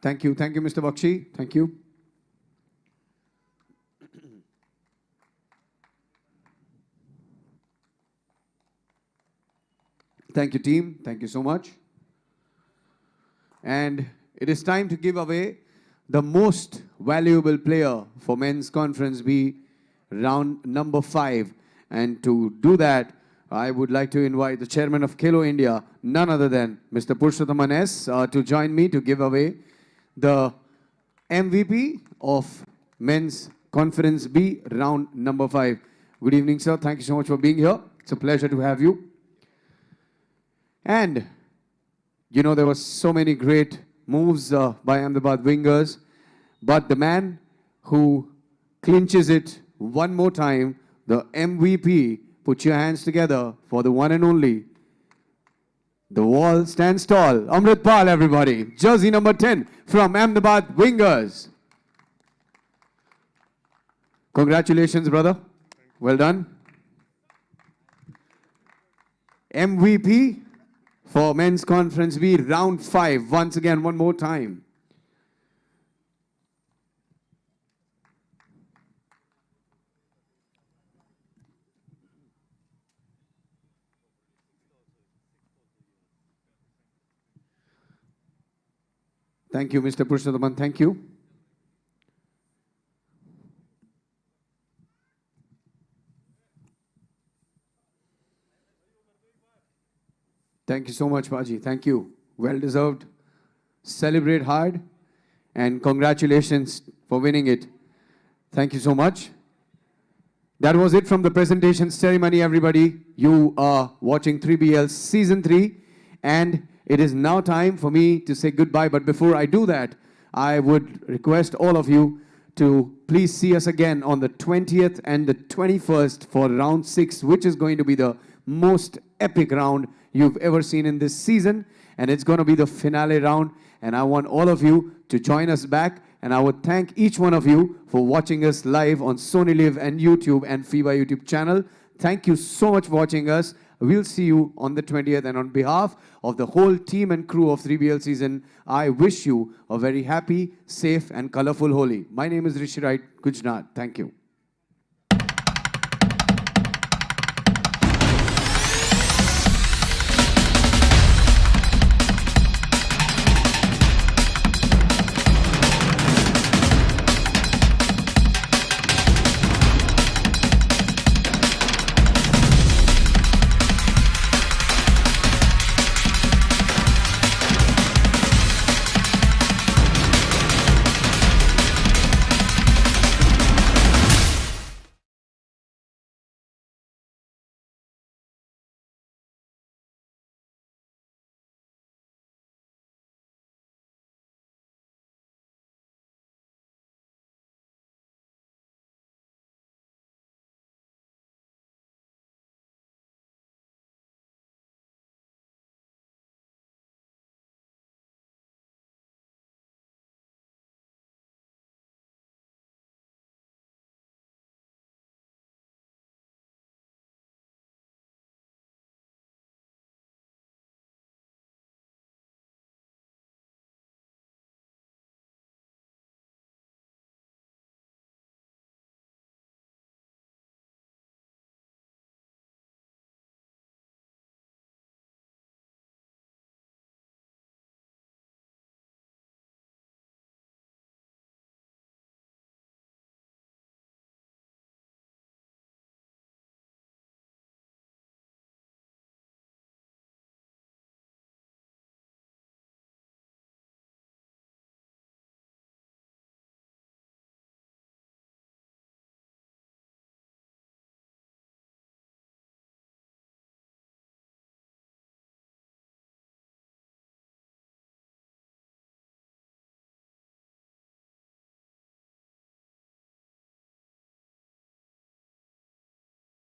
Thank you. Thank you, Mr. Bakshi. Thank you. Thank you, team. Thank you so much. And it is time to give away the most valuable player for Men's Conference B, round number 5. And to do that, I would like to invite the chairman of Khelo India, none other than Mr. Purushottam S, to join me to give away the MVP of Men's Conference B, round number 5. Good evening, sir. Thank you so much for being here. It's a pleasure to have you. And, you know, there were so many great moves by Ahmedabad Wingers, but the man who clinches it one more time, the MVP, put your hands together for the one and only. The wall stands tall. Amrit Pal, everybody. Jersey number 10 from Ahmedabad Wingers. Congratulations, brother. Well done. MVP for Men's Conference B, round 5. Once again, one more time. Thank you, Mr. Purushottam. Thank you. Thank you so much, Paji. Thank you. Well deserved. Celebrate hard. And congratulations for winning it. Thank you so much. That was it from the presentation ceremony, everybody. You are watching 3BL Season 3. And it is now time for me to say goodbye. But before I do that, I would request all of you to please see us again on the 20th and the 21st for round 6, which is going to be the most epic round you've ever seen in this season. And it's going to be the finale round. And I want all of you to join us back. And I would thank each one of you for watching us live on Sony Live and YouTube and FIBA YouTube channel. Thank you so much for watching us. We'll see you on the 20th. And on behalf of the whole team and crew of 3BL season, I wish you a very happy, safe, and colorful Holi. My name is Rishi Wright, Gujarat. Thank you.